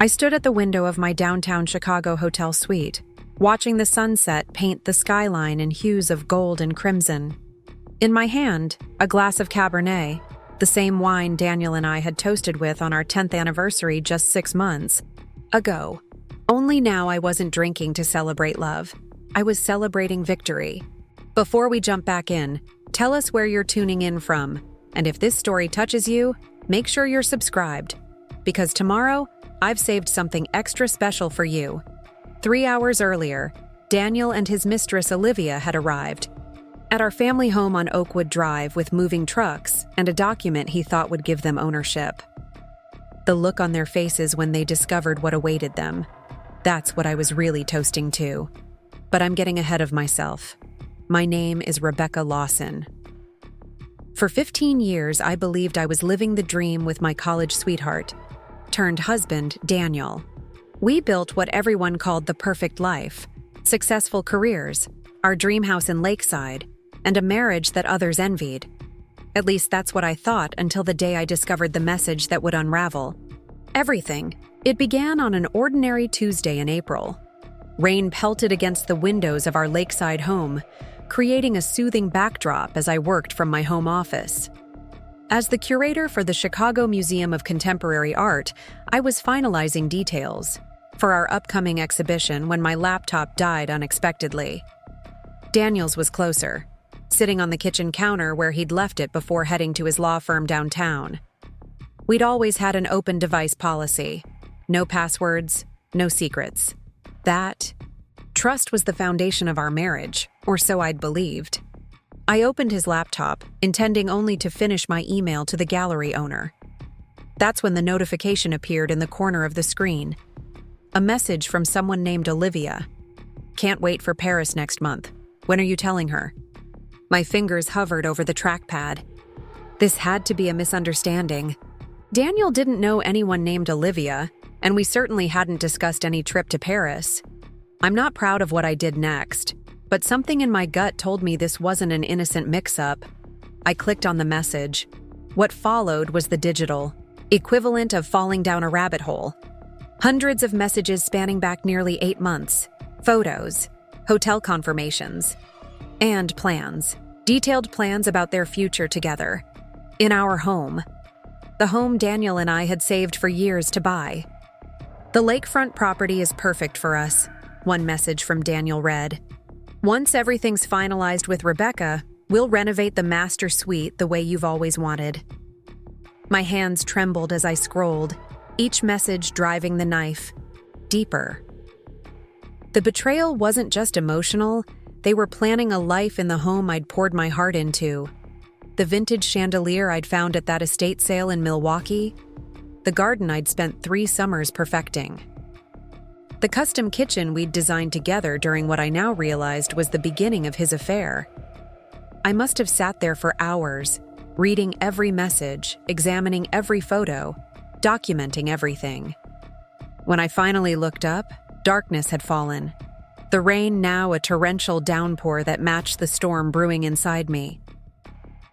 I stood at the window of my downtown Chicago hotel suite, watching the sunset paint the skyline in hues of gold and crimson. In my hand, a glass of cabernet, the same wine Daniel and I had toasted with on our 10th anniversary just 6 months ago. Only now I wasn't drinking to celebrate love. I was celebrating victory. Before we jump back in, tell us where you're tuning in from, and if this story touches you, make sure you're subscribed, because tomorrow, I've saved something extra special for you. 3 hours earlier, Daniel and his mistress Olivia had arrived at our family home on Oakwood Drive with moving trucks and a document he thought would give them ownership. The look on their faces when they discovered what awaited them. That's what I was really toasting to. But I'm getting ahead of myself. My name is Rebecca Lawson. For 15 years, I believed I was living the dream with my college sweetheart, turned husband, Daniel. We built what everyone called the perfect life, successful careers, our dream house in Lakeside, and a marriage that others envied. At least that's what I thought until the day I discovered the message that would unravel everything. It began on an ordinary Tuesday in April. Rain pelted against the windows of our Lakeside home, creating a soothing backdrop as I worked from my home office. As the curator for the Chicago Museum of Contemporary Art, I was finalizing details for our upcoming exhibition when my laptop died unexpectedly. Daniel's was closer, sitting on the kitchen counter where he'd left it before heading to his law firm downtown. We'd always had an open device policy. No passwords, no secrets. That trust was the foundation of our marriage, or so I'd believed. I opened his laptop, intending only to finish my email to the gallery owner. That's when the notification appeared in the corner of the screen. A message from someone named Olivia. Can't wait for Paris next month. When are you telling her? My fingers hovered over the trackpad. This had to be a misunderstanding. Daniel didn't know anyone named Olivia, and we certainly hadn't discussed any trip to Paris. I'm not proud of what I did next, but something in my gut told me this wasn't an innocent mix-up. I clicked on the message. What followed was the digital equivalent of falling down a rabbit hole. Hundreds of messages spanning back nearly 8 months. Photos, hotel confirmations, and plans. Detailed plans about their future together. In our home. The home Daniel and I had saved for years to buy. The lakefront property is perfect for us, one message from Daniel read. Once everything's finalized with Rebecca, we'll renovate the master suite the way you've always wanted. My hands trembled as I scrolled, each message driving the knife deeper. The betrayal wasn't just emotional, they were planning a life in the home I'd poured my heart into. The vintage chandelier I'd found at that estate sale in Milwaukee, the garden I'd spent 3 summers perfecting. The custom kitchen we'd designed together during what I now realized was the beginning of his affair. I must have sat there for hours, reading every message, examining every photo, documenting everything. When I finally looked up, darkness had fallen. The rain now a torrential downpour that matched the storm brewing inside me.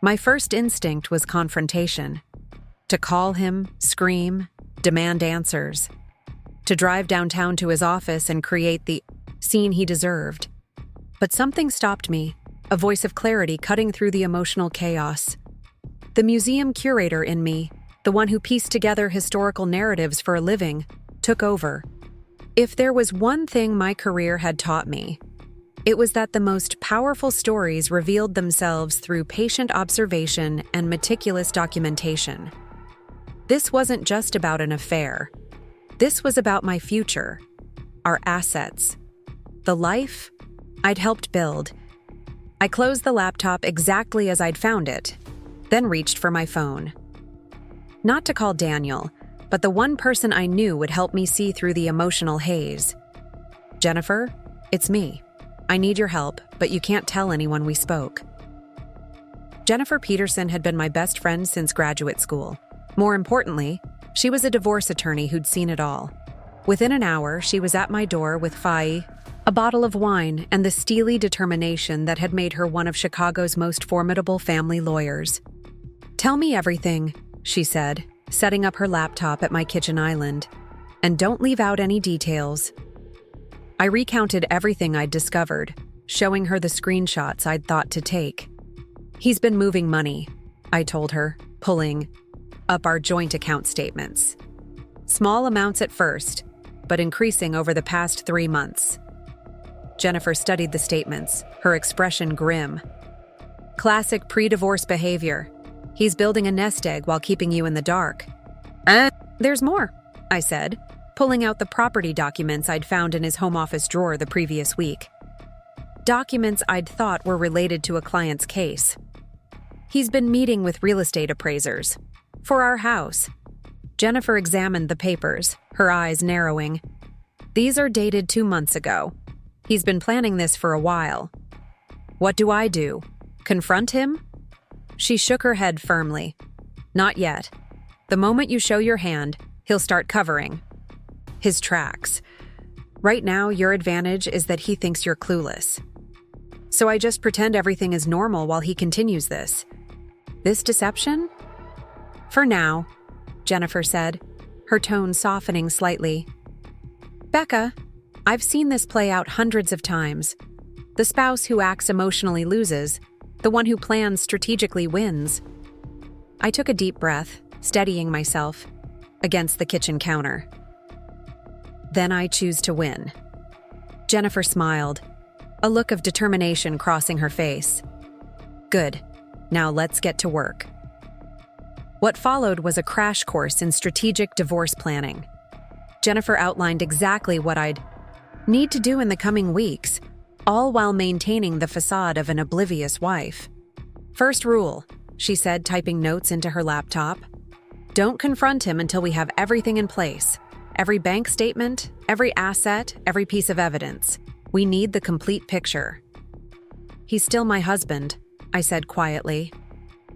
My first instinct was confrontation. To call him, scream, demand answers. To drive downtown to his office and create the scene he deserved. But something stopped me, a voice of clarity cutting through the emotional chaos. The museum curator in me, the one who pieced together historical narratives for a living, took over. If there was one thing my career had taught me, it was that the most powerful stories revealed themselves through patient observation and meticulous documentation. This wasn't just about an affair. This was about my future, our assets, the life I'd helped build. I closed the laptop exactly as I'd found it, then reached for my phone. Not to call Daniel, but the one person I knew would help me see through the emotional haze. Jennifer, it's me. I need your help, but you can't tell anyone we spoke. Jennifer Peterson had been my best friend since graduate school. More importantly, she was a divorce attorney who'd seen it all. Within an hour, she was at my door with a bottle of wine, and the steely determination that had made her one of Chicago's most formidable family lawyers. "Tell me everything," she said, setting up her laptop at my kitchen island. And don't leave out any details. I recounted everything I'd discovered, showing her the screenshots I'd thought to take. He's been moving money, I told her, pulling up our joint account statements. Small amounts at first, but increasing over the past 3 months. Jennifer studied the statements, her expression grim. Classic pre-divorce behavior. He's building a nest egg while keeping you in the dark. There's more, I said, pulling out the property documents I'd found in his home office drawer the previous week. Documents I'd thought were related to a client's case. He's been meeting with real estate appraisers. For our house. Jennifer examined the papers, her eyes narrowing. These are dated 2 months ago. He's been planning this for a while. What do I do? Confront him? She shook her head firmly. Not yet. The moment you show your hand, he'll start covering his tracks. Right now, your advantage is that he thinks you're clueless. So I just pretend everything is normal while he continues this. This deception? For now, Jennifer said, her tone softening slightly. Becca, I've seen this play out hundreds of times. The spouse who acts emotionally loses. The one who plans strategically wins. I took a deep breath, steadying myself against the kitchen counter. Then I choose to win. Jennifer smiled, a look of determination crossing her face. Good. Now let's get to work. What followed was a crash course in strategic divorce planning. Jennifer outlined exactly what I'd need to do in the coming weeks, all while maintaining the facade of an oblivious wife. First rule, she said, typing notes into her laptop. Don't confront him until we have everything in place. Every bank statement, every asset, every piece of evidence. We need the complete picture. He's still my husband, I said quietly.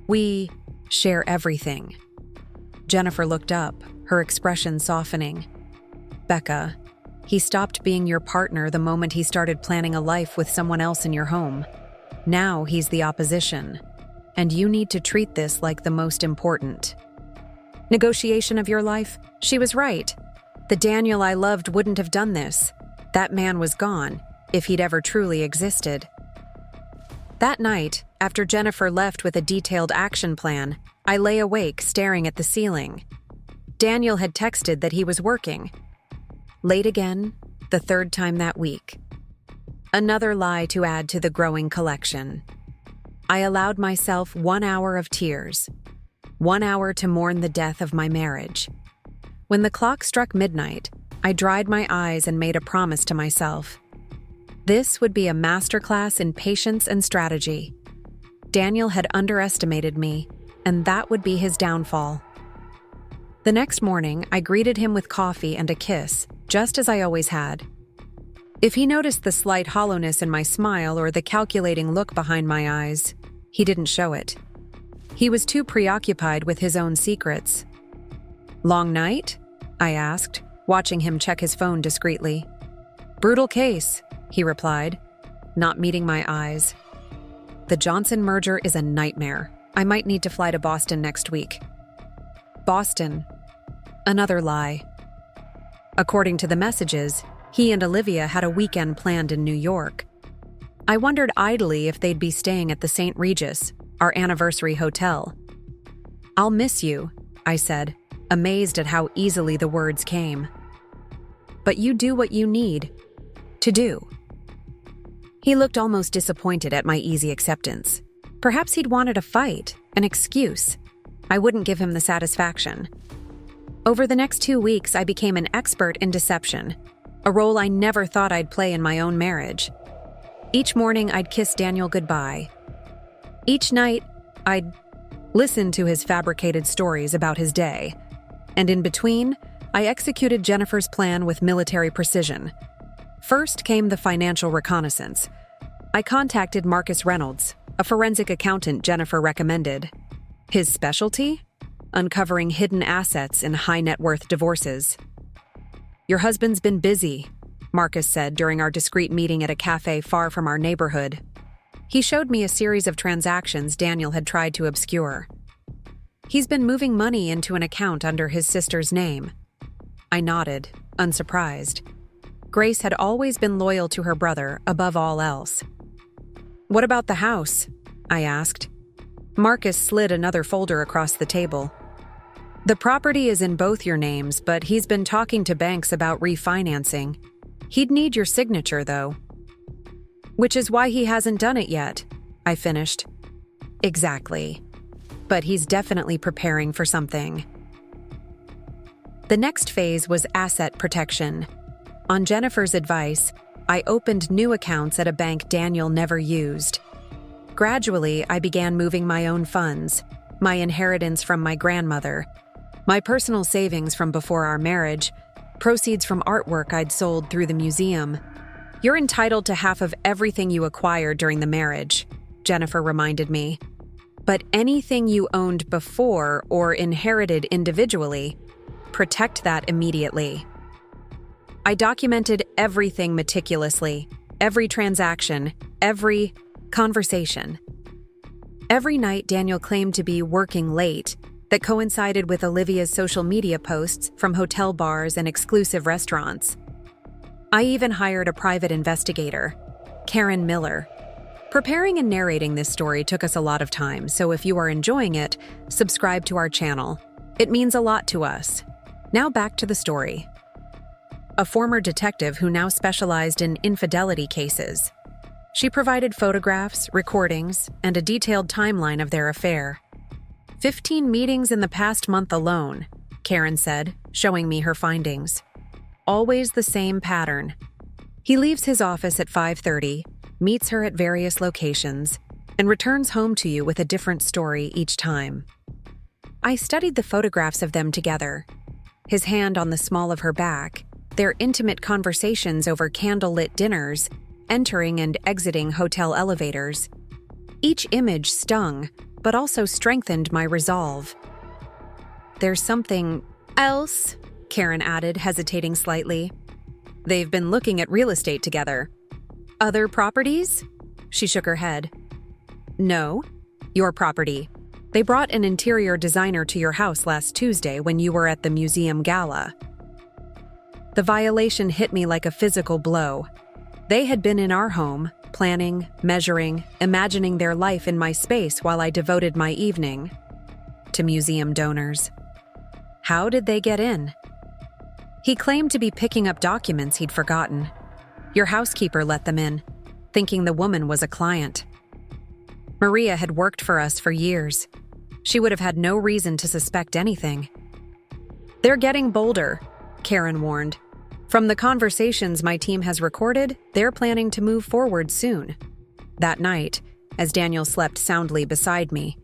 We share everything. Jennifer looked up, her expression softening. Becca, he stopped being your partner the moment he started planning a life with someone else in your home. Now he's the opposition, and you need to treat this like the most important negotiation of your life. She was right. The Daniel I loved wouldn't have done this. That man was gone, if he'd ever truly existed. That night, after Jennifer left with a detailed action plan, I lay awake staring at the ceiling. Daniel had texted that he was working. Late again, the 3rd time that week. Another lie to add to the growing collection. I allowed myself 1 hour of tears. 1 hour to mourn the death of my marriage. When the clock struck midnight, I dried my eyes and made a promise to myself. This would be a masterclass in patience and strategy. Daniel had underestimated me, and that would be his downfall. The next morning, I greeted him with coffee and a kiss, just as I always had. If he noticed the slight hollowness in my smile or the calculating look behind my eyes, he didn't show it. He was too preoccupied with his own secrets. Long night? I asked, watching him check his phone discreetly. Brutal case, he replied, not meeting my eyes. The Johnson merger is a nightmare. I might need to fly to Boston next week. Boston. Another lie. According to the messages, he and Olivia had a weekend planned in New York. I wondered idly if they'd be staying at the St. Regis, our anniversary hotel. I'll miss you, I said, amazed at how easily the words came. But you do what you need to do. He looked almost disappointed at my easy acceptance. Perhaps he'd wanted a fight, an excuse. I wouldn't give him the satisfaction. Over the next 2 weeks, I became an expert in deception, a role I never thought I'd play in my own marriage. Each morning, I'd kiss Daniel goodbye. Each night, I'd listen to his fabricated stories about his day. And in between, I executed Jennifer's plan with military precision. First came the financial reconnaissance. I contacted Marcus Reynolds, a forensic accountant Jennifer recommended. His specialty? Uncovering hidden assets in high-net-worth divorces. Your husband's been busy, Marcus said during our discreet meeting at a cafe far from our neighborhood. He showed me a series of transactions Daniel had tried to obscure. He's been moving money into an account under his sister's name. I nodded, unsurprised. Grace had always been loyal to her brother above all else. "What about the house?" I asked. Marcus slid another folder across the table. "The property is in both your names, but he's been talking to banks about refinancing. He'd need your signature, though." "Which is why he hasn't done it yet," I finished. "Exactly. But he's definitely preparing for something." The next phase was asset protection. On Jennifer's advice, I opened new accounts at a bank Daniel never used. Gradually, I began moving my own funds, my inheritance from my grandmother, my personal savings from before our marriage, proceeds from artwork I'd sold through the museum. "You're entitled to half of everything you acquired during the marriage," Jennifer reminded me. "But anything you owned before or inherited individually, protect that immediately." I documented everything meticulously, every transaction, every conversation. Every night Daniel claimed to be working late, that coincided with Olivia's social media posts from hotel bars and exclusive restaurants. I even hired a private investigator, Karen Miller. Preparing and narrating this story took us a lot of time, so if you are enjoying it, subscribe to our channel. It means a lot to us. Now back to the story. A former detective who now specialized in infidelity cases. She provided photographs, recordings, and a detailed timeline of their affair. 15 meetings in the past month alone, Karen said, showing me her findings. Always the same pattern. He leaves his office at 5:30, meets her at various locations, and returns home to you with a different story each time. I studied the photographs of them together. His hand on the small of her back, their intimate conversations over candlelit dinners, entering and exiting hotel elevators. Each image stung, but also strengthened my resolve. "There's something else," Karen added, hesitating slightly. "They've been looking at real estate together." "Other properties?" She shook her head. "No, your property. They brought an interior designer to your house last Tuesday when you were at the museum gala." The violation hit me like a physical blow. They had been in our home, planning, measuring, imagining their life in my space while I devoted my evening to museum donors. How did they get in? He claimed to be picking up documents he'd forgotten. Your housekeeper let them in, thinking the woman was a client. Maria had worked for us for years. She would have had no reason to suspect anything. "They're getting bolder," Karen warned. "From the conversations my team has recorded, they're planning to move forward soon." That night, as Daniel slept soundly beside me,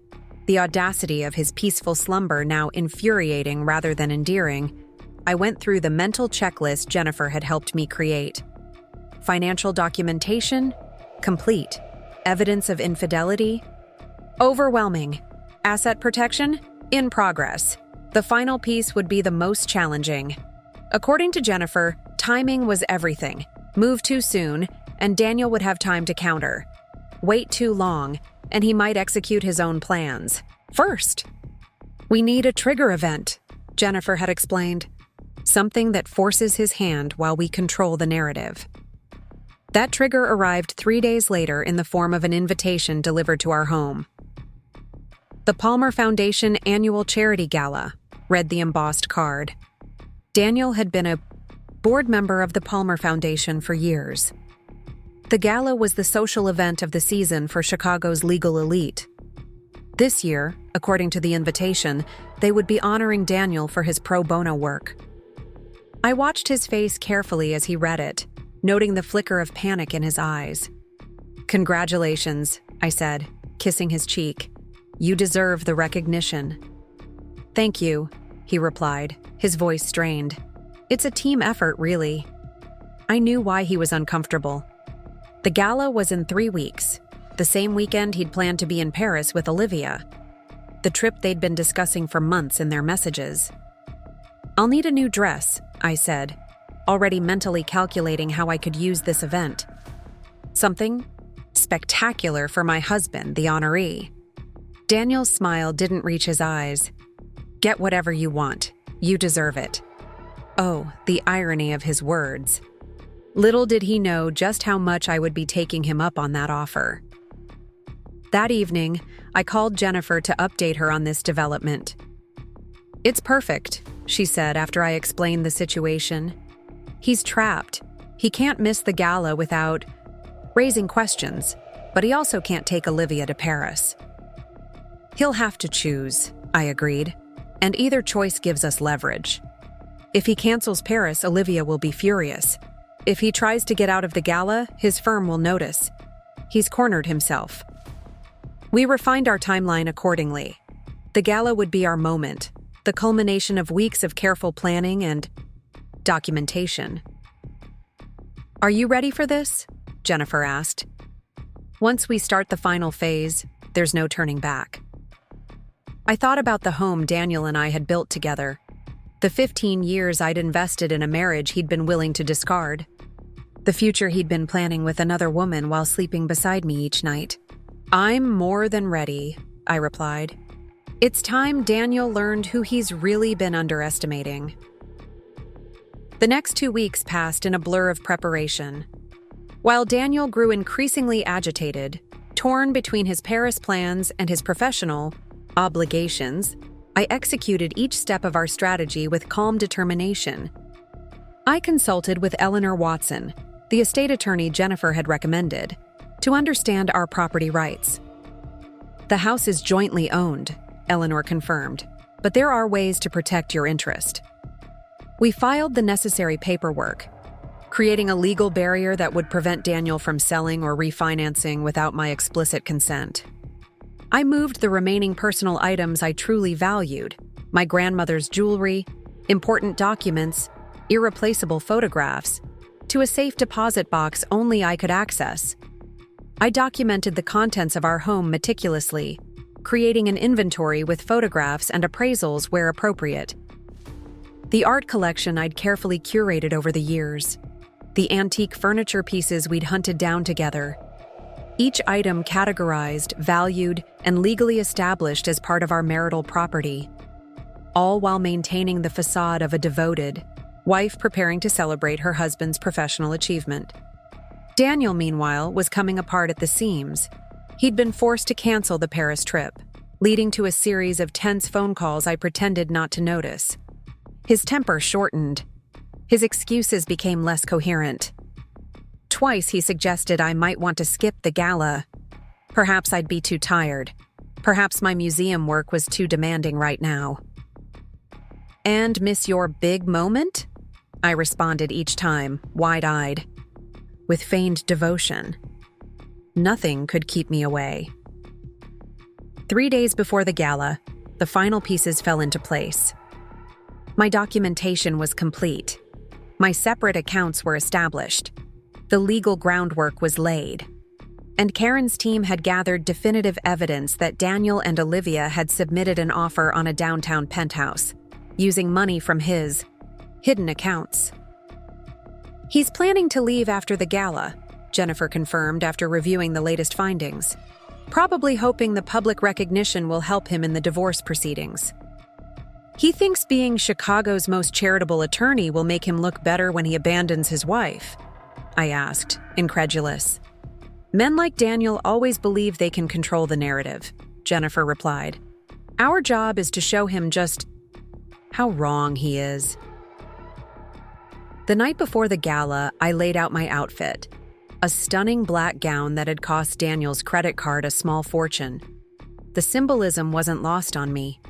the audacity of his peaceful slumber now infuriating rather than endearing, I went through the mental checklist Jennifer had helped me create. Financial documentation? Complete. Evidence of infidelity? Overwhelming. Asset protection? In progress. The final piece would be the most challenging. According to Jennifer, timing was everything. Move too soon, and Daniel would have time to counter. Wait too long, and he might execute his own plans. First, we need a trigger event, Jennifer had explained. Something that forces his hand while we control the narrative. That trigger arrived 3 days later in the form of an invitation delivered to our home. "The Palmer Foundation Annual Charity Gala," read the embossed card. Daniel had been a board member of the Palmer Foundation for years. The gala was the social event of the season for Chicago's legal elite. This year, according to the invitation, they would be honoring Daniel for his pro bono work. I watched his face carefully as he read it, noting the flicker of panic in his eyes. "Congratulations," I said, kissing his cheek. "You deserve the recognition." "Thank you," he replied, his voice strained. "It's a team effort, really." I knew why he was uncomfortable. The gala was in 3 weeks, the same weekend he'd planned to be in Paris with Olivia. The trip they'd been discussing for months in their messages. "I'll need a new dress," I said, already mentally calculating how I could use this event. "Something spectacular for my husband, the honoree." Daniel's smile didn't reach his eyes. "Get whatever you want. You deserve it." Oh, the irony of his words. Little did he know just how much I would be taking him up on that offer. That evening, I called Jennifer to update her on this development. "It's perfect," she said after I explained the situation. "He's trapped. He can't miss the gala without raising questions, but he also can't take Olivia to Paris." "He'll have to choose," I agreed, "and either choice gives us leverage. If he cancels Paris, Olivia will be furious. If he tries to get out of the gala, his firm will notice. He's cornered himself." We refined our timeline accordingly. The gala would be our moment, the culmination of weeks of careful planning and documentation. "Are you ready for this?" Jennifer asked. "Once we start the final phase, there's no turning back." I thought about the home Daniel and I had built together, the 15 years I'd invested in a marriage he'd been willing to discard, the future he'd been planning with another woman while sleeping beside me each night. "I'm more than ready," I replied. "It's time Daniel learned who he's really been underestimating." The next 2 weeks passed in a blur of preparation. While Daniel grew increasingly agitated, torn between his Paris plans and his professional obligations, I executed each step of our strategy with calm determination. I consulted with Eleanor Watson, the estate attorney Jennifer had recommended, to understand our property rights. "The house is jointly owned," Eleanor confirmed, "but there are ways to protect your interest." We filed the necessary paperwork, creating a legal barrier that would prevent Daniel from selling or refinancing without my explicit consent. I moved the remaining personal items I truly valued, my grandmother's jewelry, important documents, irreplaceable photographs, to a safe deposit box only I could access. I documented the contents of our home meticulously, creating an inventory with photographs and appraisals where appropriate. The art collection I'd carefully curated over the years, the antique furniture pieces we'd hunted down together, each item categorized, valued, and legally established as part of our marital property, all while maintaining the facade of a devoted wife preparing to celebrate her husband's professional achievement. Daniel, meanwhile, was coming apart at the seams. He'd been forced to cancel the Paris trip, leading to a series of tense phone calls I pretended not to notice. His temper shortened. His excuses became less coherent. Twice he suggested I might want to skip the gala. Perhaps I'd be too tired. Perhaps my museum work was too demanding right now. "And miss your big moment?" I responded each time, wide-eyed, with feigned devotion. Nothing could keep me away. 3 days before the gala, the final pieces fell into place. My documentation was complete. My separate accounts were established. The legal groundwork was laid. And Karen's team had gathered definitive evidence that Daniel and Olivia had submitted an offer on a downtown penthouse, using money from his hidden accounts. "He's planning to leave after the gala," Jennifer confirmed after reviewing the latest findings, "probably hoping the public recognition will help him in the divorce proceedings. He thinks being Chicago's most charitable attorney will make him look better when he abandons his wife," I asked, incredulous. "Men like Daniel always believe they can control the narrative," Jennifer replied. "Our job is to show him just how wrong he is." The night before the gala, I laid out my outfit, a stunning black gown that had cost Daniel's credit card a small fortune. The symbolism wasn't lost on me.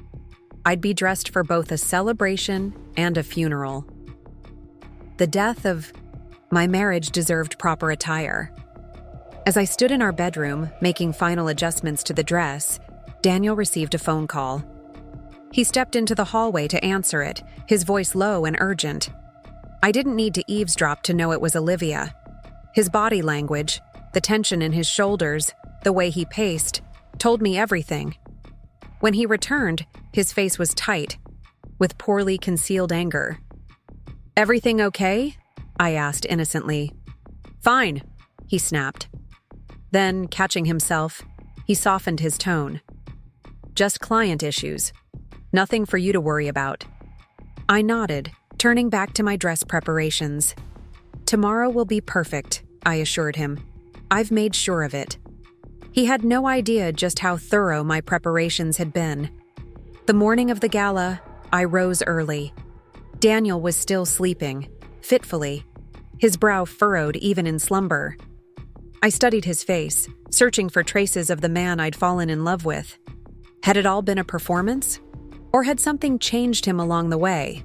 I'd be dressed for both a celebration and a funeral. The death of my marriage deserved proper attire. As I stood in our bedroom, making final adjustments to the dress, Daniel received a phone call. He stepped into the hallway to answer it, his voice low and urgent. I didn't need to eavesdrop to know it was Olivia. His body language, the tension in his shoulders, the way he paced, told me everything. When he returned, his face was tight, with poorly concealed anger. "Everything okay?" I asked innocently. "Fine," he snapped. Then, catching himself, he softened his tone. "Just client issues. Nothing for you to worry about." I nodded, turning back to my dress preparations. "Tomorrow will be perfect," I assured him. "I've made sure of it." He had no idea just how thorough my preparations had been. The morning of the gala, I rose early. Daniel was still sleeping, fitfully, his brow furrowed even in slumber. I studied his face, searching for traces of the man I'd fallen in love with. Had it all been a performance? Or had something changed him along the way?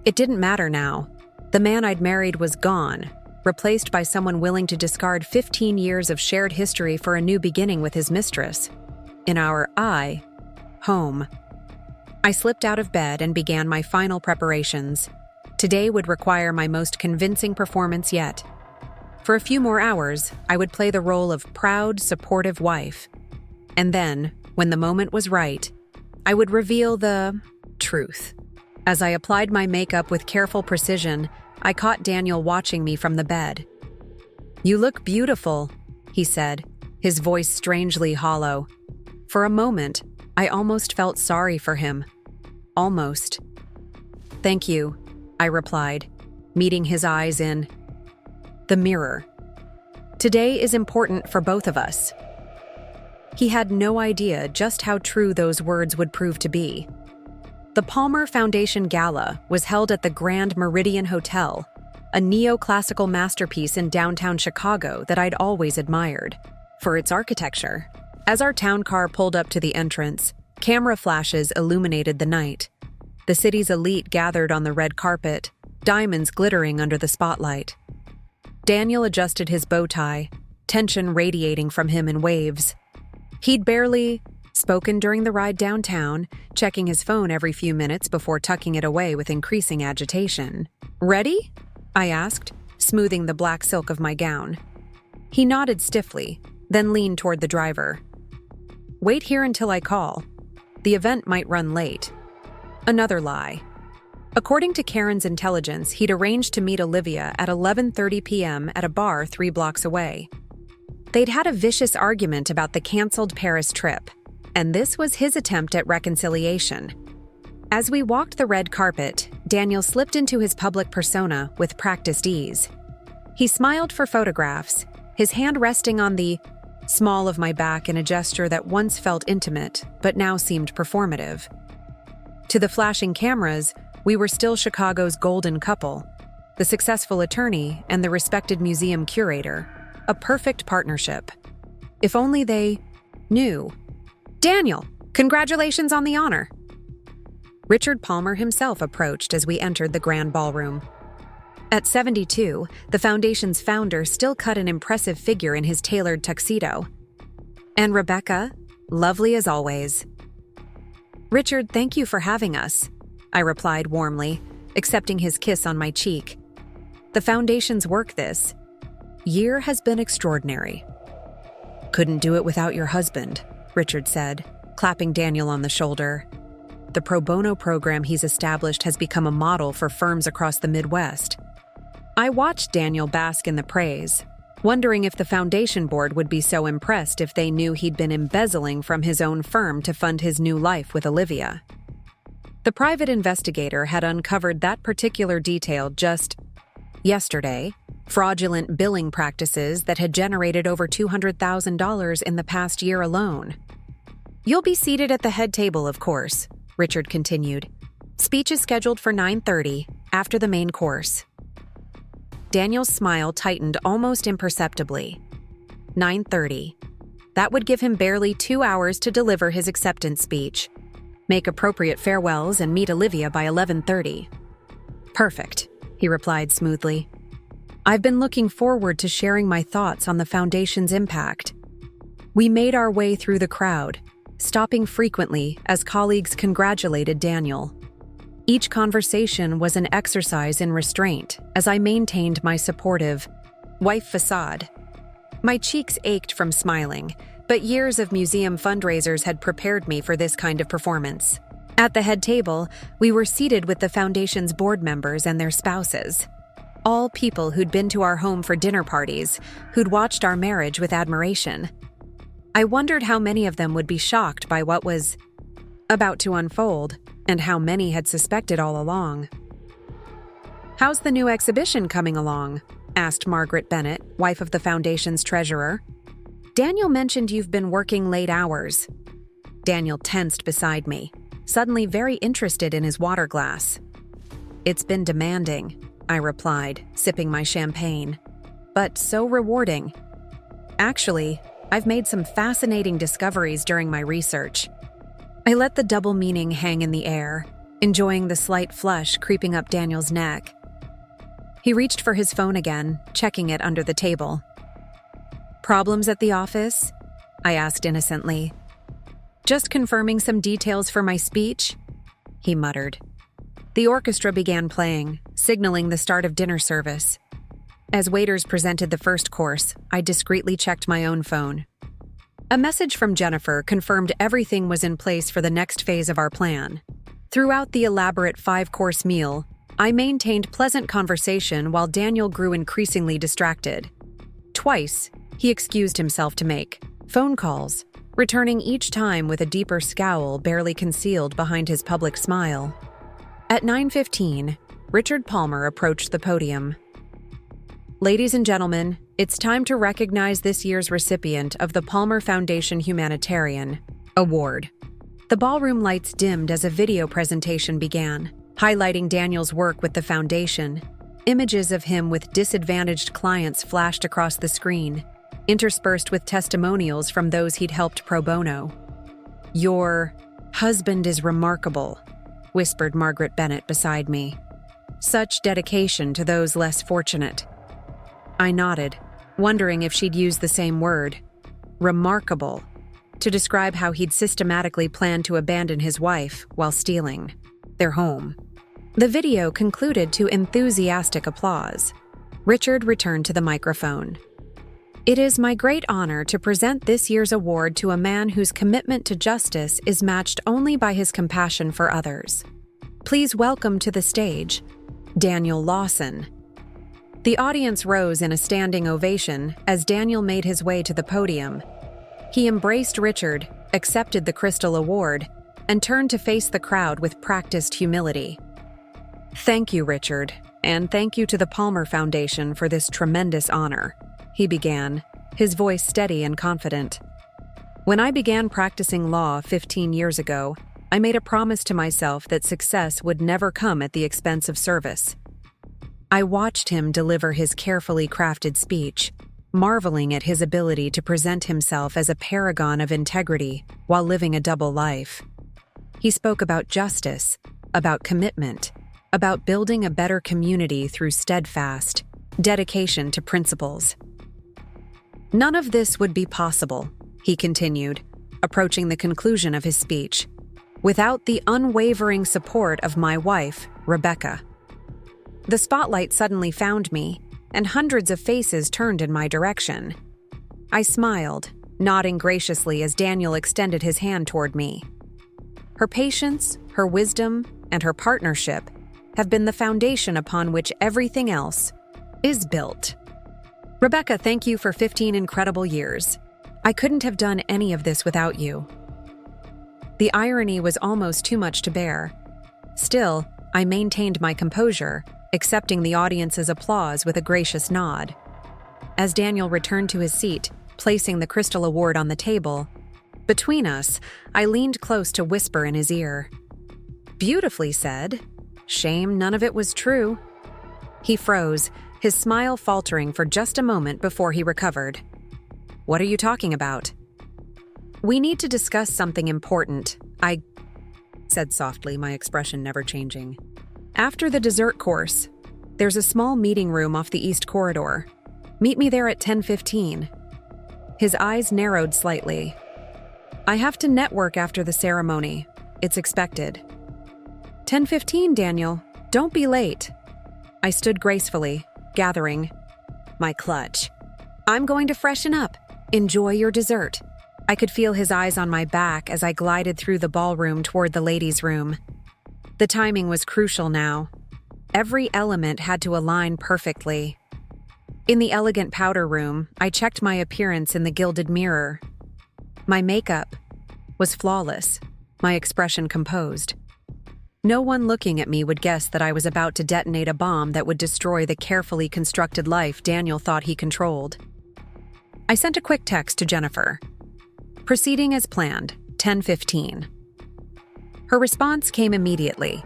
It didn't matter now. The man I'd married was gone, replaced by someone willing to discard 15 years of shared history for a new beginning with his mistress. In our home. I slipped out of bed and began my final preparations. Today would require my most convincing performance yet. For a few more hours, I would play the role of proud, supportive wife. And then, when the moment was right, I would reveal the truth. As I applied my makeup with careful precision, I caught Daniel watching me from the bed. "You look beautiful," he said, his voice strangely hollow. For a moment, I almost felt sorry for him. Almost. "Thank you," I replied, meeting his eyes in the mirror. "Today is important for both of us." He had no idea just how true those words would prove to be. The Palmer Foundation Gala was held at the Grand Meridian Hotel, a neoclassical masterpiece in downtown Chicago that I'd always admired for its architecture. As our town car pulled up to the entrance, camera flashes illuminated the night. The city's elite gathered on the red carpet, diamonds glittering under the spotlight. Daniel adjusted his bow tie, tension radiating from him in waves. He'd barely spoken during the ride downtown, checking his phone every few minutes before tucking it away with increasing agitation. "Ready?" I asked, smoothing the black silk of my gown. He nodded stiffly, then leaned toward the driver. "Wait here until I call. The event might run late." Another lie. According to Karen's intelligence, he'd arranged to meet Olivia at 11:30 p.m. at a bar 3 blocks away. They'd had a vicious argument about the canceled Paris trip, and this was his attempt at reconciliation. As we walked the red carpet, Daniel slipped into his public persona with practiced ease. He smiled for photographs, his hand resting on the small of my back in a gesture that once felt intimate, but now seemed performative. To the flashing cameras, we were still Chicago's golden couple, the successful attorney and the respected museum curator, a perfect partnership. If only they knew. "Daniel, congratulations on the honor." Richard Palmer himself approached as we entered the grand ballroom. At 72, the foundation's founder still cut an impressive figure in his tailored tuxedo. And Rebecca, lovely as always. "Richard, thank you for having us," I replied warmly, accepting his kiss on my cheek. "The foundation's work this year has been extraordinary." "Couldn't do it without your husband," Richard said, clapping Daniel on the shoulder. "The pro bono program he's established has become a model for firms across the Midwest." I watched Daniel bask in the praise, wondering if the foundation board would be so impressed if they knew he'd been embezzling from his own firm to fund his new life with Olivia. The private investigator had uncovered that particular detail just yesterday, fraudulent billing practices that had generated over $200,000 in the past year alone. "You'll be seated at the head table, of course," Richard continued. "Speech is scheduled for 9:30, after the main course." Daniel's smile tightened almost imperceptibly. 9:30. That would give him barely 2 hours to deliver his acceptance speech, make appropriate farewells, and meet Olivia by 11:30. "Perfect," he replied smoothly. "I've been looking forward to sharing my thoughts on the foundation's impact." We made our way through the crowd, stopping frequently as colleagues congratulated Daniel. Each conversation was an exercise in restraint as I maintained my supportive wife facade. My cheeks ached from smiling, but years of museum fundraisers had prepared me for this kind of performance. At the head table, we were seated with the foundation's board members and their spouses. All people who'd been to our home for dinner parties, who'd watched our marriage with admiration. I wondered how many of them would be shocked by what was about to unfold, and how many had suspected all along. "How's the new exhibition coming along?" asked Margaret Bennett, wife of the foundation's treasurer. "Daniel mentioned you've been working late hours." Daniel tensed beside me, suddenly very interested in his water glass. "It's been demanding," I replied, sipping my champagne, "but so rewarding. Actually, I've made some fascinating discoveries during my research." I let the double meaning hang in the air, enjoying the slight flush creeping up Daniel's neck. He reached for his phone again, checking it under the table. "Problems at the office?" I asked innocently. "Just confirming some details for my speech," he muttered. The orchestra began playing, signaling the start of dinner service. As waiters presented the first course, I discreetly checked my own phone. A message from Jennifer confirmed everything was in place for the next phase of our plan. Throughout the elaborate 5-course meal, I maintained pleasant conversation while Daniel grew increasingly distracted. Twice, he excused himself to make phone calls, returning each time with a deeper scowl barely concealed behind his public smile. At 9:15, Richard Palmer approached the podium. "Ladies and gentlemen, it's time to recognize this year's recipient of the Palmer Foundation Humanitarian Award." The ballroom lights dimmed as a video presentation began, highlighting Daniel's work with the foundation. Images of him with disadvantaged clients flashed across the screen, interspersed with testimonials from those he'd helped pro bono. "Your husband is remarkable," whispered Margaret Bennett beside me. "Such dedication to those less fortunate." I nodded, wondering if she'd use the same word, remarkable, to describe how he'd systematically planned to abandon his wife while stealing their home. The video concluded to enthusiastic applause. Richard returned to the microphone. "It is my great honor to present this year's award to a man whose commitment to justice is matched only by his compassion for others. Please welcome to the stage, Daniel Lawson." The audience rose in a standing ovation as Daniel made his way to the podium. He embraced Richard, accepted the Crystal Award, and turned to face the crowd with practiced humility. "Thank you, Richard, and thank you to the Palmer Foundation for this tremendous honor," he began, his voice steady and confident. "When I began practicing law 15 years ago, I made a promise to myself that success would never come at the expense of service." I watched him deliver his carefully crafted speech, marveling at his ability to present himself as a paragon of integrity while living a double life. He spoke about justice, about commitment, about building a better community through steadfast dedication to principles. "None of this would be possible," he continued, approaching the conclusion of his speech, "without the unwavering support of my wife, Rebecca." The spotlight suddenly found me, and hundreds of faces turned in my direction. I smiled, nodding graciously as Daniel extended his hand toward me. Her patience, her wisdom, and her partnership have been the foundation upon which everything else is built. "Rebecca, thank you for 15 incredible years. I couldn't have done any of this without you." The irony was almost too much to bear. Still, I maintained my composure, accepting the audience's applause with a gracious nod. As Daniel returned to his seat, placing the Crystal Award on the table, between us, I leaned close to whisper in his ear. "Beautifully said. Shame none of it was true." He froze, his smile faltering for just a moment before he recovered. "What are you talking about?" "We need to discuss something important," I said softly, my expression never changing. "After the dessert course, there's a small meeting room off the east corridor. Meet me there at 10:15. His eyes narrowed slightly. "I have to network after the ceremony. It's expected." 10:15, Daniel. Don't be late." I stood gracefully, gathering my clutch. "I'm going to freshen up. Enjoy your dessert." I could feel his eyes on my back as I glided through the ballroom toward the ladies' room. The timing was crucial now. Every element had to align perfectly. In the elegant powder room, I checked my appearance in the gilded mirror. My makeup was flawless, my expression composed. No one looking at me would guess that I was about to detonate a bomb that would destroy the carefully constructed life Daniel thought he controlled. I sent a quick text to Jennifer. Proceeding as planned, 10:15. Her response came immediately.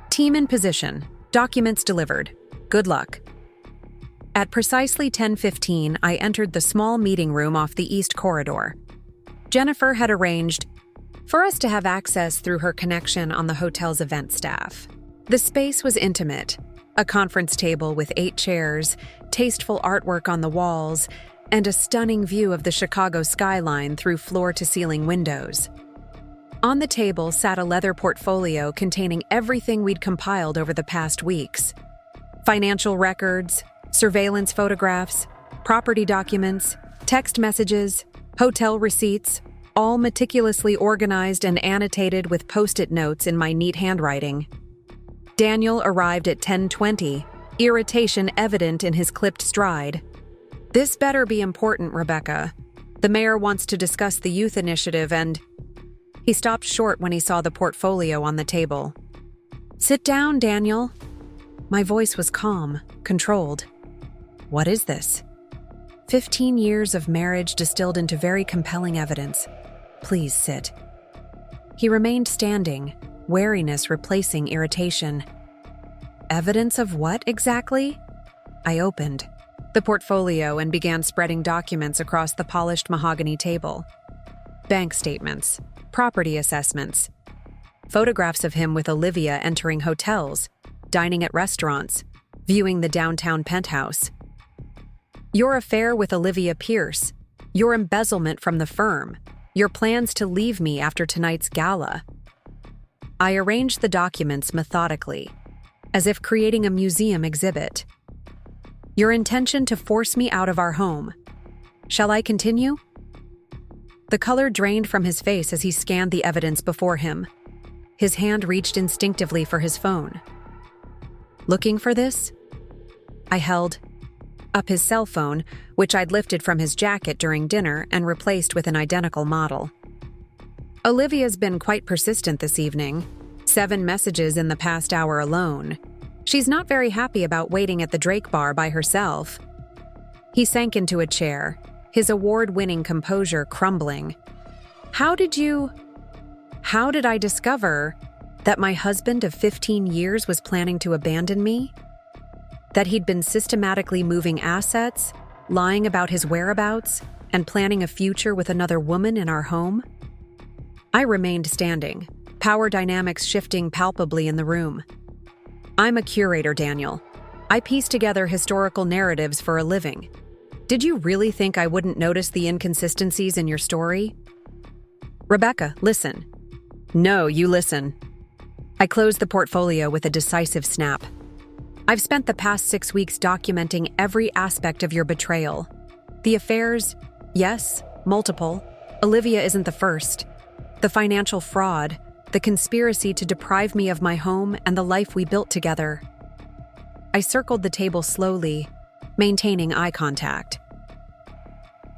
Team in position. Documents delivered. Good luck. At precisely 10:15, I entered the small meeting room off the east corridor. Jennifer had arranged for us to have access through her connection on the hotel's event staff. The space was intimate, a conference table with 8 chairs, tasteful artwork on the walls, and a stunning view of the Chicago skyline through floor-to-ceiling windows. On the table sat a leather portfolio containing everything we'd compiled over the past weeks. Financial records, surveillance photographs, property documents, text messages, hotel receipts, all meticulously organized and annotated with post-it notes in my neat handwriting. Daniel arrived at 10:20, irritation evident in his clipped stride. This better be important, Rebecca. The mayor wants to discuss the youth initiative and... He stopped short when he saw the portfolio on the table. Sit down, Daniel. My voice was calm, controlled. What is this? 15 years of marriage distilled into very compelling evidence. Please sit. He remained standing, wariness replacing irritation. Evidence of what exactly? I opened the portfolio and began spreading documents across the polished mahogany table. Bank statements, property assessments, photographs of him with Olivia entering hotels, dining at restaurants, viewing the downtown penthouse. Your affair with Olivia Pierce, your embezzlement from the firm, your plans to leave me after tonight's gala. I arranged the documents methodically, as if creating a museum exhibit. Your intention to force me out of our home. Shall I continue? The color drained from his face as he scanned the evidence before him. His hand reached instinctively for his phone. Looking for this? I held up his cell phone, which I'd lifted from his jacket during dinner and replaced with an identical model. Olivia's been quite persistent this evening. 7 messages in the past hour alone. She's not very happy about waiting at the Drake bar by herself. He sank into a chair, his award-winning composure crumbling. How did I discover that my husband of 15 years was planning to abandon me? That he'd been systematically moving assets, lying about his whereabouts, and planning a future with another woman in our home? I remained standing, power dynamics shifting palpably in the room. I'm a curator, Daniel. I piece together historical narratives for a living. Did you really think I wouldn't notice the inconsistencies in your story? Rebecca, listen. No, you listen. I closed the portfolio with a decisive snap. I've spent the past 6 weeks documenting every aspect of your betrayal. The affairs, yes, multiple. Olivia isn't the first. The financial fraud, the conspiracy to deprive me of my home and the life we built together. I circled the table slowly, maintaining eye contact.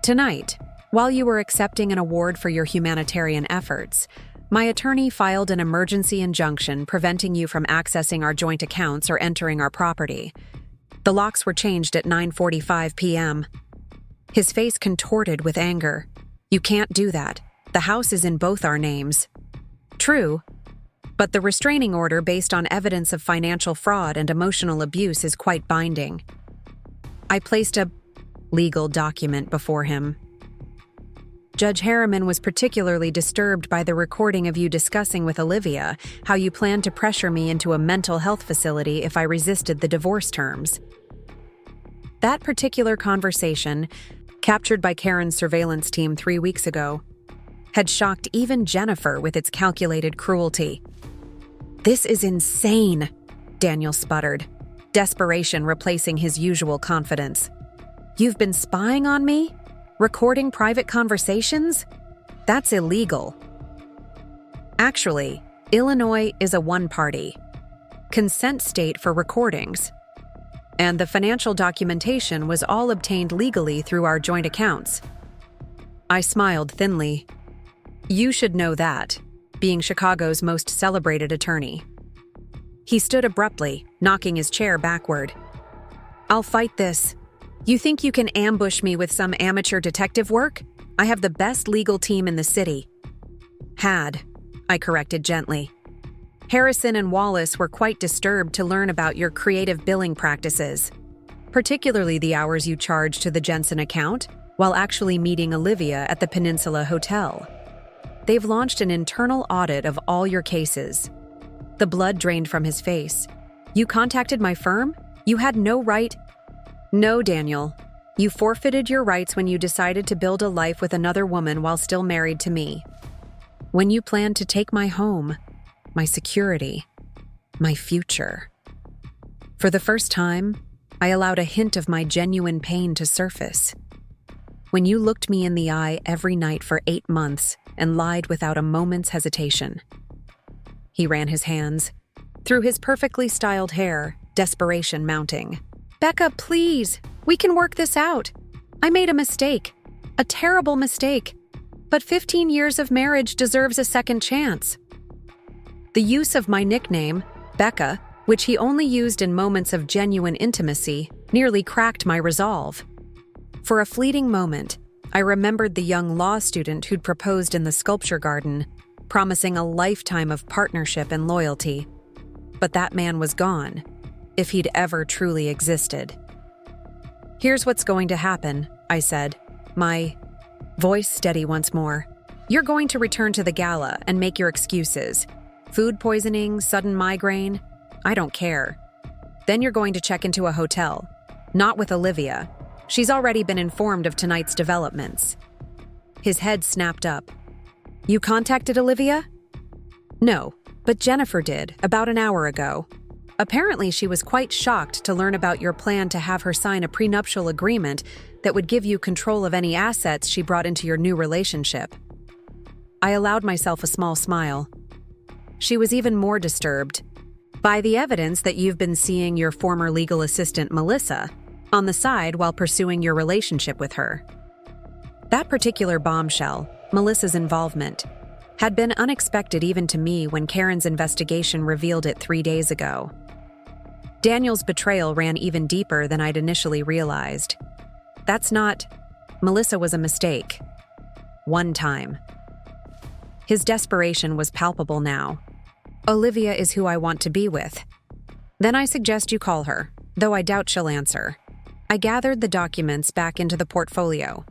Tonight, while you were accepting an award for your humanitarian efforts, my attorney filed an emergency injunction preventing you from accessing our joint accounts or entering our property. The locks were changed at 9:45 p.m. His face contorted with anger. You can't do that. The house is in both our names. True, but the restraining order based on evidence of financial fraud and emotional abuse is quite binding. I placed a legal document before him. Judge Harriman was particularly disturbed by the recording of you discussing with Olivia how you planned to pressure me into a mental health facility if I resisted the divorce terms. That particular conversation, captured by Karen's surveillance team 3 weeks ago, had shocked even Jennifer with its calculated cruelty. This is insane, Daniel sputtered, desperation replacing his usual confidence. You've been spying on me? Recording private conversations? That's illegal. Actually, Illinois is a one-party consent state for recordings, and the financial documentation was all obtained legally through our joint accounts. I smiled thinly. You should know that, being Chicago's most celebrated attorney. He stood abruptly, knocking his chair backward. "I'll fight this. You think you can ambush me with some amateur detective work? I have the best legal team in the city." "Had," I corrected gently. "Harrison and Wallace were quite disturbed to learn about your creative billing practices, particularly the hours you charge to the Jensen account while actually meeting Olivia at the Peninsula Hotel. They've launched an internal audit of all your cases." The blood drained from his face. "You contacted my firm? You had no right—" "No, Daniel. You forfeited your rights when you decided to build a life with another woman while still married to me. When you planned to take my home, my security, my future. For the first time, I allowed a hint of my genuine pain to surface. When you looked me in the eye every night for 8 months and lied without a moment's hesitation." He ran his hands through his perfectly styled hair, desperation mounting. "Becca, please, we can work this out. I made a mistake, a terrible mistake, but 15 years of marriage deserves a second chance." The use of my nickname, Becca, which he only used in moments of genuine intimacy, nearly cracked my resolve. For a fleeting moment, I remembered the young law student who'd proposed in the sculpture garden, promising a lifetime of partnership and loyalty. But that man was gone, if he'd ever truly existed. "Here's what's going to happen," I said, my voice steady once more. "You're going to return to the gala and make your excuses. Food poisoning, sudden migraine, I don't care. Then you're going to check into a hotel. Not with Olivia. She's already been informed of tonight's developments." His head snapped up. "You contacted Olivia?" "No, but Jennifer did, about an hour ago. Apparently she was quite shocked to learn about your plan to have her sign a prenuptial agreement that would give you control of any assets she brought into your new relationship." I allowed myself a small smile. "She was even more disturbed by the evidence that you've been seeing your former legal assistant, Melissa, on the side while pursuing your relationship with her." That particular bombshell, Melissa's involvement, had been unexpected even to me when Karen's investigation revealed it 3 days ago. Daniel's betrayal ran even deeper than I'd initially realized. Melissa was a mistake. One time. His desperation was palpable now. "Olivia is who I want to be with." "Then I suggest you call her, though I doubt she'll answer." I gathered the documents back into the portfolio.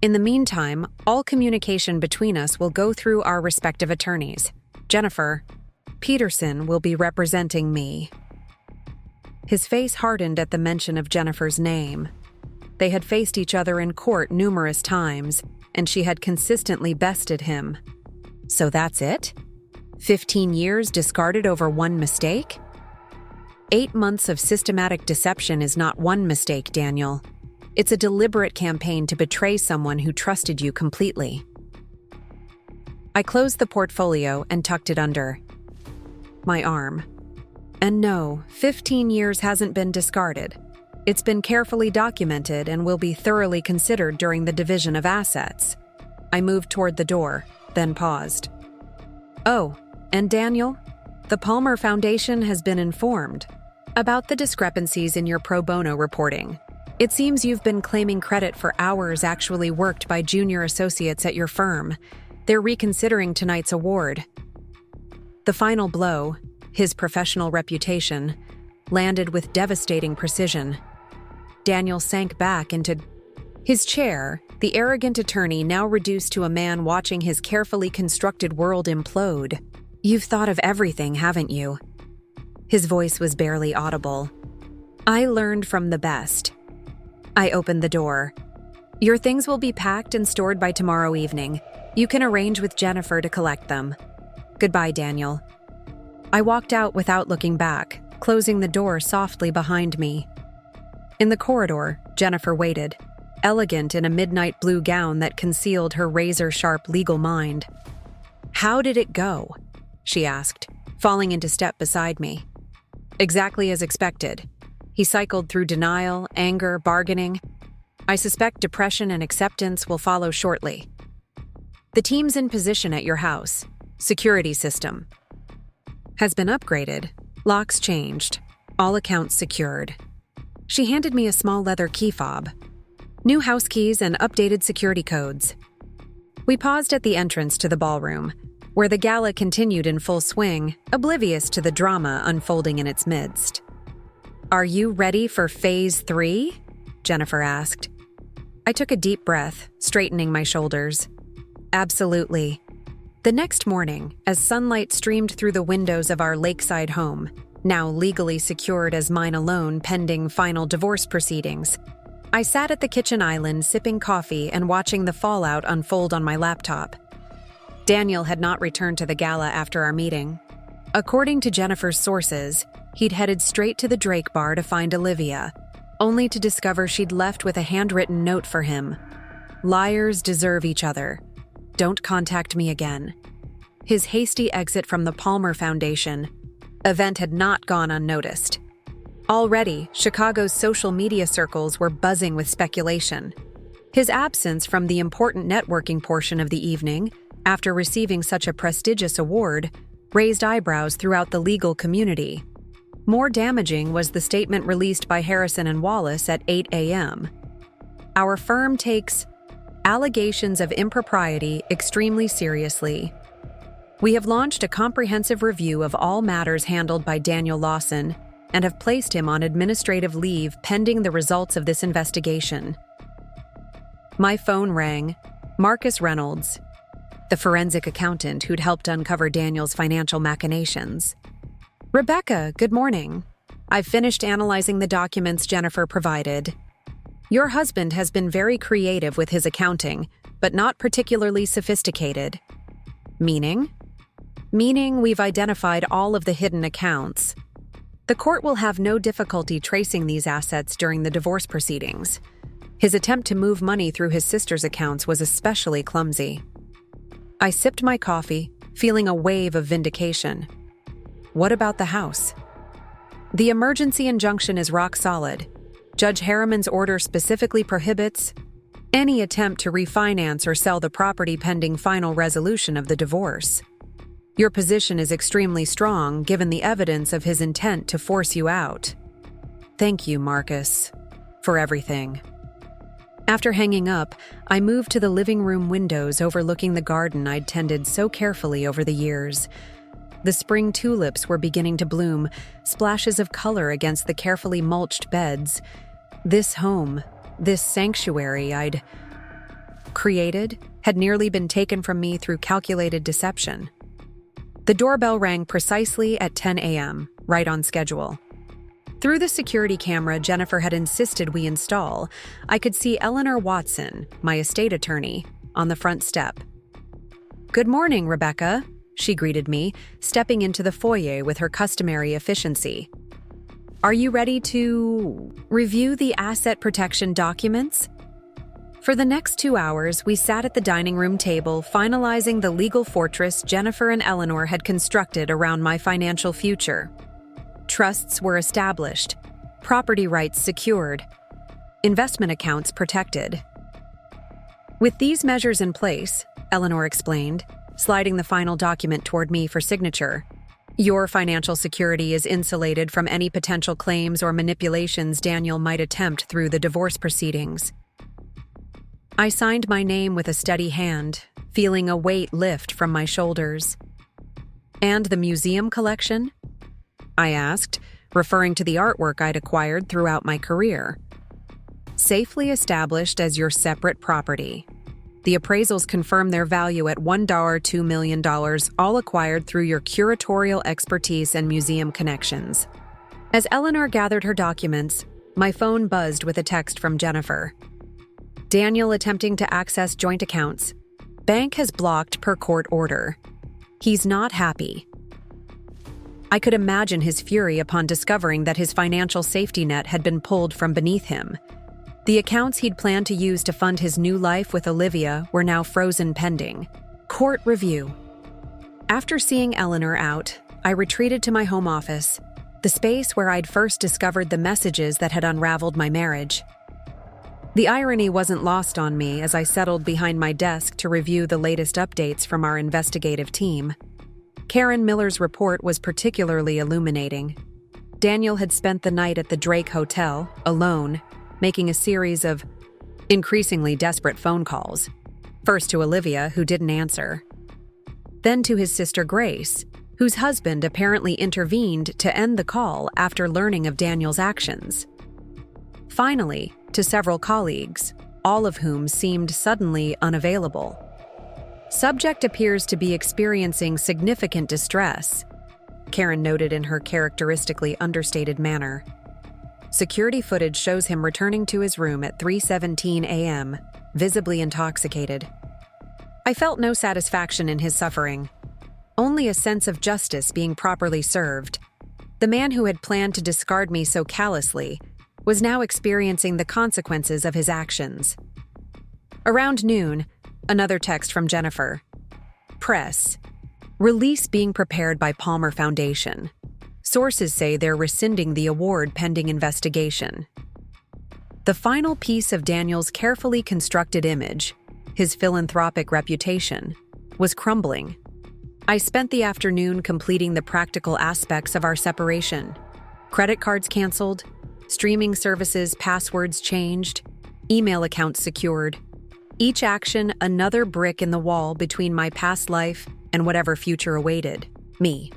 "In the meantime, all communication between us will go through our respective attorneys. Jennifer Peterson will be representing me." His face hardened at the mention of Jennifer's name. They had faced each other in court numerous times, and she had consistently bested him. So that's it? 15 years discarded over one mistake? 8 months of systematic deception is not one mistake, Daniel. It's a deliberate campaign to betray someone who trusted you completely. I closed the portfolio and tucked it under my arm. And no, 15 years hasn't been discarded. It's been carefully documented and will be thoroughly considered during the division of assets. I moved toward the door, then paused. "Oh, and Daniel, the Palmer Foundation has been informed about the discrepancies in your pro bono reporting. It seems you've been claiming credit for hours actually worked by junior associates at your firm. They're reconsidering tonight's award." The final blow, his professional reputation, landed with devastating precision. Daniel sank back into his chair, the arrogant attorney now reduced to a man watching his carefully constructed world implode. "You've thought of everything, haven't you?" His voice was barely audible. "I learned from the best." I opened the door. "Your things will be packed and stored by tomorrow evening. You can arrange with Jennifer to collect them. Goodbye, Daniel." I walked out without looking back, closing the door softly behind me. In the corridor, Jennifer waited, elegant in a midnight blue gown that concealed her razor-sharp legal mind. "How did it go?" she asked, falling into step beside me. "Exactly as expected." He cycled through denial, anger, bargaining. "I suspect depression and acceptance will follow shortly. The team's in position at your house. Security system has been upgraded. Locks changed. All accounts secured. She handed me a small leather key fob. New house keys and updated security codes. We paused at the entrance to the ballroom, where the gala continued in full swing, oblivious to the drama unfolding in its midst. "Are you ready for Phase 3?" Jennifer asked. I took a deep breath, straightening my shoulders. Absolutely. The next morning, as sunlight streamed through the windows of our Lakeside home, now legally secured as mine alone pending final divorce proceedings, I sat at the kitchen island sipping coffee and watching the fallout unfold on my laptop. Daniel had not returned to the gala after our meeting. According to Jennifer's sources, he'd headed straight to the Drake bar to find Olivia, only to discover she'd left with a handwritten note for him. "Liars deserve each other. Don't contact me again." His hasty exit from the Palmer Foundation event had not gone unnoticed. Already, Chicago's social media circles were buzzing with speculation. His absence from the important networking portion of the evening, after receiving such a prestigious award, raised eyebrows throughout the legal community. More damaging was the statement released by Harrison and Wallace at 8 a.m. "Our firm takes allegations of impropriety extremely seriously. We have launched a comprehensive review of all matters handled by Daniel Lawson and have placed him on administrative leave pending the results of this investigation." My phone rang. Marcus Reynolds, the forensic accountant who'd helped uncover Daniel's financial machinations. "Rebecca, good morning. I've finished analyzing the documents Jennifer provided. Your husband has been very creative with his accounting, but not particularly sophisticated." "Meaning?" "Meaning we've identified all of the hidden accounts. The court will have no difficulty tracing these assets during the divorce proceedings. His attempt to move money through his sister's accounts was especially clumsy." I sipped my coffee, feeling a wave of vindication. "What about the house?" "The emergency injunction is rock solid. Judge Harriman's order specifically prohibits any attempt to refinance or sell the property pending final resolution of the divorce. Your position is extremely strong given the evidence of his intent to force you out." "Thank you, Marcus, for everything." After hanging up, I moved to the living room windows overlooking the garden I'd tended so carefully over the years. The spring tulips were beginning to bloom, splashes of color against the carefully mulched beds. This home, this sanctuary I'd created, had nearly been taken from me through calculated deception. The doorbell rang precisely at 10 a.m., right on schedule. Through the security camera Jennifer had insisted we install, I could see Eleanor Watson, my estate attorney, on the front step. "Good morning, Rebecca," she greeted me, stepping into the foyer with her customary efficiency. "Are you ready to review the asset protection documents?" For the next 2 hours, we sat at the dining room table, finalizing the legal fortress Jennifer and Eleanor had constructed around my financial future. Trusts were established, property rights secured, investment accounts protected. "With these measures in place," Eleanor explained, sliding the final document toward me for signature, "your financial security is insulated from any potential claims or manipulations Daniel might attempt through the divorce proceedings." I signed my name with a steady hand, feeling a weight lift from my shoulders. "And the museum collection?" I asked, referring to the artwork I'd acquired throughout my career. "Safely established as your separate property. The appraisals confirm their value at $1.2 million, all acquired through your curatorial expertise and museum connections." As Eleanor gathered her documents, my phone buzzed with a text from Jennifer. "Daniel attempting to access joint accounts. Bank has blocked per court order. He's not happy." I could imagine his fury upon discovering that his financial safety net had been pulled from beneath him. The accounts he'd planned to use to fund his new life with Olivia were now frozen pending court review. After seeing Eleanor out, I retreated to my home office, the space where I'd first discovered the messages that had unraveled my marriage. The irony wasn't lost on me as I settled behind my desk to review the latest updates from our investigative team. Karen Miller's report was particularly illuminating. Daniel had spent the night at the Drake Hotel, alone, making a series of increasingly desperate phone calls. First to Olivia, who didn't answer. Then to his sister Grace, whose husband apparently intervened to end the call after learning of Daniel's actions. Finally, to several colleagues, all of whom seemed suddenly unavailable. Subject appears to be experiencing significant distress, Karen noted in her characteristically understated manner. Security footage shows him returning to his room at 3:17 a.m., visibly intoxicated. I felt no satisfaction in his suffering, only a sense of justice being properly served. The man who had planned to discard me so callously was now experiencing the consequences of his actions. Around noon, another text from Jennifer. Press. Release being prepared by Palmer Foundation. Sources say they're rescinding the award pending investigation. The final piece of Daniel's carefully constructed image, his philanthropic reputation, was crumbling. I spent the afternoon completing the practical aspects of our separation. Credit cards canceled, streaming services passwords changed, email accounts secured. Each action another brick in the wall between my past life and whatever future awaited me.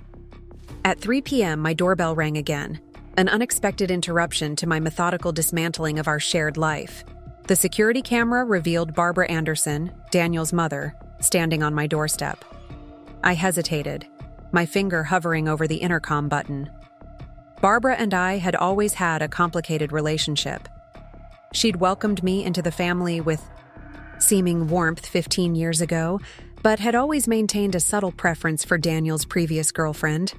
At 3 p.m., my doorbell rang again, an unexpected interruption to my methodical dismantling of our shared life. The security camera revealed Barbara Anderson, Daniel's mother, standing on my doorstep. I hesitated, my finger hovering over the intercom button. Barbara and I had always had a complicated relationship. She'd welcomed me into the family with seeming warmth 15 years ago, but had always maintained a subtle preference for Daniel's previous girlfriend,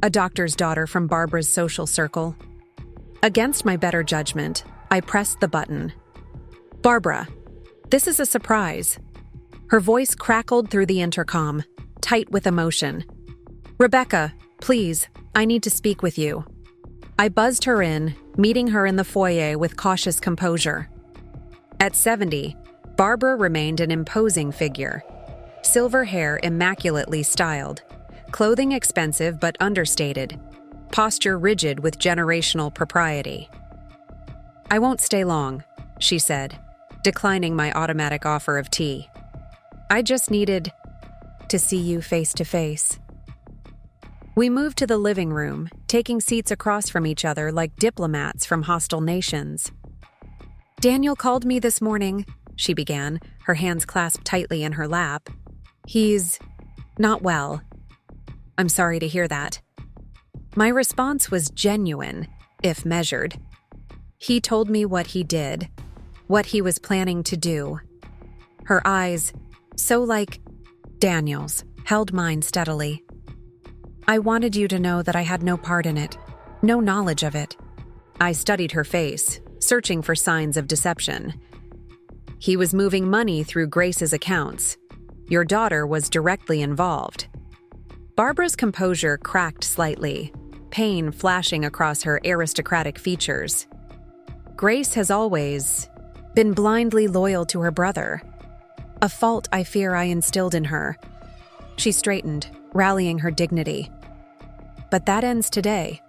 a doctor's daughter from Barbara's social circle. Against my better judgment, I pressed the button. Barbara, this is a surprise. Her voice crackled through the intercom, tight with emotion. Rebecca, please, I need to speak with you. I buzzed her in, meeting her in the foyer with cautious composure. At 70, Barbara remained an imposing figure. Silver hair immaculately styled, clothing expensive but understated, posture rigid with generational propriety. I won't stay long, she said, declining my automatic offer of tea. I just needed to see you face to face. We moved to the living room, taking seats across from each other like diplomats from hostile nations. Daniel called me this morning, she began, her hands clasped tightly in her lap. He's not well. I'm sorry to hear that. My response was genuine, if measured. He told me what he did, what he was planning to do. Her eyes, so like Daniel's, held mine steadily. I wanted you to know that I had no part in it, no knowledge of it. I studied her face, searching for signs of deception. He was moving money through Grace's accounts. Your daughter was directly involved. Barbara's composure cracked slightly, pain flashing across her aristocratic features. Grace has always been blindly loyal to her brother, a fault I fear I instilled in her. She straightened, rallying her dignity. But that ends today.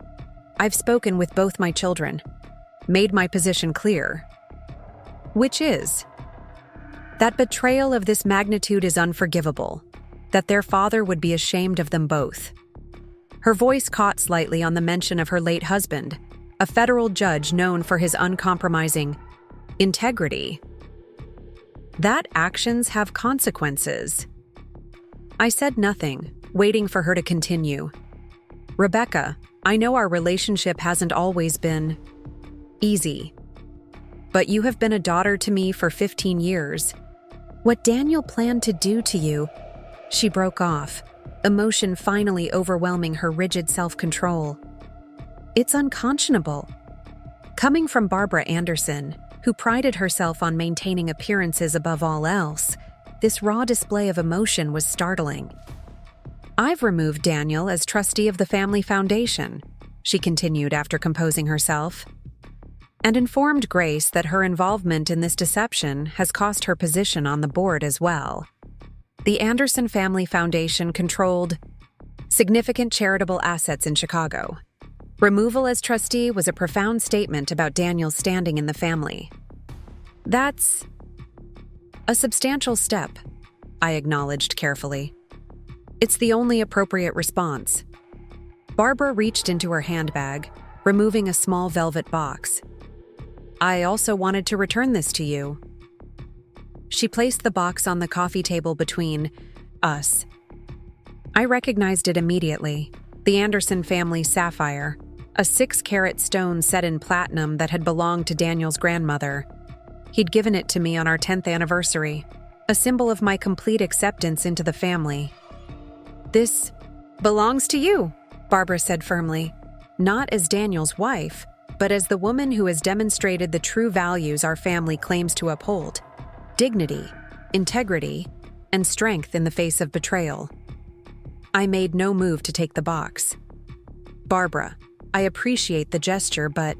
I've spoken with both my children, made my position clear. Which is that betrayal of this magnitude is unforgivable, that their father would be ashamed of them both. Her voice caught slightly on the mention of her late husband, a federal judge known for his uncompromising integrity. That actions have consequences. I said nothing, waiting for her to continue. Rebecca, I know our relationship hasn't always been easy, but you have been a daughter to me for 15 years. What Daniel planned to do to you, she broke off, emotion finally overwhelming her rigid self-control. It's unconscionable. Coming from Barbara Anderson, who prided herself on maintaining appearances above all else, this raw display of emotion was startling. I've removed Daniel as trustee of the family foundation, she continued after composing herself, and informed Grace that her involvement in this deception has cost her position on the board as well. The Anderson Family Foundation controlled significant charitable assets in Chicago. Removal as trustee was a profound statement about Daniel's standing in the family. That's a substantial step, I acknowledged carefully. It's the only appropriate response. Barbara reached into her handbag, removing a small velvet box. I also wanted to return this to you. She placed the box on the coffee table between us. I recognized it immediately, the Anderson family sapphire, a 6-carat stone set in platinum that had belonged to Daniel's grandmother. He'd given it to me on our 10th anniversary, a symbol of my complete acceptance into the family. This belongs to you, Barbara said firmly, not as Daniel's wife, but as the woman who has demonstrated the true values our family claims to uphold: dignity, integrity, and strength in the face of betrayal. I made no move to take the box. Barbara, I appreciate the gesture, but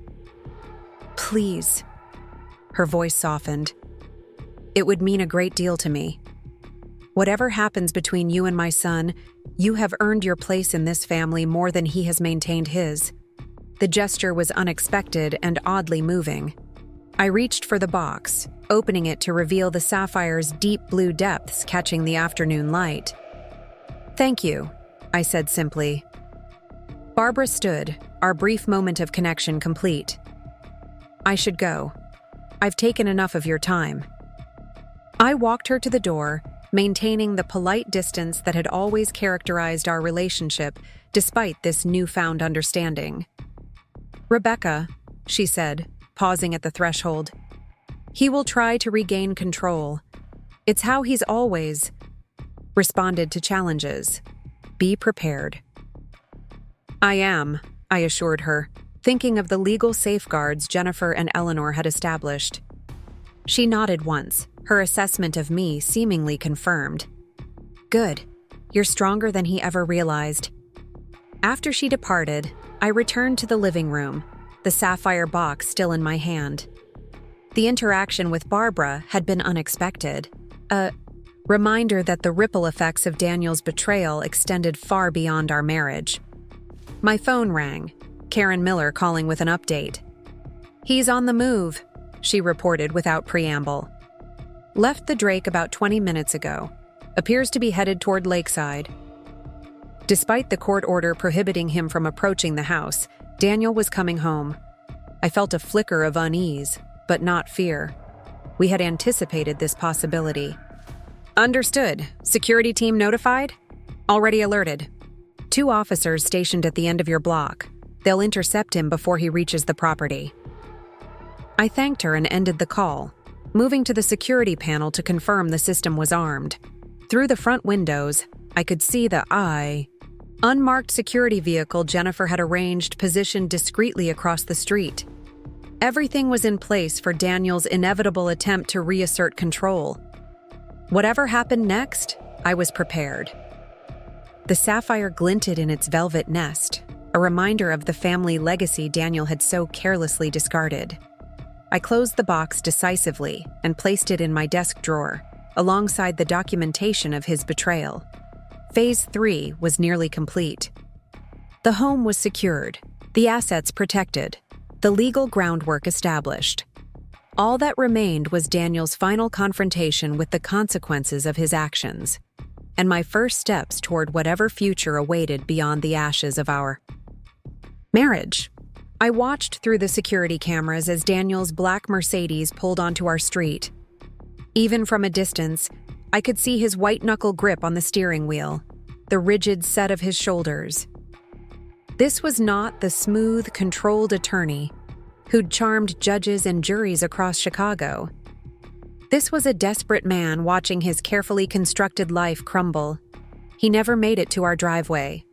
please. Her voice softened. It would mean a great deal to me. Whatever happens between you and my son, you have earned your place in this family more than he has maintained his. The gesture was unexpected and oddly moving. I reached for the box, opening it to reveal the sapphire's deep blue depths catching the afternoon light. Thank you, I said simply. Barbara stood, our brief moment of connection complete. I should go. I've taken enough of your time. I walked her to the door, maintaining the polite distance that had always characterized our relationship despite this newfound understanding. Rebecca, she said, pausing at the threshold. He will try to regain control. It's how he's always responded to challenges. Be prepared. I am, I assured her, thinking of the legal safeguards Jennifer and Eleanor had established. She nodded once, her assessment of me seemingly confirmed. Good. You're stronger than he ever realized. After she departed, I returned to the living room, the sapphire box still in my hand. The interaction with Barbara had been unexpected, a reminder that the ripple effects of Daniel's betrayal extended far beyond our marriage. My phone rang, Karen Miller calling with an update. He's on the move, she reported without preamble. Left the Drake about 20 minutes ago. Appears to be headed toward Lakeside. Despite the court order prohibiting him from approaching the house, Daniel was coming home. I felt a flicker of unease, but not fear. We had anticipated this possibility. Understood. Security team notified? Already alerted. 2 officers stationed at the end of your block. They'll intercept him before he reaches the property. I thanked her and ended the call, moving to the security panel to confirm the system was armed. Through the front windows, I could see the unmarked security vehicle Jennifer had arranged positioned discreetly across the street. Everything was in place for Daniel's inevitable attempt to reassert control. Whatever happened next, I was prepared. The sapphire glinted in its velvet nest, a reminder of the family legacy Daniel had so carelessly discarded. I closed the box decisively and placed it in my desk drawer, alongside the documentation of his betrayal. Phase 3 was nearly complete. The home was secured, the assets protected, the legal groundwork established. All that remained was Daniel's final confrontation with the consequences of his actions, and my first steps toward whatever future awaited beyond the ashes of our marriage. I watched through the security cameras as Daniel's black Mercedes pulled onto our street. Even from a distance, I could see his white-knuckle grip on the steering wheel, the rigid set of his shoulders. This was not the smooth, controlled attorney who'd charmed judges and juries across Chicago. This was a desperate man watching his carefully constructed life crumble. He never made it to our driveway.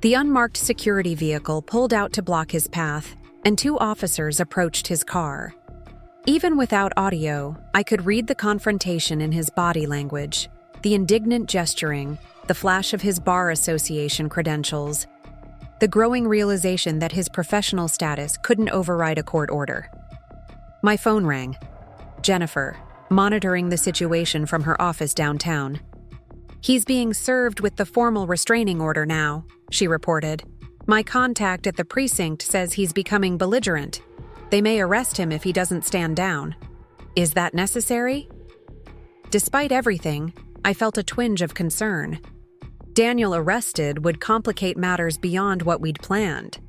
The unmarked security vehicle pulled out to block his path, and 2 officers approached his car. Even without audio, I could read the confrontation in his body language, the indignant gesturing, the flash of his bar association credentials, the growing realization that his professional status couldn't override a court order. My phone rang. Jennifer, monitoring the situation from her office downtown. "He's being served with the formal restraining order now," she reported. "My contact at the precinct says he's becoming belligerent. They may arrest him if he doesn't stand down. Is that necessary?" Despite everything, I felt a twinge of concern. Daniel arrested would complicate matters beyond what we'd planned.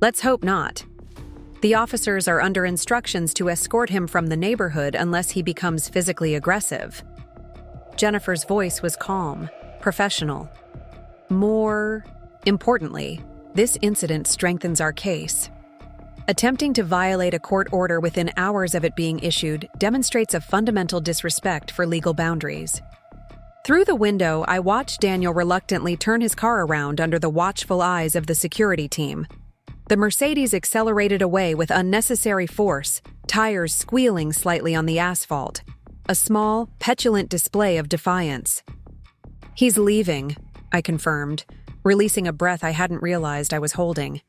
Let's hope not. The officers are under instructions to escort him from the neighborhood unless he becomes physically aggressive. Jennifer's voice was calm, professional. More importantly, this incident strengthens our case. Attempting to violate a court order within hours of it being issued demonstrates a fundamental disrespect for legal boundaries. Through the window, I watched Daniel reluctantly turn his car around under the watchful eyes of the security team. The Mercedes accelerated away with unnecessary force, tires squealing slightly on the asphalt. A small, petulant display of defiance. "He's leaving," I confirmed, releasing a breath I hadn't realized I was holding.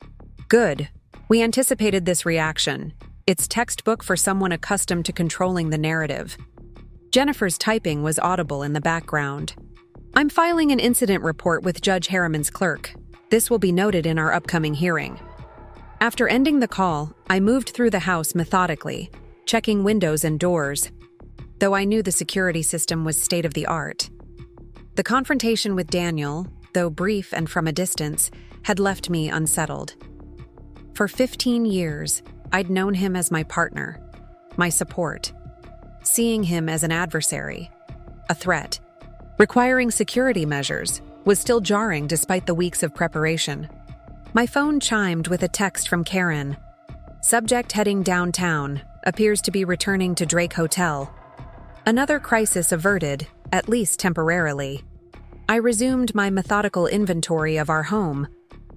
"Good. We anticipated this reaction. It's textbook for someone accustomed to controlling the narrative." Jennifer's typing was audible in the background. "I'm filing an incident report with Judge Harriman's clerk. This will be noted in our upcoming hearing." After ending the call, I moved through the house methodically, checking windows and doors, though I knew the security system was state-of-the-art. The confrontation with Daniel, though brief and from a distance, had left me unsettled. For 15 years, I'd known him as my partner, my support. Seeing him as an adversary, a threat, requiring security measures, was still jarring despite the weeks of preparation. My phone chimed with a text from Karen. "Subject heading downtown, appears to be returning to Drake Hotel." Another crisis averted, at least temporarily. I resumed my methodical inventory of our home,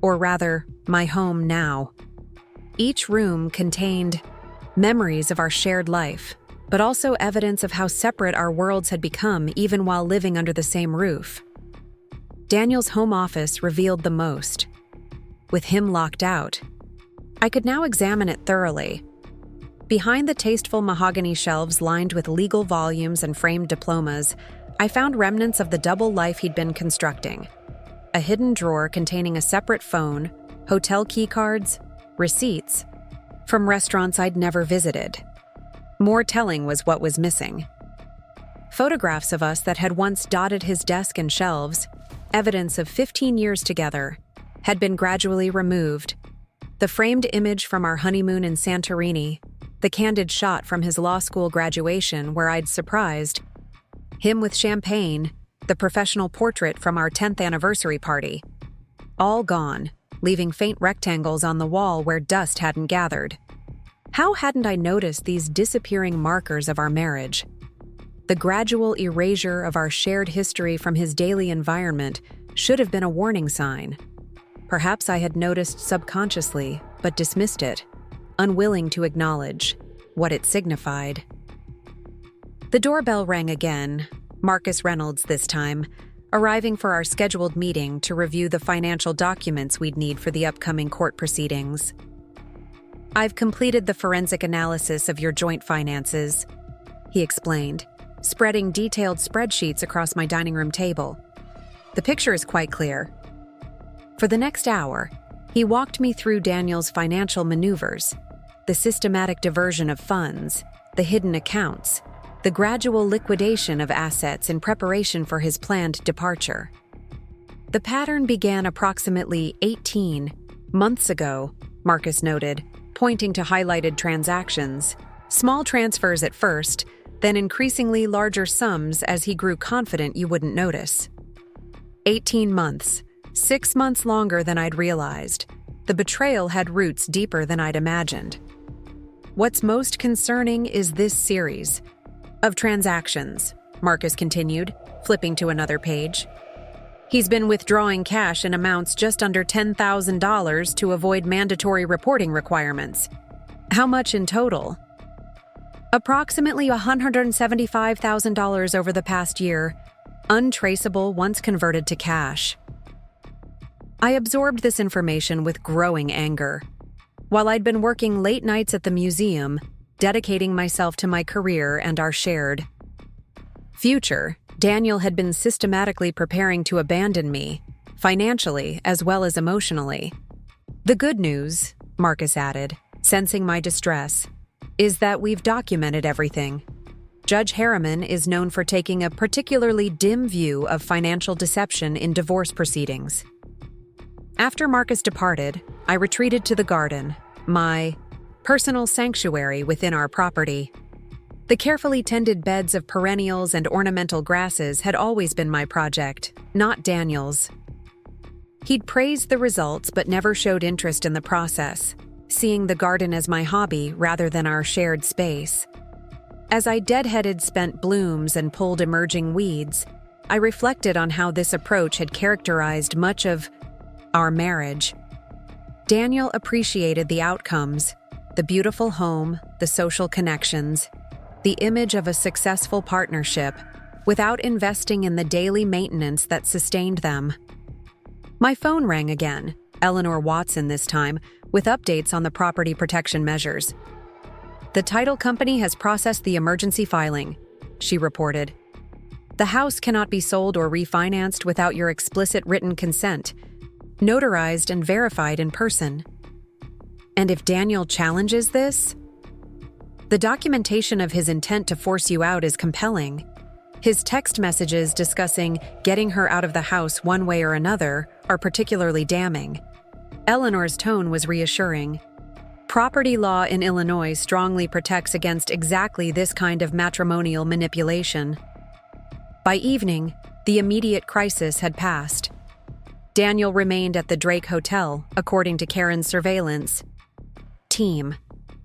or rather, my home now. Each room contained memories of our shared life, but also evidence of how separate our worlds had become even while living under the same roof. Daniel's home office revealed the most. With him locked out, I could now examine it thoroughly. Behind the tasteful mahogany shelves lined with legal volumes and framed diplomas, I found remnants of the double life he'd been constructing. A hidden drawer containing a separate phone, hotel keycards, receipts, from restaurants I'd never visited. More telling was what was missing. Photographs of us that had once dotted his desk and shelves, evidence of 15 years together, had been gradually removed. The framed image from our honeymoon in Santorini, the candid shot from his law school graduation where I'd surprised him with champagne, the professional portrait from our 10th anniversary party. All gone, leaving faint rectangles on the wall where dust hadn't gathered. How hadn't I noticed these disappearing markers of our marriage? The gradual erasure of our shared history from his daily environment should have been a warning sign. Perhaps I had noticed subconsciously, but dismissed it, unwilling to acknowledge what it signified. The doorbell rang again, Marcus Reynolds this time, arriving for our scheduled meeting to review the financial documents we'd need for the upcoming court proceedings. "I've completed the forensic analysis of your joint finances," he explained, spreading detailed spreadsheets across my dining room table. "The picture is quite clear." For the next hour, he walked me through Daniel's financial maneuvers, the systematic diversion of funds, the hidden accounts, the gradual liquidation of assets in preparation for his planned departure. The pattern began approximately 18 months ago, Marcus noted, pointing to highlighted transactions. Small transfers at first, then increasingly larger sums as he grew confident you wouldn't notice. 18 months, 6 months longer than I'd realized. The betrayal had roots deeper than I'd imagined. What's most concerning is this series of transactions, Marcus continued, flipping to another page. He's been withdrawing cash in amounts just under $10,000 to avoid mandatory reporting requirements. How much in total? Approximately $175,000 over the past year, untraceable once converted to cash. I absorbed this information with growing anger. While I'd been working late nights at the museum, dedicating myself to my career and our shared future, Daniel had been systematically preparing to abandon me, financially as well as emotionally. The good news, Marcus added, sensing my distress, is that we've documented everything. Judge Harriman is known for taking a particularly dim view of financial deception in divorce proceedings. After Marcus departed, I retreated to the garden, my personal sanctuary within our property. The carefully tended beds of perennials and ornamental grasses had always been my project, not Daniel's. He'd praised the results but never showed interest in the process, seeing the garden as my hobby rather than our shared space. As I deadheaded spent blooms and pulled emerging weeds, I reflected on how this approach had characterized much of our marriage. Daniel appreciated the outcomes, the beautiful home, the social connections, the image of a successful partnership, without investing in the daily maintenance that sustained them. My phone rang again, Eleanor Watson this time, with updates on the property protection measures. The title company has processed the emergency filing, she reported. The house cannot be sold or refinanced without your explicit written consent, notarized and verified in person. And if Daniel challenges this? The documentation of his intent to force you out is compelling. His text messages discussing getting her out of the house one way or another are particularly damning. Eleanor's tone was reassuring. Property law in Illinois strongly protects against exactly this kind of matrimonial manipulation. By evening, the immediate crisis had passed. Daniel remained at the Drake Hotel, according to Karen's surveillance team.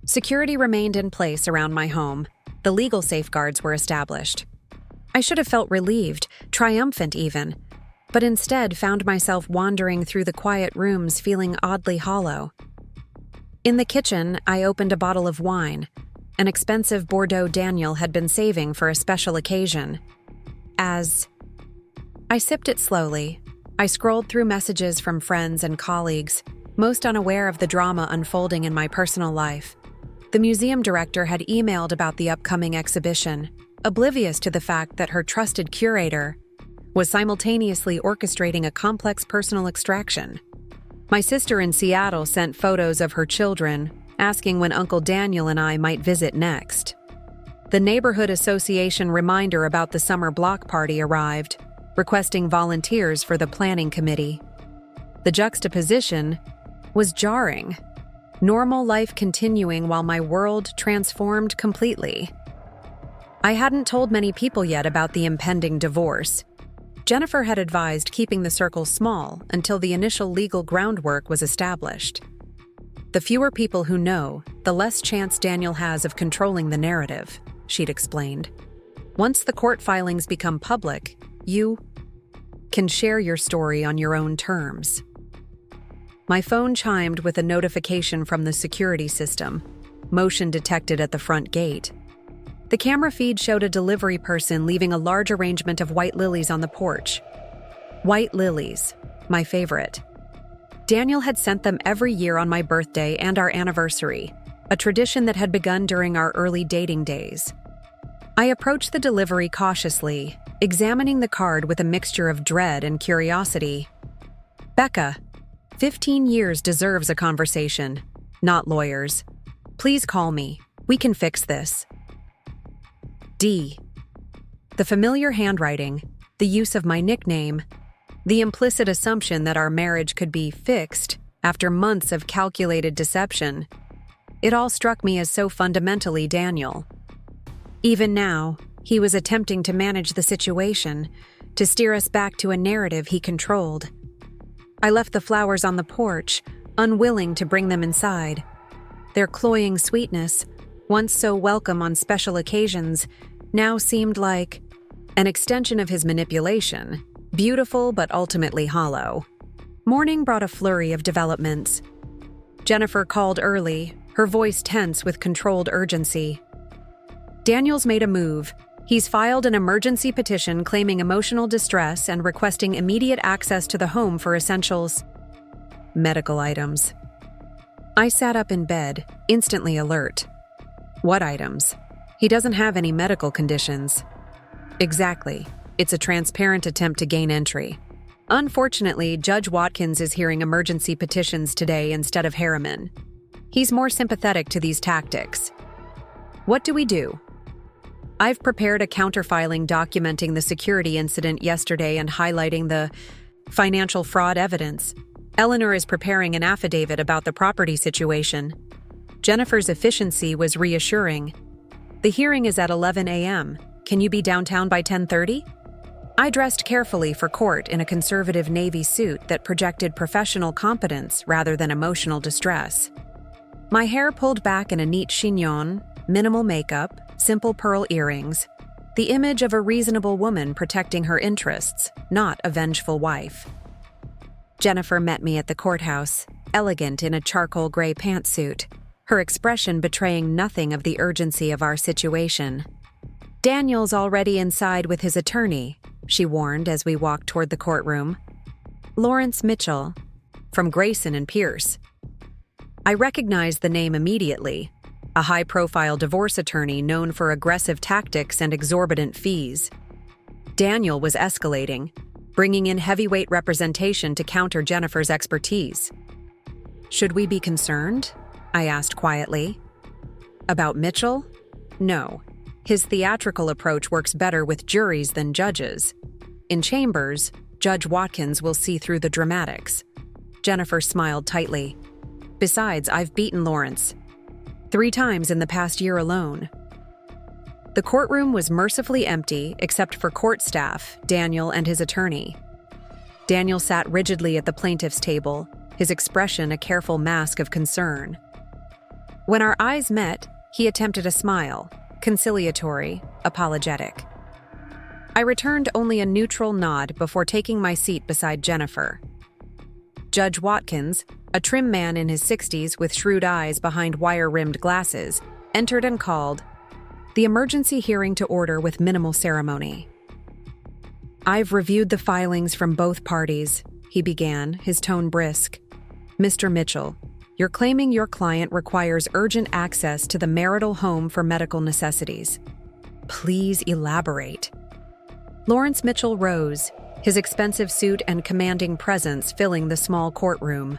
Security remained in place around my home. The legal safeguards were established. I should have felt relieved, triumphant even, but instead found myself wandering through the quiet rooms feeling oddly hollow. In the kitchen, I opened a bottle of wine, an expensive Bordeaux Daniel had been saving for a special occasion. As I sipped it slowly, I scrolled through messages from friends and colleagues, most unaware of the drama unfolding in my personal life. The museum director had emailed about the upcoming exhibition, oblivious to the fact that her trusted curator was simultaneously orchestrating a complex personal extraction. My sister in Seattle sent photos of her children, asking when Uncle Daniel and I might visit next. The neighborhood association reminder about the summer block party arrived, requesting volunteers for the planning committee. The juxtaposition was jarring. Normal life continuing while my world transformed completely. I hadn't told many people yet about the impending divorce. Jennifer had advised keeping the circle small until the initial legal groundwork was established. The fewer people who know, the less chance Daniel has of controlling the narrative, she'd explained. Once the court filings become public, you can share your story on your own terms. My phone chimed with a notification from the security system, motion detected at the front gate. The camera feed showed a delivery person leaving a large arrangement of white lilies on the porch. White lilies, my favorite. Daniel had sent them every year on my birthday and our anniversary, a tradition that had begun during our early dating days. I approached the delivery cautiously, examining the card with a mixture of dread and curiosity. Becca, 15 years deserves a conversation, not lawyers. Please call me. We can fix this. D. The familiar handwriting, the use of my nickname, the implicit assumption that our marriage could be fixed after months of calculated deception. It all struck me as so fundamentally Daniel. Even now, he was attempting to manage the situation, to steer us back to a narrative he controlled. I left the flowers on the porch, unwilling to bring them inside. Their cloying sweetness, once so welcome on special occasions, now seemed like an extension of his manipulation, beautiful but ultimately hollow. Morning brought a flurry of developments. Jennifer called early, her voice tense with controlled urgency. Daniel's made a move. He's filed an emergency petition claiming emotional distress and requesting immediate access to the home for essentials. Medical items. I sat up in bed, instantly alert. What items? He doesn't have any medical conditions. Exactly. It's a transparent attempt to gain entry. Unfortunately, Judge Watkins is hearing emergency petitions today instead of Harriman. He's more sympathetic to these tactics. What do we do? I've prepared a counterfiling documenting the security incident yesterday and highlighting the financial fraud evidence. Eleanor is preparing an affidavit about the property situation. Jennifer's efficiency was reassuring. The hearing is at 11 a.m. Can you be downtown by 10:30? I dressed carefully for court in a conservative navy suit that projected professional competence rather than emotional distress. My hair pulled back in a neat chignon, minimal makeup, simple pearl earrings, the image of a reasonable woman protecting her interests, not a vengeful wife. Jennifer met me at the courthouse, elegant in a charcoal gray pantsuit, her expression betraying nothing of the urgency of our situation. Daniel's already inside with his attorney, she warned as we walked toward the courtroom. Lawrence Mitchell, from Grayson and Pierce. I recognized the name immediately, a high-profile divorce attorney known for aggressive tactics and exorbitant fees. Daniel was escalating, bringing in heavyweight representation to counter Jennifer's expertise. Should we be concerned? I asked quietly. About Mitchell? No. His theatrical approach works better with juries than judges. In chambers, Judge Watkins will see through the dramatics. Jennifer smiled tightly. Besides, I've beaten Lawrence 3 times in the past year alone. The courtroom was mercifully empty except for court staff, Daniel and his attorney. Daniel sat rigidly at the plaintiff's table, his expression a careful mask of concern. When our eyes met, he attempted a smile, conciliatory, apologetic. I returned only a neutral nod before taking my seat beside Jennifer. Judge Watkins, a trim man in his 60s with shrewd eyes behind wire-rimmed glasses, entered and called the emergency hearing to order with minimal ceremony. I've reviewed the filings from both parties, he began, his tone brisk. Mr. Mitchell, you're claiming your client requires urgent access to the marital home for medical necessities. Please elaborate. Lawrence Mitchell rose, his expensive suit and commanding presence filling the small courtroom.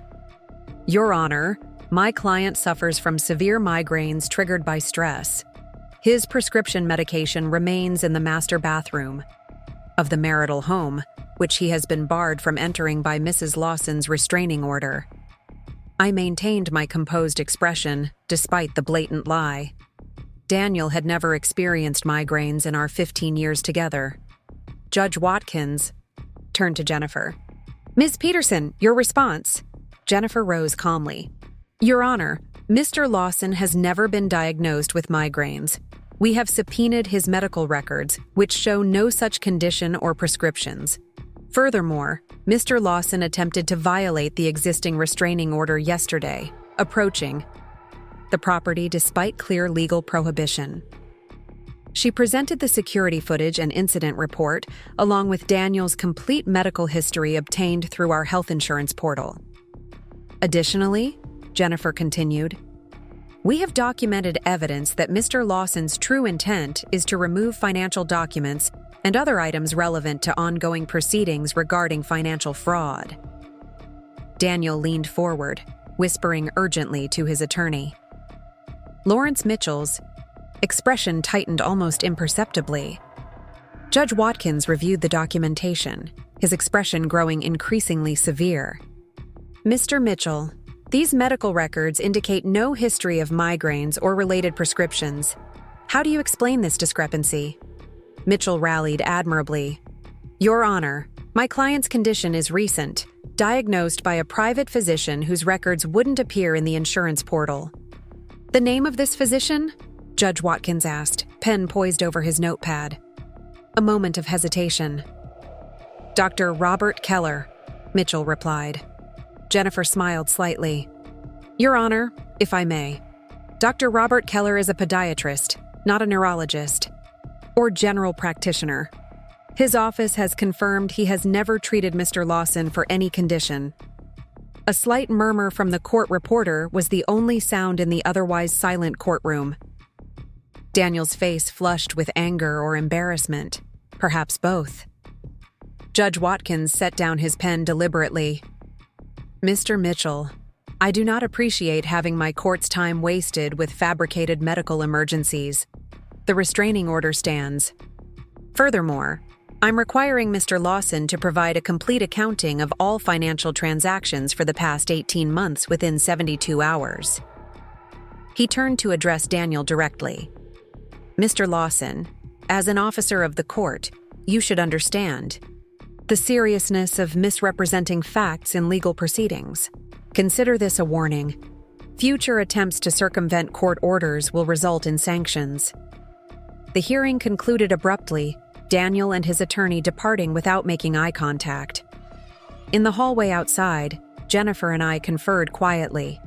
Your Honor, my client suffers from severe migraines triggered by stress. His prescription medication remains in the master bathroom of the marital home, which he has been barred from entering by Mrs. Lawson's restraining order. I maintained my composed expression, despite the blatant lie. Daniel had never experienced migraines in our 15 years together. Judge Watkins turned to Jennifer. Ms. Peterson, your response. Jennifer rose calmly. Your Honor, Mr. Lawson has never been diagnosed with migraines. We have subpoenaed his medical records, which show no such condition or prescriptions. Furthermore, Mr. Lawson attempted to violate the existing restraining order yesterday, approaching the property despite clear legal prohibition. She presented the security footage and incident report, along with Daniel's complete medical history obtained through our health insurance portal. Additionally, Jennifer continued, we have documented evidence that Mr. Lawson's true intent is to remove financial documents and other items relevant to ongoing proceedings regarding financial fraud. Daniel leaned forward, whispering urgently to his attorney. Lawrence Mitchell's expression tightened almost imperceptibly. Judge Watkins reviewed the documentation, his expression growing increasingly severe. Mr. Mitchell, these medical records indicate no history of migraines or related prescriptions. How do you explain this discrepancy? Mitchell rallied admirably. Your Honor, my client's condition is recent, diagnosed by a private physician whose records wouldn't appear in the insurance portal. The name of this physician? Judge Watkins asked, pen poised over his notepad. A moment of hesitation. Dr. Robert Keller, Mitchell replied. Jennifer smiled slightly. Your Honor, if I may, Dr. Robert Keller is a podiatrist, not a neurologist or general practitioner. His office has confirmed he has never treated Mr. Lawson for any condition. A slight murmur from the court reporter was the only sound in the otherwise silent courtroom. Daniel's face flushed with anger or embarrassment. Perhaps both. Judge Watkins set down his pen deliberately. Mr. Mitchell, I do not appreciate having my court's time wasted with fabricated medical emergencies. The restraining order stands. Furthermore, I'm requiring Mr. Lawson to provide a complete accounting of all financial transactions for the past 18 months within 72 hours. He turned to address Daniel directly. Mr. Lawson, as an officer of the court, you should understand the seriousness of misrepresenting facts in legal proceedings. Consider this a warning. Future attempts to circumvent court orders will result in sanctions. The hearing concluded abruptly, Daniel and his attorney departing without making eye contact. In the hallway outside, Jennifer and I conferred quietly.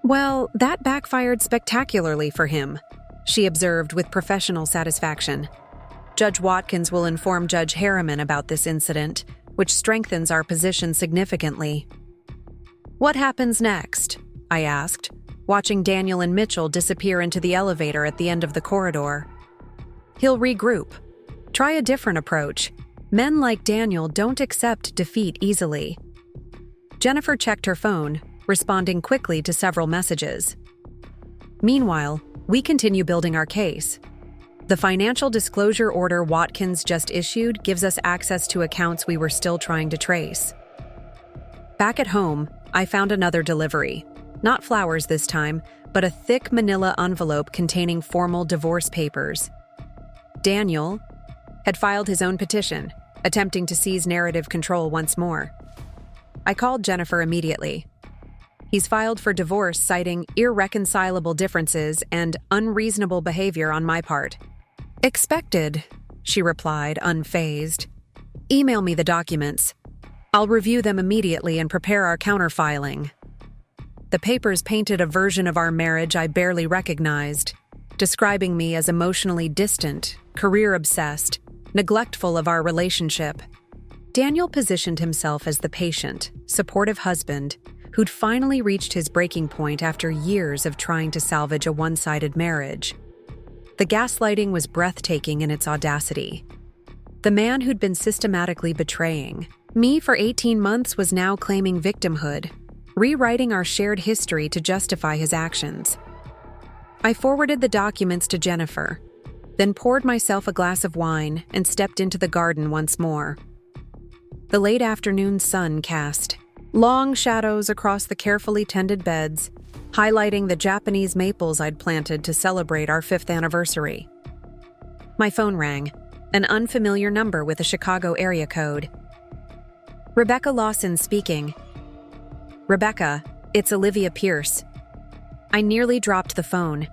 Well, that backfired spectacularly for him, she observed with professional satisfaction. Judge Watkins will inform Judge Harriman about this incident, which strengthens our position significantly. What happens next? I asked, watching Daniel and Mitchell disappear into the elevator at the end of the corridor. He'll regroup. Try a different approach. Men like Daniel don't accept defeat easily. Jennifer checked her phone, responding quickly to several messages. Meanwhile, we continue building our case. The financial disclosure order Watkins just issued gives us access to accounts we were still trying to trace. Back at home, I found another delivery. Not flowers this time, but a thick manila envelope containing formal divorce papers. Daniel had filed his own petition, attempting to seize narrative control once more. I called Jennifer immediately. He's filed for divorce citing irreconcilable differences and unreasonable behavior on my part. Expected, she replied, unfazed. Email me the documents. I'll review them immediately and prepare our counterfiling. The papers painted a version of our marriage I barely recognized, describing me as emotionally distant, career-obsessed, neglectful of our relationship. Daniel positioned himself as the patient, supportive husband who'd finally reached his breaking point after years of trying to salvage a one-sided marriage. The gaslighting was breathtaking in its audacity. The man who'd been systematically betraying me for 18 months was now claiming victimhood, rewriting our shared history to justify his actions. I forwarded the documents to Jennifer, then poured myself a glass of wine and stepped into the garden once more. The late afternoon sun cast long shadows across the carefully tended beds, highlighting the Japanese maples I'd planted to celebrate our 5th anniversary. My phone rang, an unfamiliar number with a Chicago area code. Rebecca Lawson speaking. Rebecca, it's Olivia Pierce. I nearly dropped the phone.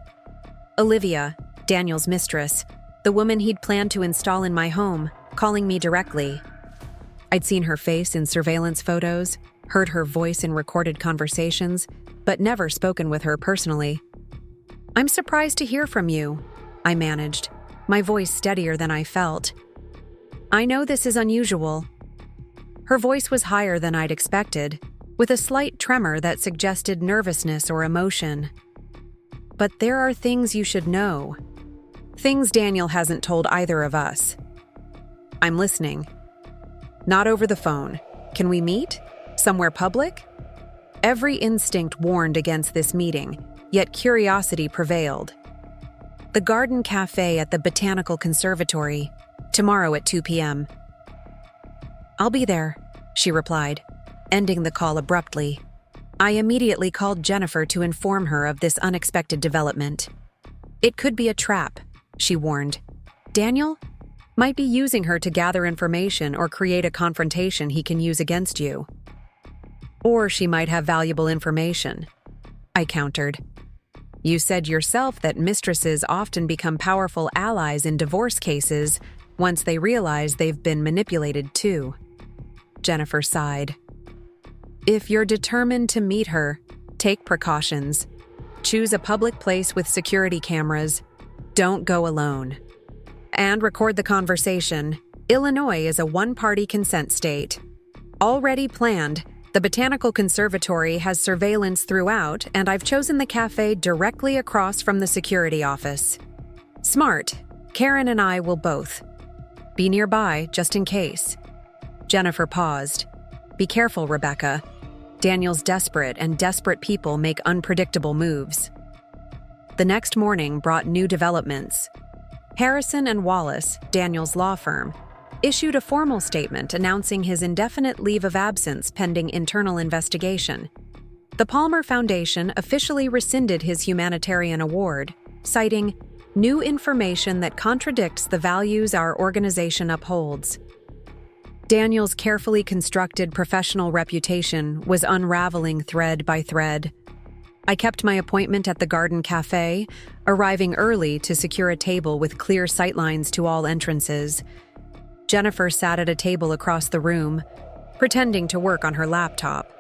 Olivia, Daniel's mistress, the woman he'd planned to install in my home, calling me directly. I'd seen her face in surveillance photos, heard her voice in recorded conversations, but never spoken with her personally. I'm surprised to hear from you, I managed, my voice steadier than I felt. I know this is unusual. Her voice was higher than I'd expected, with a slight tremor that suggested nervousness or emotion. But there are things you should know. Things Daniel hasn't told either of us. I'm listening. Not over the phone. Can we meet? Somewhere public? Every instinct warned against this meeting, yet curiosity prevailed. The Garden Cafe at the Botanical Conservatory, tomorrow at 2 p.m. I'll be there, she replied, ending the call abruptly. I immediately called Jennifer to inform her of this unexpected development. It could be a trap, she warned. Daniel might be using her to gather information or create a confrontation he can use against you. Or she might have valuable information, I countered. You said yourself that mistresses often become powerful allies in divorce cases once they realize they've been manipulated too. Jennifer sighed. If you're determined to meet her, take precautions. Choose a public place with security cameras. Don't go alone. And record the conversation. Illinois is a one-party consent state. Already planned, the Botanical Conservatory has surveillance throughout, and I've chosen the cafe directly across from the security office. Smart. Karen and I will both. Be nearby, just in case. Jennifer paused. Be careful, Rebecca. Daniel's desperate, and desperate people make unpredictable moves. The next morning brought new developments. Harrison and Wallace, Daniel's law firm, issued a formal statement announcing his indefinite leave of absence pending internal investigation. The Palmer Foundation officially rescinded his humanitarian award, citing new information that contradicts the values our organization upholds. Daniel's carefully constructed professional reputation was unraveling thread by thread. I kept my appointment at the Garden Cafe, arriving early to secure a table with clear sightlines to all entrances. Jennifer sat at a table across the room, pretending to work on her laptop.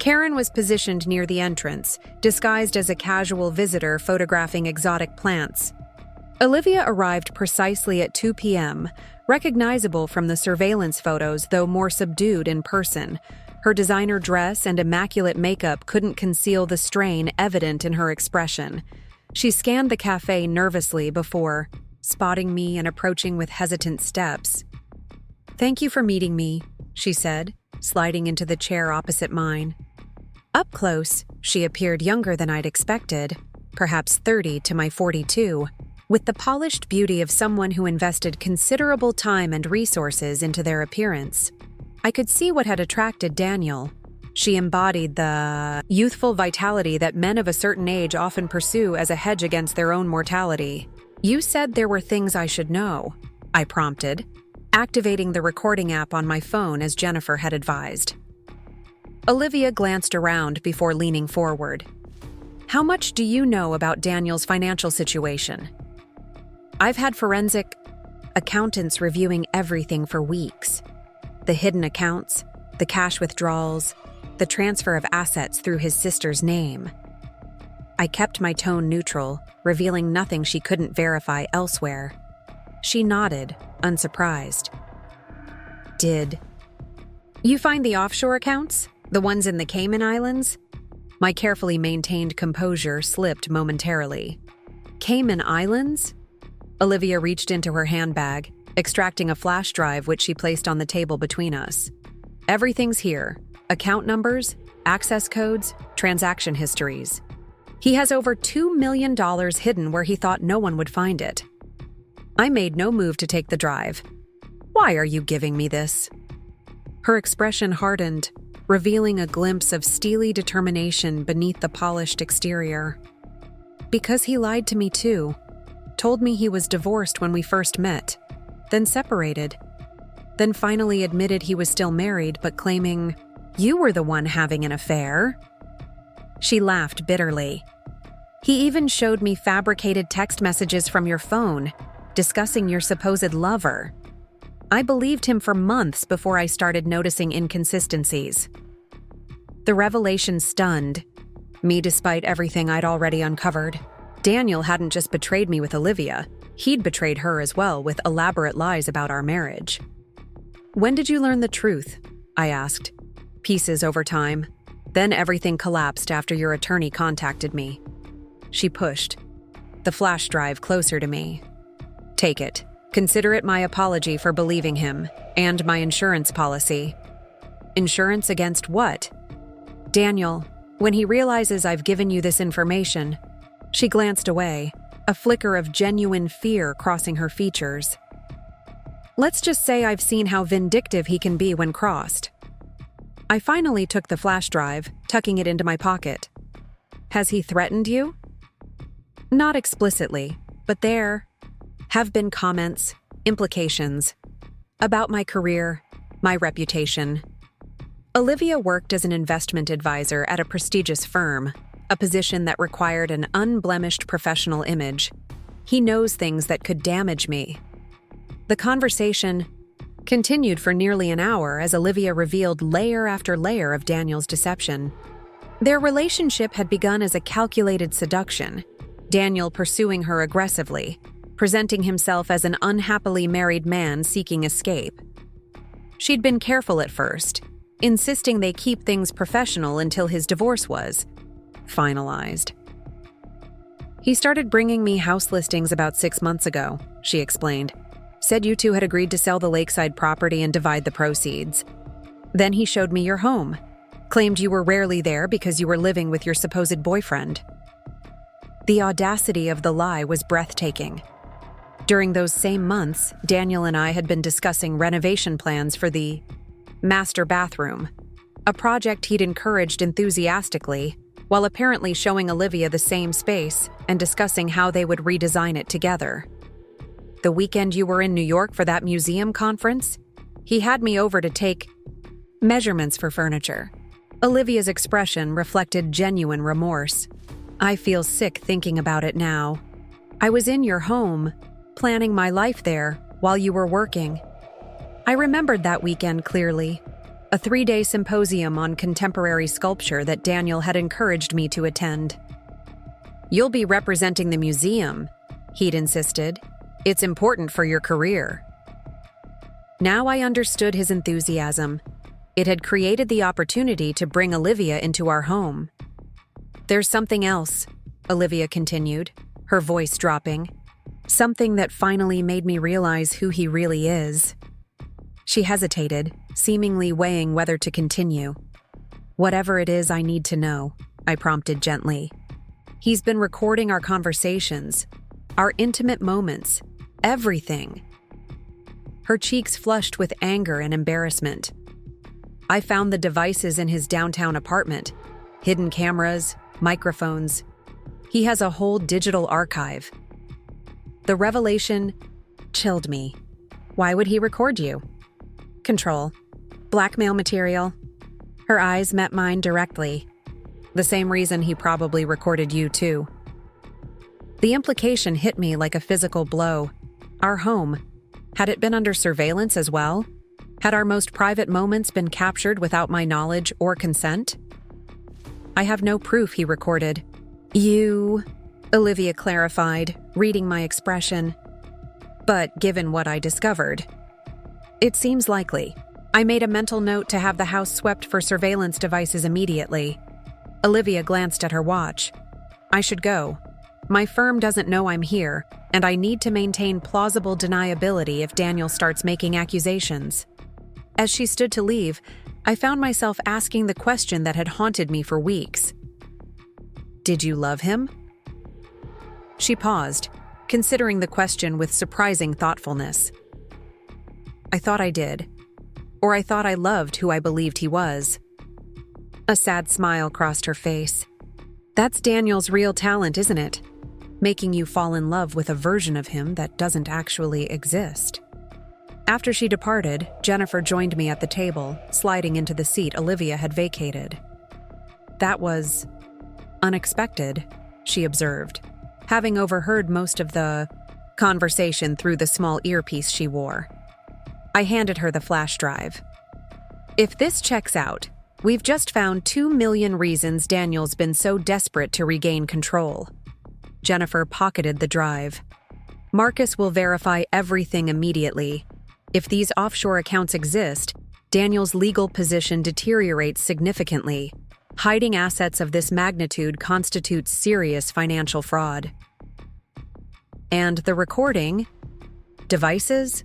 Karen was positioned near the entrance, disguised as a casual visitor photographing exotic plants. Olivia arrived precisely at 2 p.m., recognizable from the surveillance photos, though more subdued in person. Her designer dress and immaculate makeup couldn't conceal the strain evident in her expression. She scanned the cafe nervously before spotting me and approaching with hesitant steps. "Thank you for meeting me," she said, sliding into the chair opposite mine. Up close, she appeared younger than I'd expected, perhaps 30 to my 42, with the polished beauty of someone who invested considerable time and resources into their appearance. I could see what had attracted Daniel. She embodied the youthful vitality that men of a certain age often pursue as a hedge against their own mortality. "You said there were things I should know," I prompted, activating the recording app on my phone as Jennifer had advised. Olivia glanced around before leaning forward. "How much do you know about Daniel's financial situation?" "I've had forensic accountants reviewing everything for weeks. The hidden accounts, the cash withdrawals, the transfer of assets through his sister's name." I kept my tone neutral, revealing nothing she couldn't verify elsewhere. She nodded, unsurprised. "Did you find the offshore accounts? The ones in the Cayman Islands?" My carefully maintained composure slipped momentarily. "Cayman Islands?" Olivia reached into her handbag, extracting a flash drive which she placed on the table between us. "Everything's here. Account numbers, access codes, transaction histories. He has over $2 million hidden where he thought no one would find it." I made no move to take the drive. "Why are you giving me this?" Her expression hardened, revealing a glimpse of steely determination beneath the polished exterior. "Because he lied to me too. Told me he was divorced when we first met, then separated, then finally admitted he was still married but claiming you were the one having an affair." She laughed bitterly. "He even showed me fabricated text messages from your phone, discussing your supposed lover. I believed him for months before I started noticing inconsistencies." The revelation stunned me despite everything I'd already uncovered. Daniel hadn't just betrayed me with Olivia, he'd betrayed her as well with elaborate lies about our marriage. "When did you learn the truth?" I asked. "Pieces over time. Then everything collapsed after your attorney contacted me." She pushed the flash drive closer to me. "Take it. Consider it my apology for believing him, and my insurance policy." "Insurance against what?" "Daniel, when he realizes I've given you this information." She glanced away, a flicker of genuine fear crossing her features. "Let's just say I've seen how vindictive he can be when crossed." I finally took the flash drive, tucking it into my pocket. "Has he threatened you?" "Not explicitly, but there have been comments, implications, about my career, my reputation." Olivia worked as an investment advisor at a prestigious firm, a position that required an unblemished professional image. "He knows things that could damage me." The conversation continued for nearly an hour as Olivia revealed layer after layer of Daniel's deception. Their relationship had begun as a calculated seduction, Daniel pursuing her aggressively, presenting himself as an unhappily married man seeking escape. She'd been careful at first, insisting they keep things professional until his divorce was finalized. "He started bringing me house listings about 6 months ago," she explained. Said you two had agreed to sell the Lakeside property and divide the proceeds. Then he showed me your home. Claimed you were rarely there because you were living with your supposed boyfriend. The audacity of the lie was breathtaking. During those same months, Daniel and I had been discussing renovation plans for the master bathroom, a project he'd encouraged enthusiastically, while apparently showing Olivia the same space and discussing how they would redesign it together. The weekend you were in New York for that museum conference, he had me over to take measurements for furniture. Olivia's expression reflected genuine remorse. I feel sick thinking about it now. I was in your home, planning my life there while you were working. I remembered that weekend clearly. A 3-day symposium on contemporary sculpture that Daniel had encouraged me to attend. You'll be representing the museum, he'd insisted. It's important for your career. Now I understood his enthusiasm. It had created the opportunity to bring Olivia into our home. There's something else, Olivia continued, her voice dropping. Something that finally made me realize who he really is. She hesitated, seemingly weighing whether to continue. Whatever it is I need to know, I prompted gently. He's been recording our conversations, our intimate moments, everything. Her cheeks flushed with anger and embarrassment. I found the devices in his downtown apartment, hidden cameras, microphones. He has a whole digital archive. The revelation chilled me. Why would he record you? Control. Blackmail material. Her eyes met mine directly. The same reason he probably recorded you too. The implication hit me like a physical blow. Our home. Had it been under surveillance as well? Had our most private moments been captured without my knowledge or consent? I have no proof he recorded. You, Olivia clarified, reading my expression. But given what I discovered, it seems likely. I made a mental note to have the house swept for surveillance devices immediately. Olivia glanced at her watch. I should go. My firm doesn't know I'm here, and I need to maintain plausible deniability if Daniel starts making accusations. As she stood to leave, I found myself asking the question that had haunted me for weeks. Did you love him? She paused, considering the question with surprising thoughtfulness. I thought I did. Or I thought I loved who I believed he was. A sad smile crossed her face. That's Daniel's real talent, isn't it? Making you fall in love with a version of him that doesn't actually exist. After she departed, Jennifer joined me at the table, sliding into the seat Olivia had vacated. That was unexpected, she observed, having overheard most of the conversation through the small earpiece she wore. I handed her the flash drive. If this checks out, we've just found 2 million reasons Daniel's been so desperate to regain control. Jennifer pocketed the drive. Marcus will verify everything immediately. If these offshore accounts exist, Daniel's legal position deteriorates significantly. Hiding assets of this magnitude constitutes serious financial fraud. And the recording? Devices?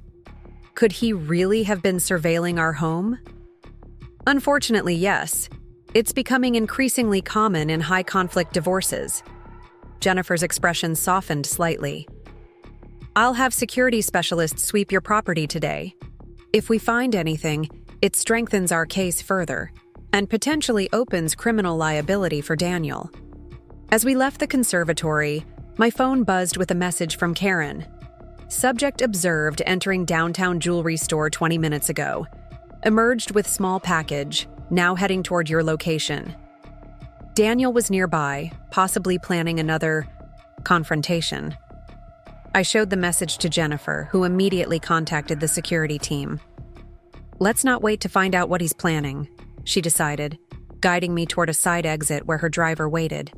Could he really have been surveilling our home? Unfortunately, yes. It's becoming increasingly common in high-conflict divorces. Jennifer's expression softened slightly. I'll have security specialists sweep your property today. If we find anything, it strengthens our case further and potentially opens criminal liability for Daniel. As we left the conservatory, my phone buzzed with a message from Karen. Subject observed entering downtown jewelry store 20 minutes ago. Emerged with small package, now heading toward your location. Daniel was nearby, possibly planning another confrontation. I showed the message to Jennifer, who immediately contacted the security team. Let's not wait to find out what he's planning, she decided, guiding me toward a side exit where her driver waited.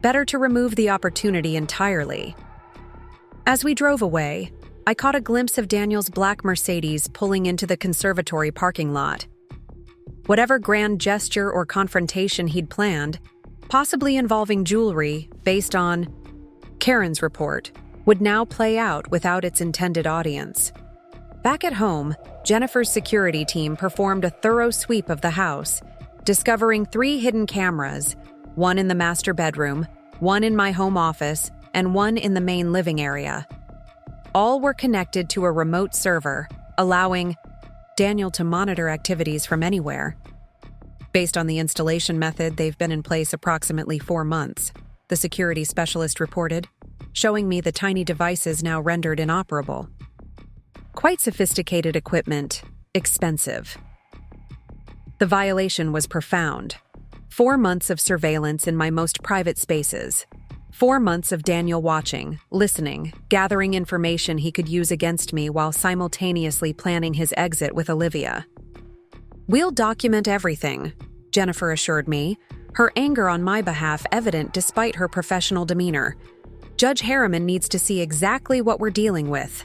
Better to remove the opportunity entirely. As we drove away, I caught a glimpse of Daniel's black Mercedes pulling into the conservatory parking lot. Whatever grand gesture or confrontation he'd planned, possibly involving jewelry based on Karen's report, would now play out without its intended audience. Back at home, Jennifer's security team performed a thorough sweep of the house, discovering 3 hidden cameras, one in the master bedroom, one in my home office, and one in the main living area. All were connected to a remote server, allowing Daniel to monitor activities from anywhere. Based on the installation method, they've been in place approximately 4 months, the security specialist reported, showing me the tiny devices now rendered inoperable. Quite sophisticated equipment, expensive. The violation was profound. 4 months of surveillance in my most private spaces. 4 months of Daniel watching, listening, gathering information he could use against me while simultaneously planning his exit with Olivia. "We'll document everything," Jennifer assured me, her anger on my behalf evident despite her professional demeanor. "Judge Harriman needs to see exactly what we're dealing with."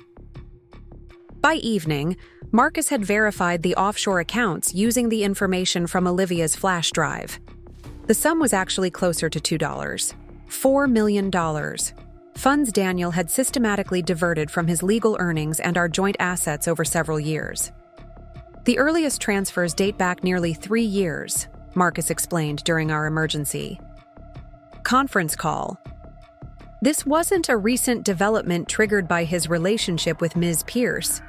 By evening, Marcus had verified the offshore accounts using the information from Olivia's flash drive. The sum was actually closer to $2. $4 million. Funds Daniel had systematically diverted from his legal earnings and our joint assets over several years. "The earliest transfers date back nearly 3 years," Marcus explained during our emergency conference call. This wasn't a recent development triggered by his relationship with Ms. Pierce.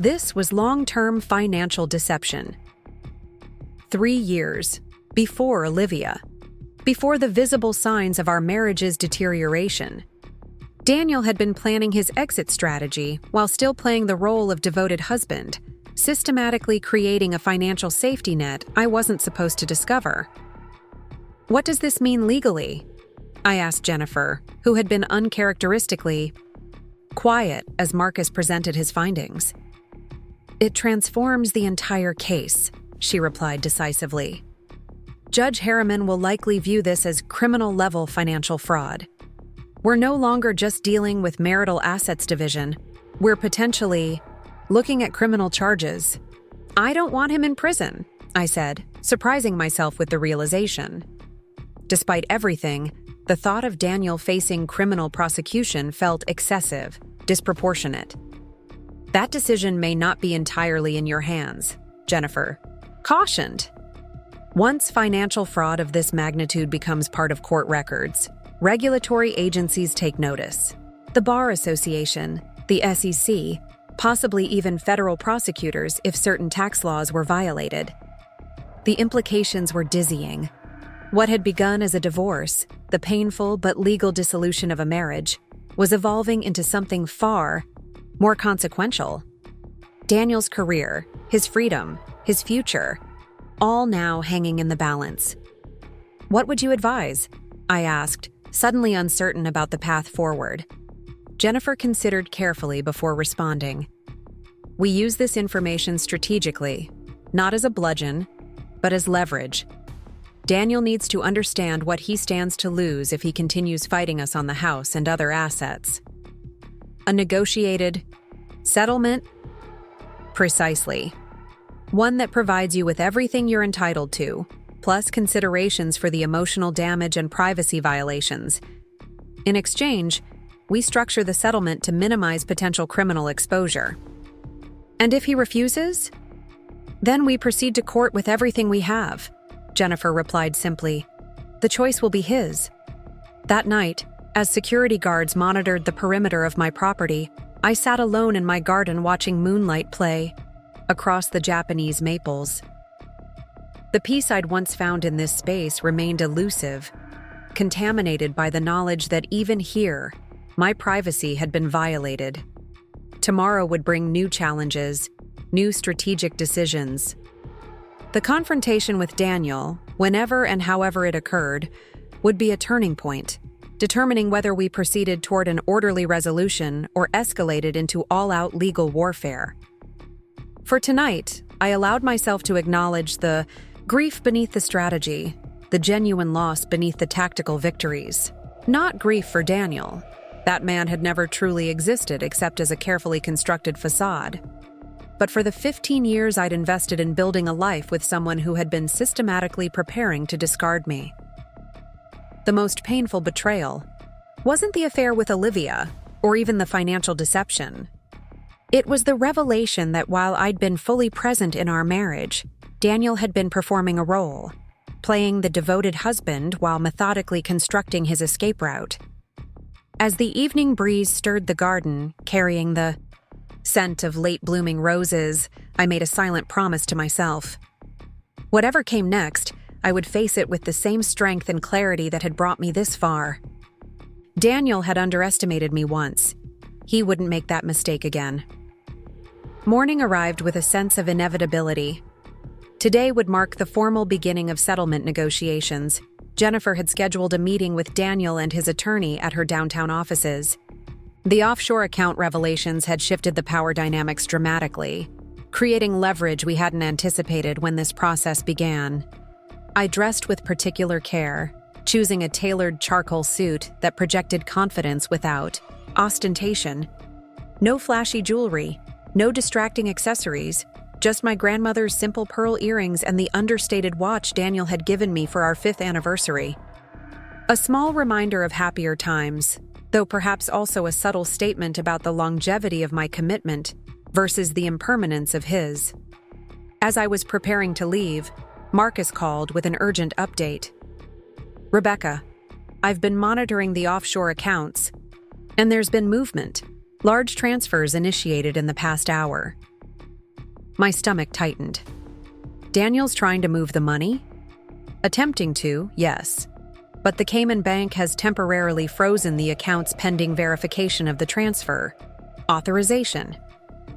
This was long-term financial deception. 3 years before Olivia. Before the visible signs of our marriage's deterioration. Daniel had been planning his exit strategy while still playing the role of devoted husband, systematically creating a financial safety net I wasn't supposed to discover. "What does this mean legally?" I asked Jennifer, who had been uncharacteristically quiet as Marcus presented his findings. "It transforms the entire case," she replied decisively. "Judge Harriman will likely view this as criminal-level financial fraud. We're no longer just dealing with marital assets division. We're potentially looking at criminal charges." "I don't want him in prison," I said, surprising myself with the realization. Despite everything, the thought of Daniel facing criminal prosecution felt excessive, disproportionate. "That decision may not be entirely in your hands," Jennifer cautioned. "Once financial fraud of this magnitude becomes part of court records, regulatory agencies take notice. The Bar Association, the SEC, possibly even federal prosecutors if certain tax laws were violated." The implications were dizzying. What had begun as a divorce, the painful but legal dissolution of a marriage, was evolving into something far more consequential. Daniel's career, his freedom, his future, all now hanging in the balance. "What would you advise?" I asked, suddenly uncertain about the path forward. Jennifer considered carefully before responding. "We use this information strategically, not as a bludgeon, but as leverage. Daniel needs to understand what he stands to lose if he continues fighting us on the house and other assets." "A negotiated settlement?" "Precisely. One that provides you with everything you're entitled to, plus considerations for the emotional damage and privacy violations. In exchange, we structure the settlement to minimize potential criminal exposure." "And if he refuses?" "Then we proceed to court with everything we have," Jennifer replied simply. "The choice will be his." That night, as security guards monitored the perimeter of my property, I sat alone in my garden watching moonlight play across the Japanese maples. The peace I'd once found in this space remained elusive, contaminated by the knowledge that even here, my privacy had been violated. Tomorrow would bring new challenges, new strategic decisions. The confrontation with Daniel, whenever and however it occurred, would be a turning point, determining whether we proceeded toward an orderly resolution or escalated into all-out legal warfare. For tonight, I allowed myself to acknowledge the grief beneath the strategy, the genuine loss beneath the tactical victories. Not grief for Daniel. That man had never truly existed except as a carefully constructed facade. But for the 15 years I'd invested in building a life with someone who had been systematically preparing to discard me. The most painful betrayal wasn't the affair with Olivia, or even the financial deception. It was the revelation that while I'd been fully present in our marriage, Daniel had been performing a role, playing the devoted husband while methodically constructing his escape route. As the evening breeze stirred the garden, carrying the scent of late-blooming roses, I made a silent promise to myself. Whatever came next, I would face it with the same strength and clarity that had brought me this far. Daniel had underestimated me once. He wouldn't make that mistake again. Morning arrived with a sense of inevitability. Today would mark the formal beginning of settlement negotiations. Jennifer had scheduled a meeting with Daniel and his attorney at her downtown offices. The offshore account revelations had shifted the power dynamics dramatically, creating leverage we hadn't anticipated when this process began. I dressed with particular care, choosing a tailored charcoal suit that projected confidence without ostentation. No flashy jewelry, no distracting accessories, just my grandmother's simple pearl earrings and the understated watch Daniel had given me for our 5th anniversary. A small reminder of happier times, though perhaps also a subtle statement about the longevity of my commitment versus the impermanence of his. As I was preparing to leave, Marcus called with an urgent update. "Rebecca, I've been monitoring the offshore accounts, and there's been movement. Large transfers initiated in the past hour." My stomach tightened. Daniel's trying to move the money? Attempting to, yes. But the Cayman Bank has temporarily frozen the accounts pending verification of the transfer. Authorization.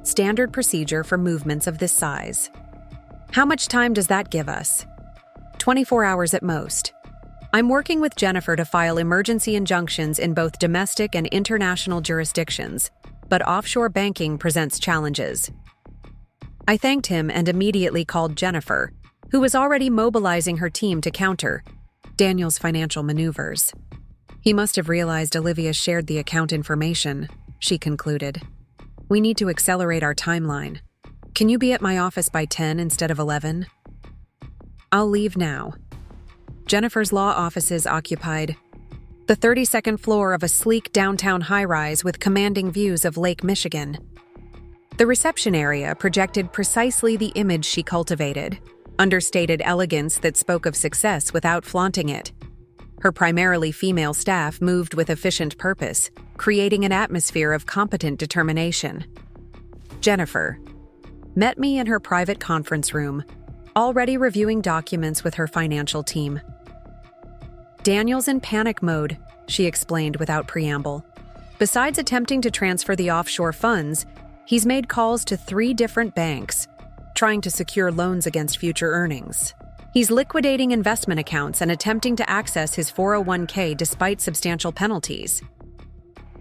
Standard procedure for movements of this size. How much time does that give us? 24 hours at most. I'm working with Jennifer to file emergency injunctions in both domestic and international jurisdictions, but offshore banking presents challenges. I thanked him and immediately called Jennifer, who was already mobilizing her team to counter Daniel's financial maneuvers. "He must have realized Olivia shared the account information," she concluded. "We need to accelerate our timeline. Can you be at my office by 10 instead of 11? "I'll leave now." Jennifer's law offices occupied the 32nd floor of a sleek downtown high-rise with commanding views of Lake Michigan. The reception area projected precisely the image she cultivated, understated elegance that spoke of success without flaunting it. Her primarily female staff moved with efficient purpose, creating an atmosphere of competent determination. Jennifer met me in her private conference room, already reviewing documents with her financial team. "Daniel's in panic mode," she explained without preamble. "Besides attempting to transfer the offshore funds, he's made calls to 3 different banks, trying to secure loans against future earnings. He's liquidating investment accounts and attempting to access his 401k despite substantial penalties.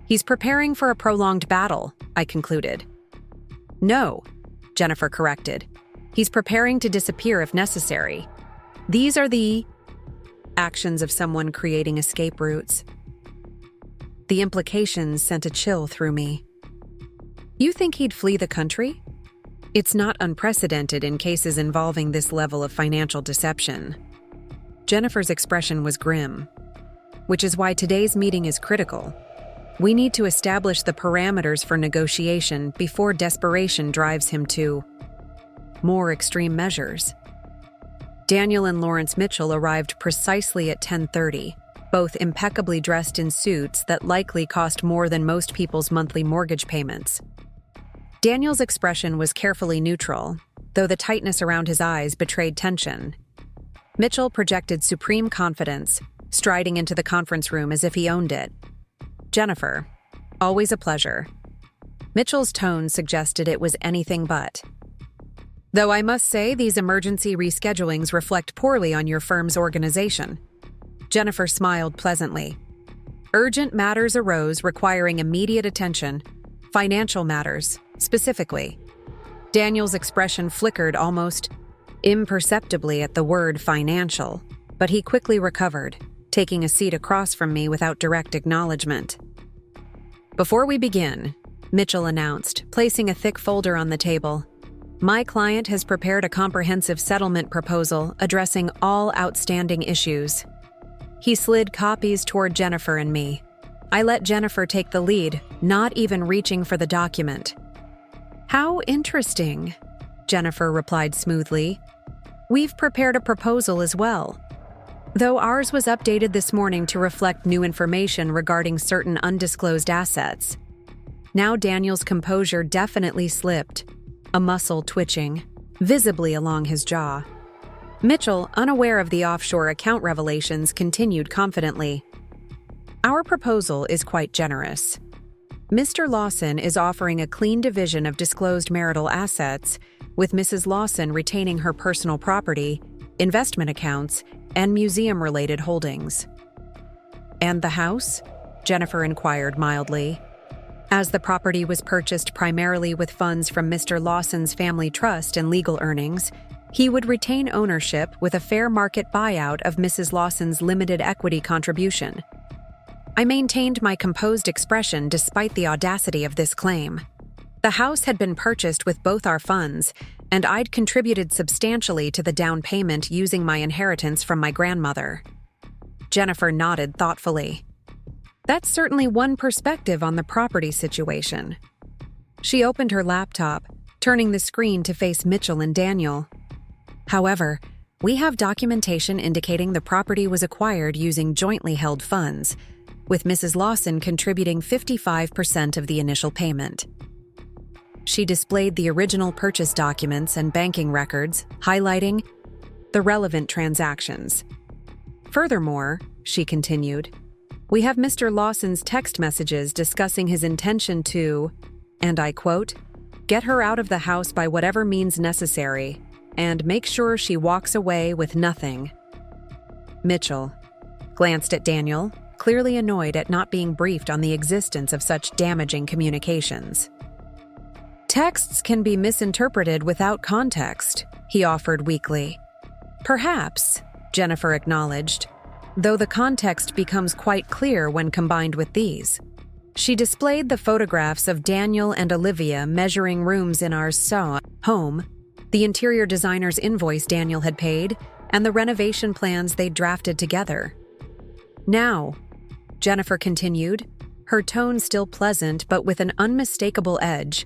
He's preparing for a prolonged battle," I concluded. "No," Jennifer corrected. "He's preparing to disappear if necessary. These are the actions of someone creating escape routes." The implications sent a chill through me. "You think he'd flee the country? It's not unprecedented in cases involving this level of financial deception." Jennifer's expression was grim, which is why today's meeting is critical. We need to establish the parameters for negotiation before desperation drives him to more extreme measures. Daniel and Lawrence Mitchell arrived precisely at 10:30, both impeccably dressed in suits that likely cost more than most people's monthly mortgage payments. Daniel's expression was carefully neutral, though the tightness around his eyes betrayed tension. Mitchell projected supreme confidence, striding into the conference room as if he owned it. "Jennifer, always a pleasure." Mitchell's tone suggested it was anything but. "Though I must say these emergency reschedulings reflect poorly on your firm's organization." Jennifer smiled pleasantly. "Urgent matters arose requiring immediate attention, financial matters, specifically." Daniel's expression flickered almost imperceptibly at the word financial, but he quickly recovered, taking a seat across from me without direct acknowledgement. "Before we begin," Mitchell announced, placing a thick folder on the table, "my client has prepared a comprehensive settlement proposal addressing all outstanding issues." He slid copies toward Jennifer and me. I let Jennifer take the lead, not even reaching for the document. "How interesting," Jennifer replied smoothly. "We've prepared a proposal as well, though ours was updated this morning to reflect new information regarding certain undisclosed assets." Now Daniel's composure definitely slipped, a muscle twitching, visibly along his jaw. Mitchell, unaware of the offshore account revelations, continued confidently. "Our proposal is quite generous. Mr. Lawson is offering a clean division of disclosed marital assets, with Mrs. Lawson retaining her personal property, investment accounts, and museum-related holdings." "And the house?" Jennifer inquired mildly. As the property was purchased primarily with funds from Mr. Lawson's family trust and legal earnings, he would retain ownership with a fair market buyout of Mrs. Lawson's limited equity contribution. I maintained my composed expression despite the audacity of this claim. The house had been purchased with both our funds, and I'd contributed substantially to the down payment using my inheritance from my grandmother. Jennifer nodded thoughtfully. That's certainly one perspective on the property situation. She opened her laptop, turning the screen to face Mitchell and Daniel. "However, we have documentation indicating the property was acquired using jointly held funds, with Mrs. Lawson contributing 55% of the initial payment." She displayed the original purchase documents and banking records, highlighting the relevant transactions. "Furthermore," she continued, "we have Mr. Lawson's text messages discussing his intention to, and I quote, get her out of the house by whatever means necessary, and make sure she walks away with nothing." Mitchell glanced at Daniel, clearly annoyed at not being briefed on the existence of such damaging communications. "Texts can be misinterpreted without context," he offered weakly. "Perhaps," Jennifer acknowledged, "though the context becomes quite clear when combined with these." She displayed the photographs of Daniel and Olivia measuring rooms in our home, the interior designer's invoice Daniel had paid, and the renovation plans they'd drafted together. "Now," Jennifer continued, her tone still pleasant but with an unmistakable edge,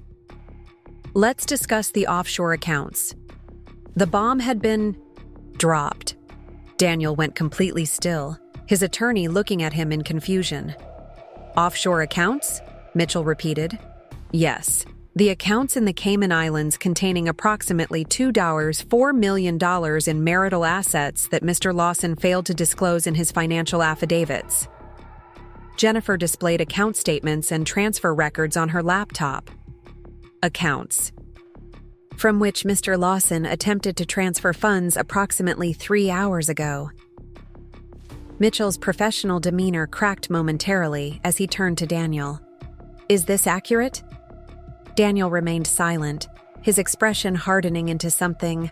"let's discuss the offshore accounts. The bomb had been dropped." Daniel went completely still, his attorney looking at him in confusion. "Offshore accounts?" Mitchell repeated. "Yes, the accounts in the Cayman Islands containing approximately $4 million in marital assets that Mr. Lawson failed to disclose in his financial affidavits." Jennifer displayed account statements and transfer records on her laptop. "Accounts from which Mr. Lawson attempted to transfer funds approximately 3 hours ago." Mitchell's professional demeanor cracked momentarily as he turned to Daniel. "Is this accurate?" Daniel remained silent, his expression hardening into something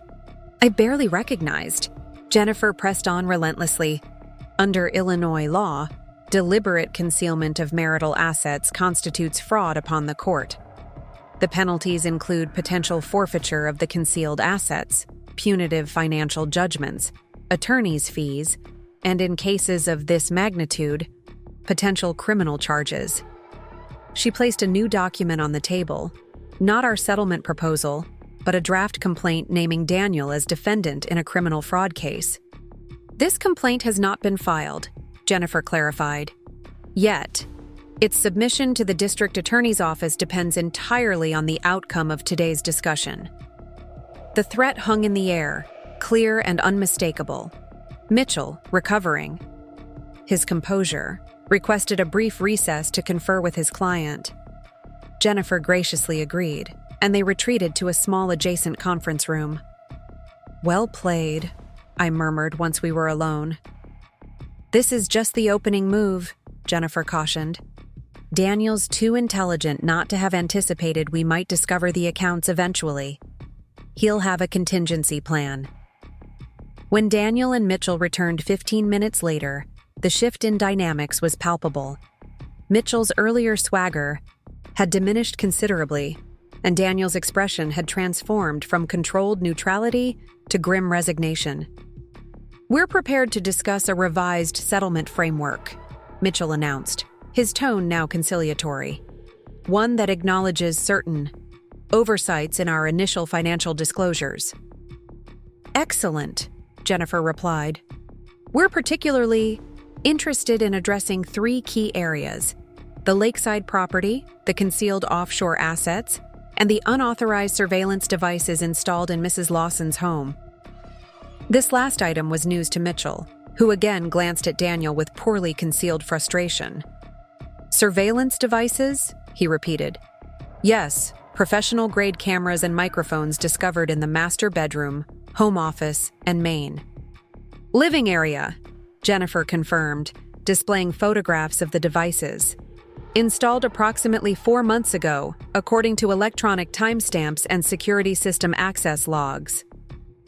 I barely recognized. Jennifer pressed on relentlessly. "Under Illinois law, deliberate concealment of marital assets constitutes fraud upon the court. The penalties include potential forfeiture of the concealed assets, punitive financial judgments, attorney's fees, and in cases of this magnitude, potential criminal charges." She placed a new document on the table, not our settlement proposal, but a draft complaint naming Daniel as defendant in a criminal fraud case. "This complaint has not been filed," Jennifer clarified. "Yet, its submission to the district attorney's office depends entirely on the outcome of today's discussion." The threat hung in the air, clear and unmistakable. Mitchell, recovering his composure, requested a brief recess to confer with his client. Jennifer graciously agreed, and they retreated to a small adjacent conference room. "Well played," I murmured once we were alone. "This is just the opening move," Jennifer cautioned. "Daniel's too intelligent not to have anticipated we might discover the accounts eventually. He'll have a contingency plan." When Daniel and Mitchell returned 15 minutes later, the shift in dynamics was palpable. Mitchell's earlier swagger had diminished considerably, and Daniel's expression had transformed from controlled neutrality to grim resignation. "We're prepared to discuss a revised settlement framework," Mitchell announced, his tone now conciliatory, one that acknowledges certain oversights in our initial financial disclosures. "Excellent," Jennifer replied. "We're particularly interested in addressing 3 key areas: the Lakeside property, the concealed offshore assets, and the unauthorized surveillance devices installed in Mrs. Lawson's home." This last item was news to Mitchell, who again glanced at Daniel with poorly concealed frustration. "Surveillance devices?" he repeated. "Yes, professional-grade cameras and microphones discovered in the master bedroom, home office, and main living area," Jennifer confirmed, displaying photographs of the devices. "Installed approximately 4 months ago, according to electronic timestamps and security system access logs."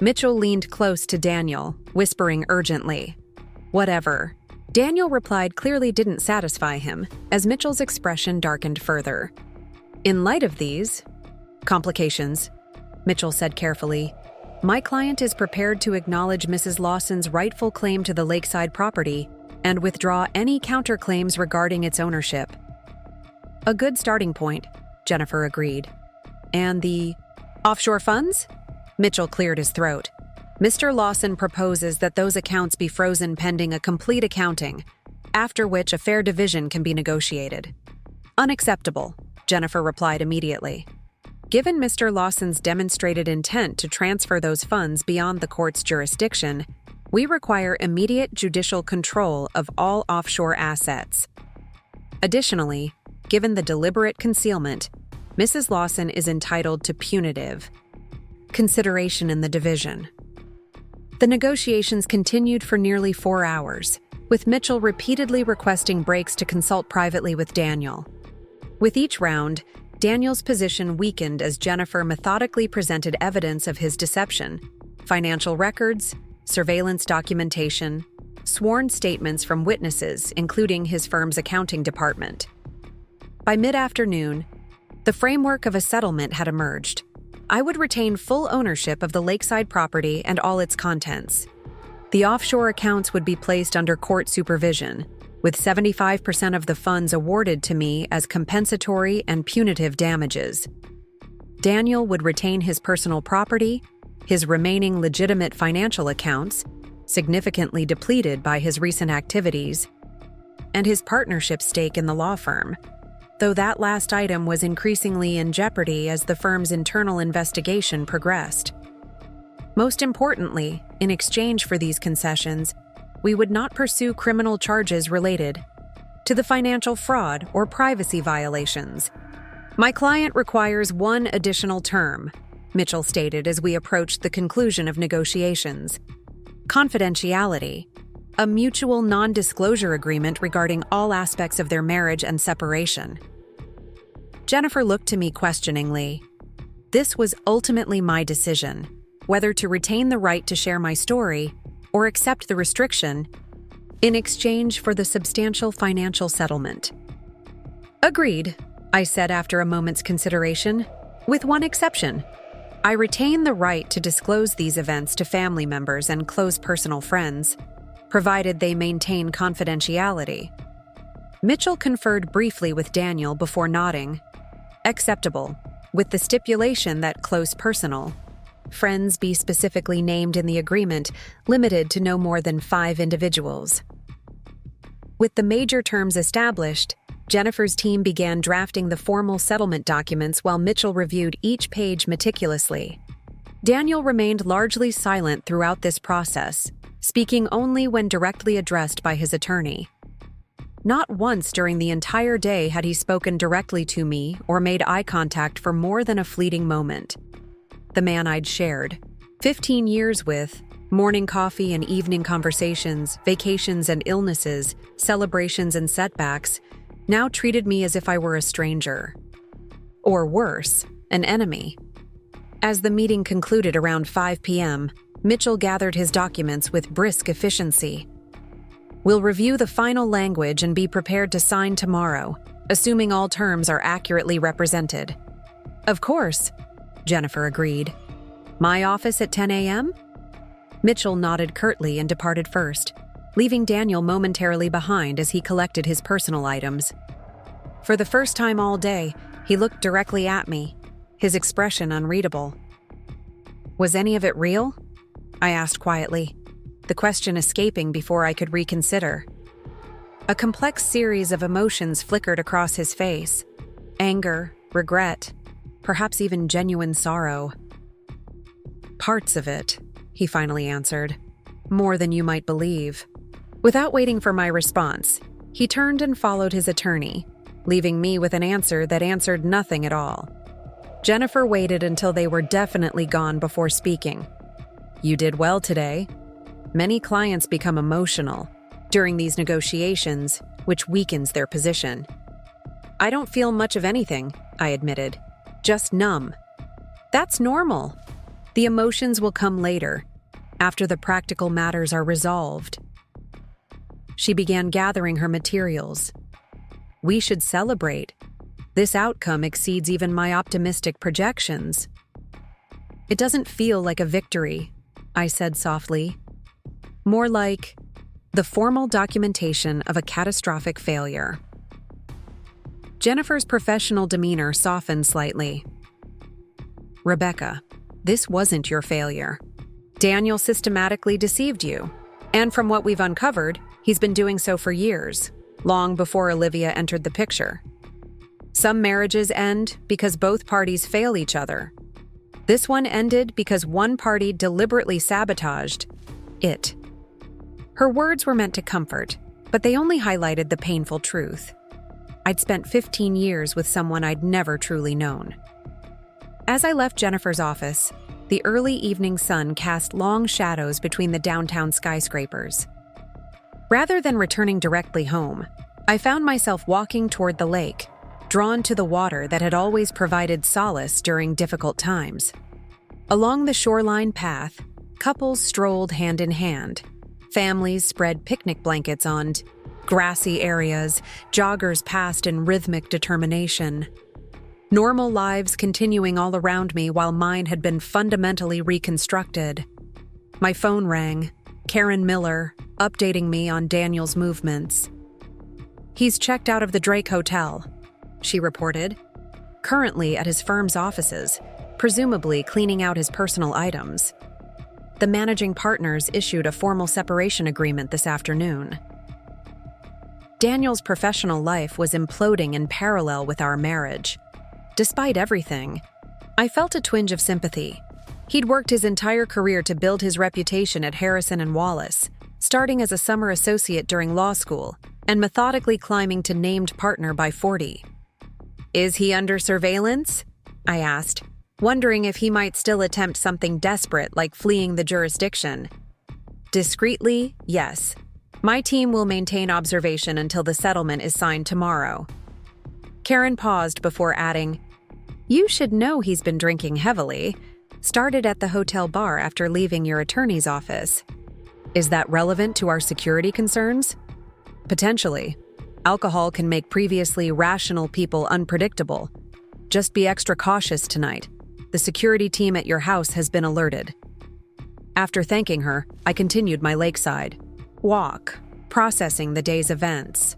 Mitchell leaned close to Daniel, whispering urgently, "Whatever." Daniel replied clearly didn't satisfy him, as Mitchell's expression darkened further. "In light of these complications," Mitchell said carefully, "my client is prepared to acknowledge Mrs. Lawson's rightful claim to the Lakeside property and withdraw any counterclaims regarding its ownership." "A good starting point," Jennifer agreed. "And the offshore funds?" Mitchell cleared his throat. "Mr. Lawson proposes that those accounts be frozen pending a complete accounting, after which a fair division can be negotiated." "Unacceptable," Jennifer replied immediately. "Given Mr. Lawson's demonstrated intent to transfer those funds beyond the court's jurisdiction, we require immediate judicial control of all offshore assets. Additionally, given the deliberate concealment, Mrs. Lawson is entitled to punitive consideration in the division." The negotiations continued for nearly 4 hours, with Mitchell repeatedly requesting breaks to consult privately with Daniel. With each round, Daniel's position weakened as Jennifer methodically presented evidence of his deception: financial records, surveillance documentation, sworn statements from witnesses, including his firm's accounting department. By mid-afternoon, the framework of a settlement had emerged. I would retain full ownership of the Lakeside property and all its contents. The offshore accounts would be placed under court supervision, with 75% of the funds awarded to me as compensatory and punitive damages. Daniel would retain his personal property, his remaining legitimate financial accounts, significantly depleted by his recent activities, and his partnership stake in the law firm, though that last item was increasingly in jeopardy as the firm's internal investigation progressed. Most importantly, in exchange for these concessions, we would not pursue criminal charges related to the financial fraud or privacy violations. "My client requires one additional term," Mitchell stated as we approached the conclusion of negotiations. "Confidentiality, a mutual non-disclosure agreement regarding all aspects of their marriage and separation." Jennifer looked to me questioningly. This was ultimately my decision, whether to retain the right to share my story or accept the restriction in exchange for the substantial financial settlement. "Agreed," I said after a moment's consideration, "with one exception. I retain the right to disclose these events to family members and close personal friends, provided they maintain confidentiality." Mitchell conferred briefly with Daniel before nodding. "Acceptable, with the stipulation that close personal friends be specifically named in the agreement, limited to no more than 5 individuals." With the major terms established, Jennifer's team began drafting the formal settlement documents while Mitchell reviewed each page meticulously. Daniel remained largely silent throughout this process, speaking only when directly addressed by his attorney. Not once during the entire day had he spoken directly to me or made eye contact for more than a fleeting moment. The man I'd shared 15 years with, morning coffee and evening conversations, vacations and illnesses, celebrations and setbacks, now treated me as if I were a stranger. Or worse, an enemy. As the meeting concluded around 5 p.m., Mitchell gathered his documents with brisk efficiency. "We'll review the final language and be prepared to sign tomorrow, assuming all terms are accurately represented." "Of course," Jennifer agreed. "My office at 10 a.m.? Mitchell nodded curtly and departed first. leaving Daniel momentarily behind as he collected his personal items. For the first time all day, he looked directly at me, his expression unreadable. "Was any of it real?" I asked quietly, the question escaping before I could reconsider. A complex series of emotions flickered across his face: anger, regret, perhaps even genuine sorrow. "Parts of it," he finally answered. "More than you might believe." Without waiting for my response, he turned and followed his attorney, leaving me with an answer that answered nothing at all. Jennifer waited until they were definitely gone before speaking. "You did well today." Many clients become emotional during these negotiations, which weakens their position. "I don't feel much of anything," I admitted. "Just numb." "That's normal. The emotions will come later, after the practical matters are resolved." She began gathering her materials. "We should celebrate. This outcome exceeds even my optimistic projections." "It doesn't feel like a victory," I said softly. "More like the formal documentation of a catastrophic failure." Jennifer's professional demeanor softened slightly. "Rebecca, this wasn't your failure. Daniel systematically deceived you, and from what we've uncovered, he's been doing so for years, long before Olivia entered the picture. Some marriages end because both parties fail each other. This one ended because one party deliberately sabotaged it." Her words were meant to comfort, but they only highlighted the painful truth. I'd spent 15 years with someone I'd never truly known. As I left Jennifer's office, the early evening sun cast long shadows between the downtown skyscrapers. Rather than returning directly home, I found myself walking toward the lake, drawn to the water that had always provided solace during difficult times. Along the shoreline path, couples strolled hand in hand. Families spread picnic blankets on grassy areas, joggers passed in rhythmic determination. Normal lives continuing all around me while mine had been fundamentally reconstructed. My phone rang. Karen Miller, updating me on Daniel's movements. "He's checked out of the Drake Hotel," she reported. "Currently at his firm's offices, presumably cleaning out his personal items. The managing partners issued a formal separation agreement this afternoon." Daniel's professional life was imploding in parallel with our marriage. Despite everything, I felt a twinge of sympathy. He'd worked his entire career to build his reputation at Harrison and Wallace, starting as a summer associate during law school and methodically climbing to named partner by 40. "Is he under surveillance?" I asked, wondering if he might still attempt something desperate like fleeing the jurisdiction. "Discreetly, yes. My team will maintain observation until the settlement is signed tomorrow." Karen paused before adding, "You should know he's been drinking heavily. Started at the hotel bar after leaving your attorney's office." "Is that relevant to our security concerns?" "Potentially. Alcohol can make previously rational people unpredictable. Just be extra cautious tonight. The security team at your house has been alerted." After thanking her, I continued my Lakeside walk, processing the day's events.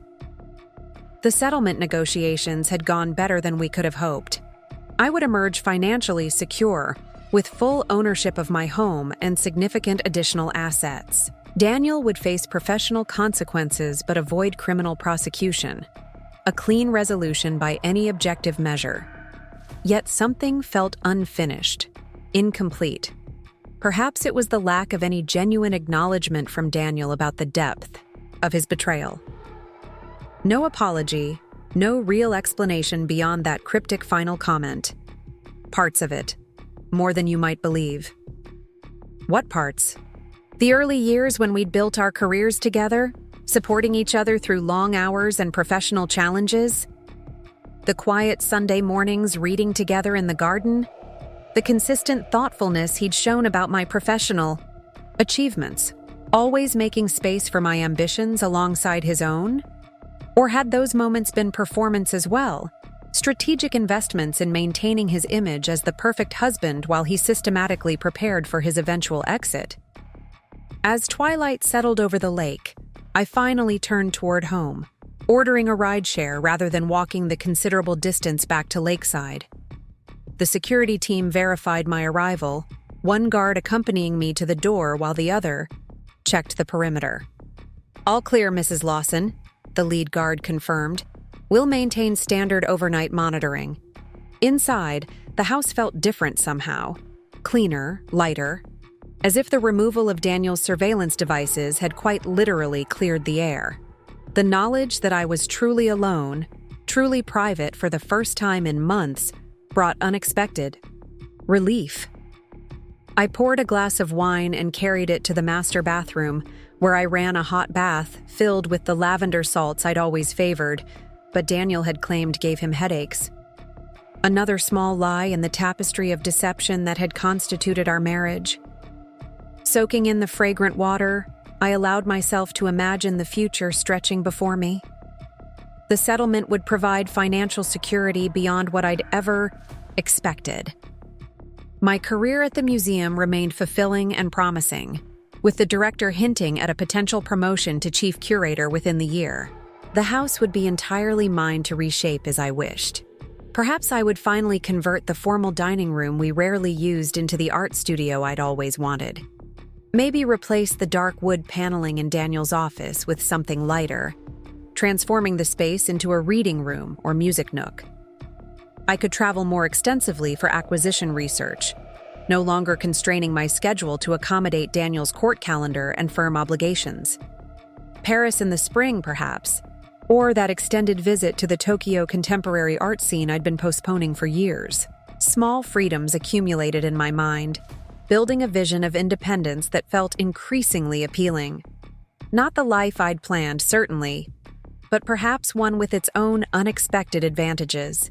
The settlement negotiations had gone better than we could have hoped. I would emerge financially secure, with full ownership of my home and significant additional assets. Daniel would face professional consequences but avoid criminal prosecution. A clean resolution by any objective measure. Yet something felt unfinished, incomplete. Perhaps it was the lack of any genuine acknowledgement from Daniel about the depth of his betrayal. No apology, no real explanation beyond that cryptic final comment. "Parts of it. More than you might believe." "What parts?" "The early years when we'd built our careers together, supporting each other through long hours and professional challenges. The quiet Sunday mornings reading together in the garden. The consistent thoughtfulness he'd shown about my professional achievements, always making space for my ambitions alongside his own? Or had those moments been performance as well? Strategic investments in maintaining his image as the perfect husband while he systematically prepared for his eventual exit? As twilight settled over the lake, I finally turned toward home, ordering a rideshare rather than walking the considerable distance back to Lakeside. The security team verified my arrival, one guard accompanying me to the door while the other checked the perimeter. "All clear, Mrs. Lawson," the lead guard confirmed. "We'll maintain standard overnight monitoring." Inside, the house felt different somehow. Cleaner, lighter, as if the removal of Daniel's surveillance devices had quite literally cleared the air. The knowledge that I was truly alone, truly private for the first time in months, brought unexpected relief. I poured a glass of wine and carried it to the master bathroom, where I ran a hot bath filled with the lavender salts I'd always favored, but Daniel had claimed gave him headaches. Another small lie in the tapestry of deception that had constituted our marriage. Soaking in the fragrant water, I allowed myself to imagine the future stretching before me. The settlement would provide financial security beyond what I'd ever expected. My career at the museum remained fulfilling and promising, with the director hinting at a potential promotion to chief curator within the year. The house would be entirely mine to reshape as I wished. Perhaps I would finally convert the formal dining room we rarely used into the art studio I'd always wanted. Maybe replace the dark wood paneling in Daniel's office with something lighter, transforming the space into a reading room or music nook. I could travel more extensively for acquisition research, no longer constraining my schedule to accommodate Daniel's court calendar and firm obligations. Paris in the spring, perhaps, or that extended visit to the Tokyo contemporary art scene I'd been postponing for years. Small freedoms accumulated in my mind, building a vision of independence that felt increasingly appealing. Not the life I'd planned, certainly, but perhaps one with its own unexpected advantages.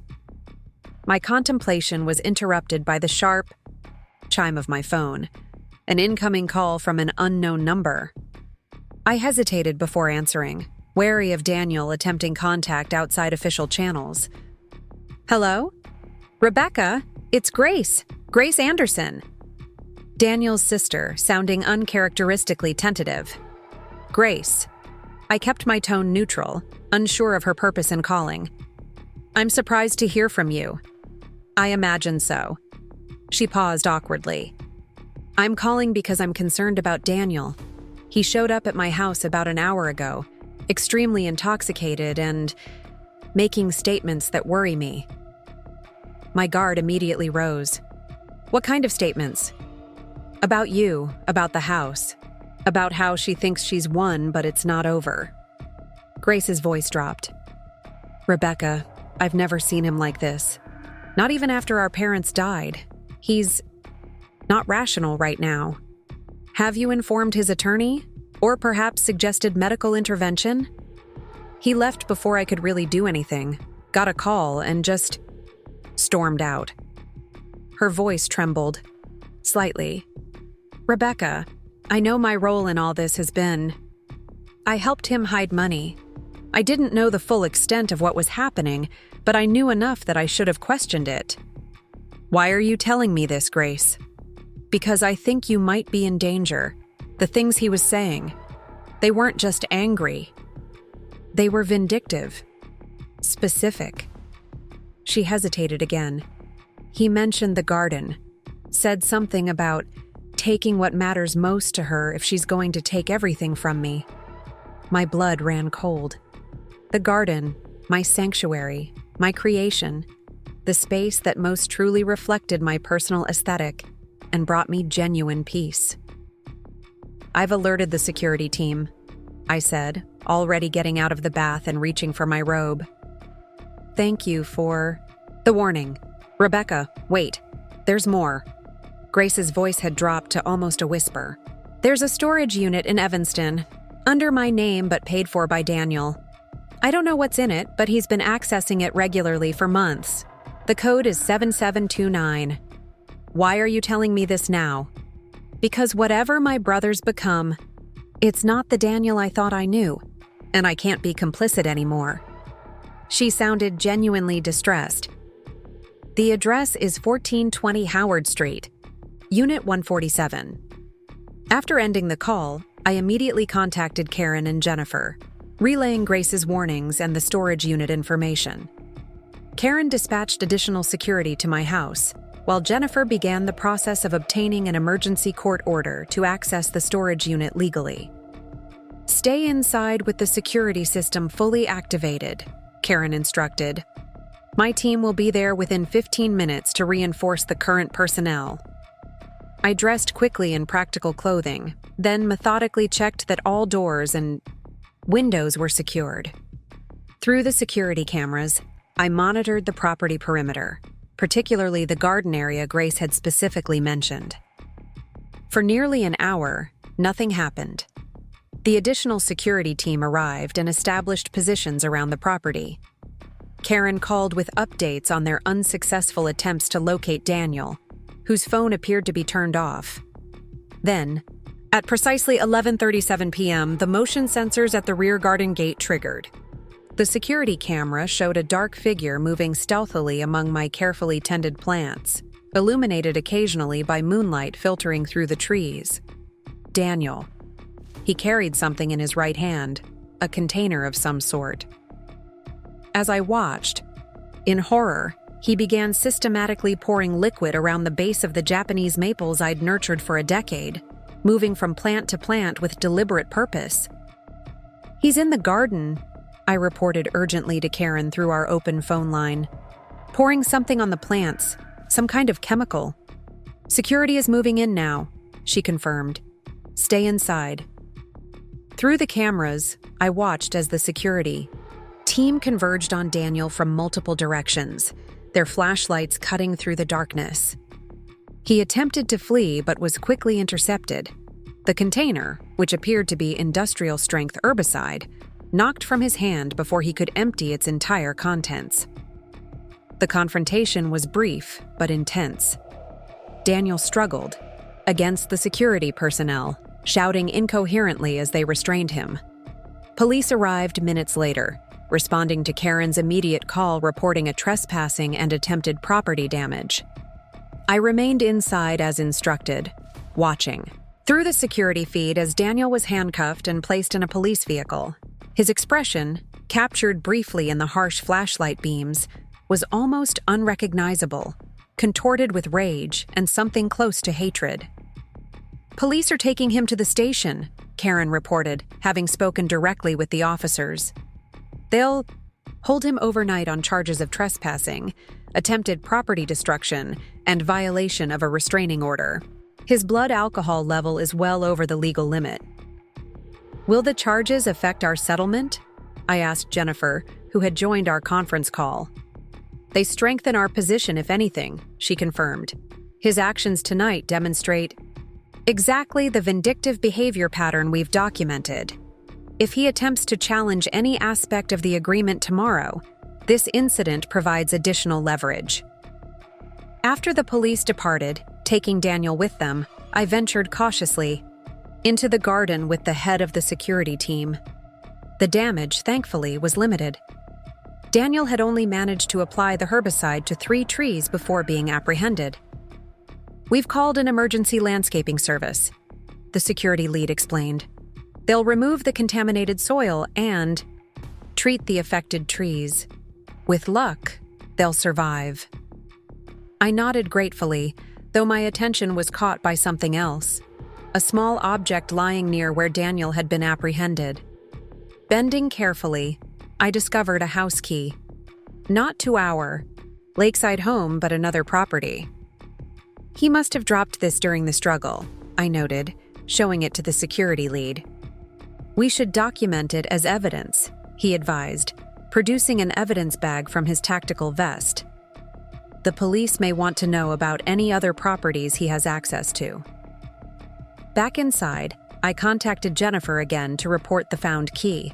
My contemplation was interrupted by the sharp chime of my phone, an incoming call from an unknown number. I hesitated before answering, wary of Daniel attempting contact outside official channels. "Hello? Rebecca, it's Grace. Grace Anderson." Daniel's sister, sounding uncharacteristically tentative. "Grace." I kept my tone neutral, unsure of her purpose in calling. "I'm surprised to hear from you." "I imagine so." She paused awkwardly. "I'm calling because I'm concerned about Daniel. He showed up at my house about an hour ago, extremely intoxicated and making statements that worry me." My guard immediately rose. "What kind of statements?" "About you, about the house, about how she thinks she's won but it's not over." Grace's voice dropped. "Rebecca, I've never seen him like this. Not even after our parents died. He's not rational right now. Have you informed his attorney? Or perhaps suggested medical intervention?" "He left before I could really do anything, got a call, and just stormed out." Her voice trembled, slightly. "Rebecca, I know my role in all this has been. I helped him hide money. I didn't know the full extent of what was happening, but I knew enough that I should have questioned it." "Why are you telling me this, Grace?" "Because I think you might be in danger. The things he was saying, they weren't just angry. They were vindictive. Specific." She hesitated again. "He mentioned the garden, said something about taking what matters most to her if she's going to take everything from me." My blood ran cold. The garden, my sanctuary, my creation, the space that most truly reflected my personal aesthetic and brought me genuine peace. "I've alerted the security team," I said, already getting out of the bath and reaching for my robe. "Thank you for the warning. Rebecca, wait, there's more." Grace's voice had dropped to almost a whisper. "There's a storage unit in Evanston, under my name but paid for by Daniel. I don't know what's in it, but he's been accessing it regularly for months. The code is 7729. Why are you telling me this now? Because whatever my brother's become, it's not the Daniel I thought I knew, and I can't be complicit anymore." She sounded genuinely distressed. "The address is 1420 Howard Street, Unit 147. After ending the call, I immediately contacted Karen and Jennifer, relaying Grace's warnings and the storage unit information. Karen dispatched additional security to my house, while Jennifer began the process of obtaining an emergency court order to access the storage unit legally. "Stay inside with the security system fully activated," Karen instructed. "My team will be there within 15 minutes to reinforce the current personnel." I dressed quickly in practical clothing, then methodically checked that all doors and windows were secured. Through the security cameras, I monitored the property perimeter, particularly the garden area Grace had specifically mentioned. For nearly an hour, nothing happened. The additional security team arrived and established positions around the property. Karen called with updates on their unsuccessful attempts to locate Daniel, whose phone appeared to be turned off. Then, at precisely 11:37 p.m., the motion sensors at the rear garden gate triggered. The security camera showed a dark figure moving stealthily among my carefully tended plants, illuminated occasionally by moonlight filtering through the trees. Daniel. He carried something in his right hand, a container of some sort. As I watched, in horror, he began systematically pouring liquid around the base of the Japanese maples I'd nurtured for a decade, moving from plant to plant with deliberate purpose. "He's in the garden," I reported urgently to Karen through our open phone line. "Pouring something on the plants, some kind of chemical." "Security is moving in now," she confirmed. "Stay inside." Through the cameras, I watched as the security team converged on Daniel from multiple directions, their flashlights cutting through the darkness. He attempted to flee but was quickly intercepted. The container, which appeared to be industrial-strength herbicide, knocked from his hand before he could empty its entire contents. The confrontation was brief but intense. Daniel struggled against the security personnel, shouting incoherently as they restrained him. Police arrived minutes later, responding to Karen's immediate call reporting a trespassing and attempted property damage. I remained inside as instructed, watching through the security feed as Daniel was handcuffed and placed in a police vehicle. His expression, captured briefly in the harsh flashlight beams, was almost unrecognizable, contorted with rage and something close to hatred. "Police are taking him to the station," Karen reported, having spoken directly with the officers. "They'll hold him overnight on charges of trespassing, attempted property destruction, and violation of a restraining order. His blood alcohol level is well over the legal limit." "Will the charges affect our settlement?" I asked Jennifer, who had joined our conference call. "They strengthen our position, if anything," she confirmed. "His actions tonight demonstrate exactly the vindictive behavior pattern we've documented. If he attempts to challenge any aspect of the agreement tomorrow, this incident provides additional leverage." After the police departed, taking Daniel with them, I ventured cautiously into the garden with the head of the security team. The damage, thankfully, was limited. Daniel had only managed to apply the herbicide to 3 trees before being apprehended. "We've called an emergency landscaping service," the security lead explained. "They'll remove the contaminated soil and treat the affected trees. With luck, they'll survive." I nodded gratefully, though my attention was caught by something else, a small object lying near where Daniel had been apprehended. Bending carefully, I discovered a house key. Not to our Lakeside home, but another property. "He must have dropped this during the struggle," I noted, showing it to the security lead. "We should document it as evidence," he advised, producing an evidence bag from his tactical vest. "The police may want to know about any other properties he has access to." Back inside, I contacted Jennifer again to report the found key.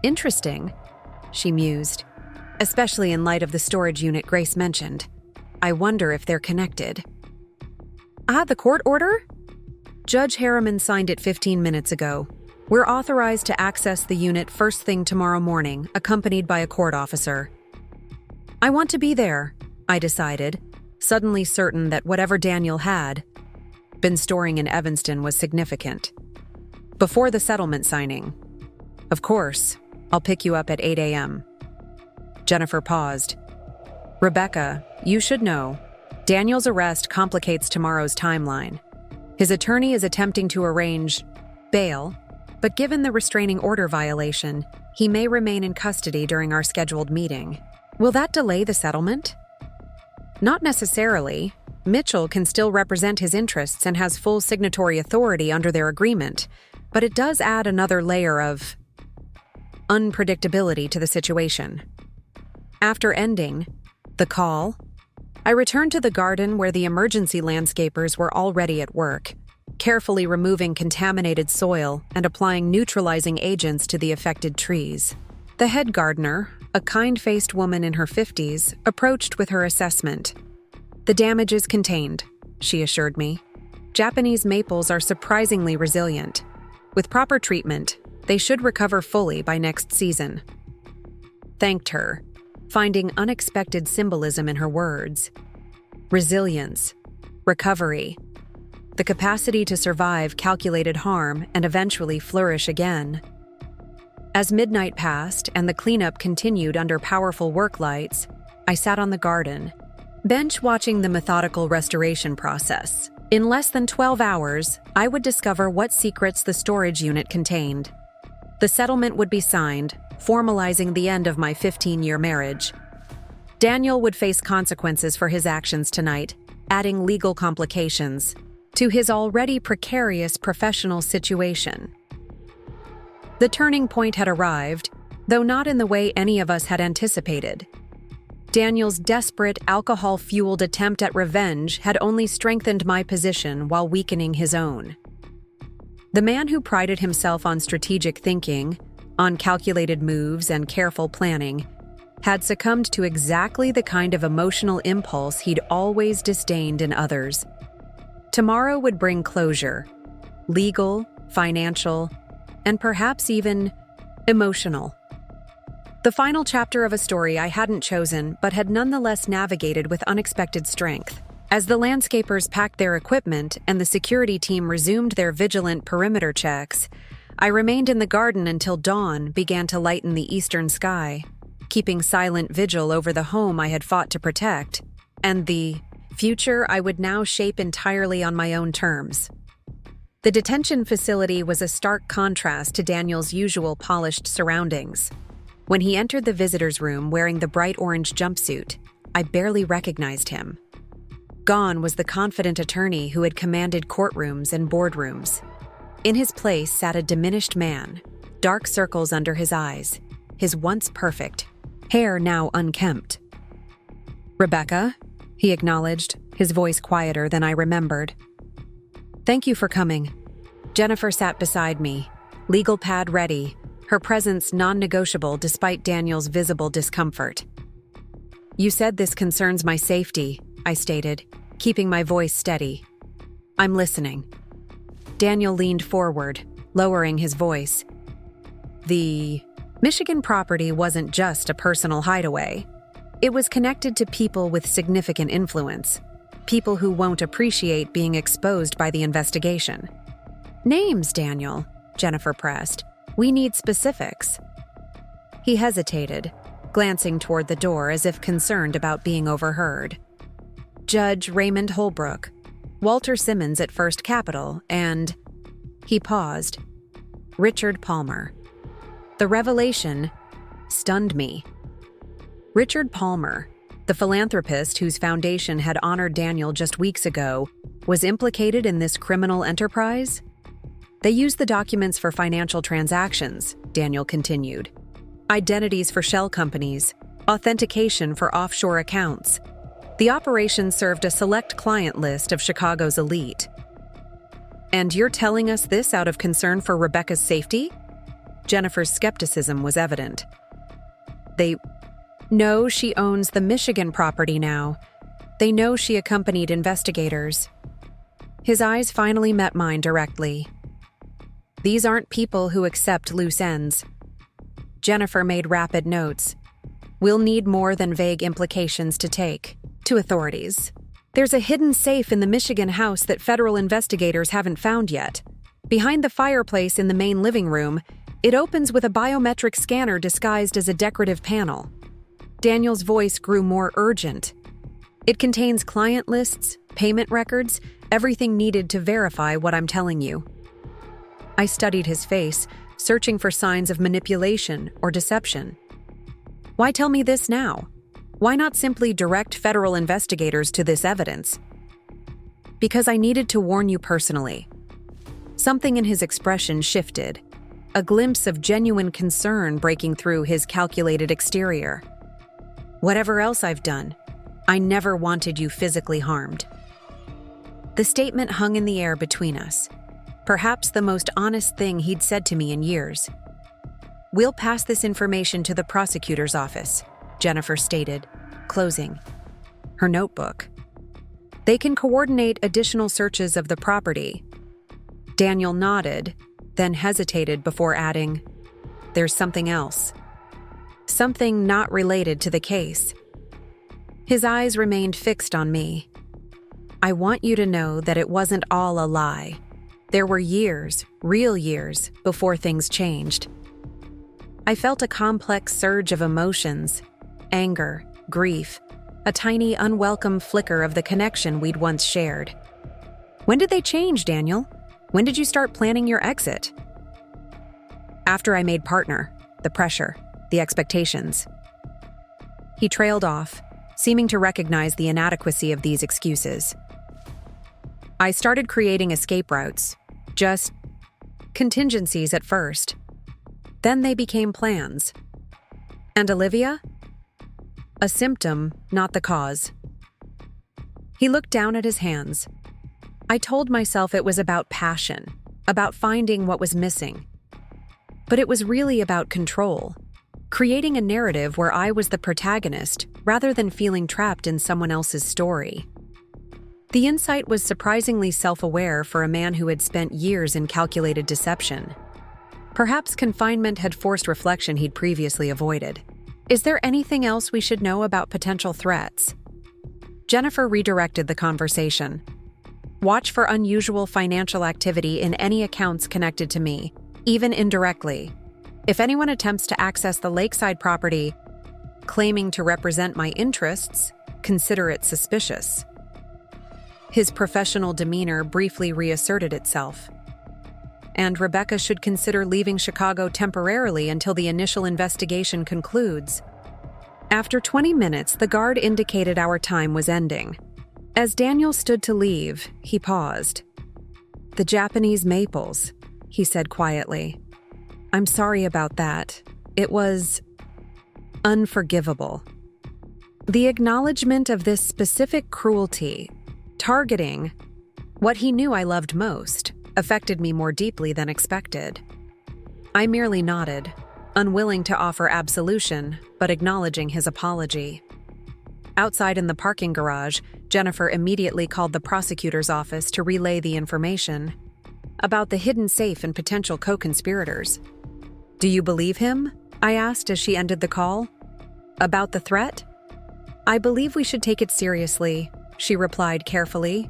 "Interesting," she mused, "especially in light of the storage unit Grace mentioned. I wonder if they're connected." "The court order?" "Judge Harriman signed it 15 minutes ago. We're authorized to access the unit first thing tomorrow morning, accompanied by a court officer." "I want to be there," I decided, suddenly certain that whatever Daniel had been storing in Evanston was significant. Before the settlement signing. Of course, I'll pick you up at 8 a.m. Jennifer paused. Rebecca, you should know, Daniel's arrest complicates tomorrow's timeline. His attorney is attempting to arrange bail, but given the restraining order violation, he may remain in custody during our scheduled meeting. Will that delay the settlement? Not necessarily. Mitchell can still represent his interests and has full signatory authority under their agreement, but it does add another layer of unpredictability to the situation. After ending the call, I returned to the garden where the emergency landscapers were already at work, carefully removing contaminated soil and applying neutralizing agents to the affected trees. The head gardener, a kind-faced woman in her 50s, approached with her assessment. The damage is contained, she assured me. Japanese maples are surprisingly resilient. With proper treatment, they should recover fully by next season. Thanked her, finding unexpected symbolism in her words. Resilience, recovery, the capacity to survive calculated harm and eventually flourish again. As midnight passed and the cleanup continued under powerful work lights, I sat on the garden bench watching the methodical restoration process. In less than 12 hours, I would discover what secrets the storage unit contained. The settlement would be signed, formalizing the end of my 15-year marriage. Daniel would face consequences for his actions tonight, adding legal complications to his already precarious professional situation. The turning point had arrived, though not in the way any of us had anticipated. Daniel's desperate, alcohol-fueled attempt at revenge had only strengthened my position while weakening his own. The man who prided himself on strategic thinking, on calculated moves and careful planning, had succumbed to exactly the kind of emotional impulse he'd always disdained in others. Tomorrow would bring closure, legal, financial, and perhaps even emotional. The final chapter of a story I hadn't chosen but had nonetheless navigated with unexpected strength. As the landscapers packed their equipment and the security team resumed their vigilant perimeter checks, I remained in the garden until dawn began to lighten the eastern sky, keeping silent vigil over the home I had fought to protect, and the future I would now shape entirely on my own terms. The detention facility was a stark contrast to Daniel's usual polished surroundings. When he entered the visitor's room wearing the bright orange jumpsuit, I barely recognized him. Gone was the confident attorney who had commanded courtrooms and boardrooms. In his place sat a diminished man, dark circles under his eyes, his once perfect hair now unkempt. "Rebecca," he acknowledged, his voice quieter than I remembered. "Thank you for coming." Jennifer sat beside me, legal pad ready, her presence non-negotiable despite Daniel's visible discomfort. "You said this concerns my safety," I stated, keeping my voice steady. "I'm listening." Daniel leaned forward, lowering his voice. The Michigan property wasn't just a personal hideaway. It was connected to people with significant influence, people who won't appreciate being exposed by the investigation. "Names, Daniel," Jennifer pressed. "We need specifics." He hesitated, glancing toward the door as if concerned about being overheard. "Judge Raymond Holbrook, Walter Simmons at First Capital, and..." He paused. "Richard Palmer." The revelation stunned me. Richard Palmer, the philanthropist whose foundation had honored Daniel just weeks ago, was implicated in this criminal enterprise? "They used the documents for financial transactions," Daniel continued. "Identities for shell companies, authentication for offshore accounts. The operation served a select client list of Chicago's elite." "And you're telling us this out of concern for Rebecca's safety?" Jennifer's skepticism was evident. "They know she owns the Michigan property now. They know she accompanied investigators." His eyes finally met mine directly. "These aren't people who accept loose ends." Jennifer made rapid notes. "We'll need more than vague implications to take to authorities. There's a hidden safe in the Michigan house that federal investigators haven't found yet. Behind the fireplace in the main living room, it opens with a biometric scanner disguised as a decorative panel. Daniel's voice grew more urgent. It contains client lists, payment records, everything needed to verify what I'm telling you. I studied his face, searching for signs of manipulation or deception. Why tell me this now? Why not simply direct federal investigators to this evidence? Because I needed to warn you personally. Something in his expression shifted, a glimpse of genuine concern breaking through his calculated exterior. Whatever else I've done, I never wanted you physically harmed. The statement hung in the air between us, perhaps the most honest thing he'd said to me in years. "We'll pass this information to the prosecutor's office," Jennifer stated, closing her notebook. "They can coordinate additional searches of the property." Daniel nodded, then hesitated before adding, "There's something else. Something not related to the case." His eyes remained fixed on me. "I want you to know that it wasn't all a lie. There were years, real years, before things changed." I felt a complex surge of emotions, anger, grief, a tiny unwelcome flicker of the connection we'd once shared. "When did they change, Daniel? When did you start planning your exit?" "After I made partner, the pressure, the expectations." He trailed off, seeming to recognize the inadequacy of these excuses. "I started creating escape routes, just contingencies at first. Then they became plans. And Olivia? A symptom, not the cause." He looked down at his hands. I told myself it was about passion, about finding what was missing. But it was really about control, creating a narrative where I was the protagonist rather than feeling trapped in someone else's story. The insight was surprisingly self-aware for a man who had spent years in calculated deception. Perhaps confinement had forced reflection he'd previously avoided. "Is there anything else we should know about potential threats?" Jennifer redirected the conversation. "Watch for unusual financial activity in any accounts connected to me, even indirectly. If anyone attempts to access the Lakeside property, claiming to represent my interests, consider it suspicious." His professional demeanor briefly reasserted itself. "And Rebecca should consider leaving Chicago temporarily until the initial investigation concludes." After 20 minutes, the guard indicated our time was ending. As Daniel stood to leave, he paused. "The Japanese maples," he said quietly. "I'm sorry about that. It was unforgivable." The acknowledgement of this specific cruelty, targeting what he knew I loved most, affected me more deeply than expected. I merely nodded, unwilling to offer absolution, but acknowledging his apology. Outside in the parking garage, Jennifer immediately called the prosecutor's office to relay the information about the hidden safe and potential co-conspirators. "Do you believe him?" I asked as she ended the call. "About the threat?" "I believe we should take it seriously," she replied carefully.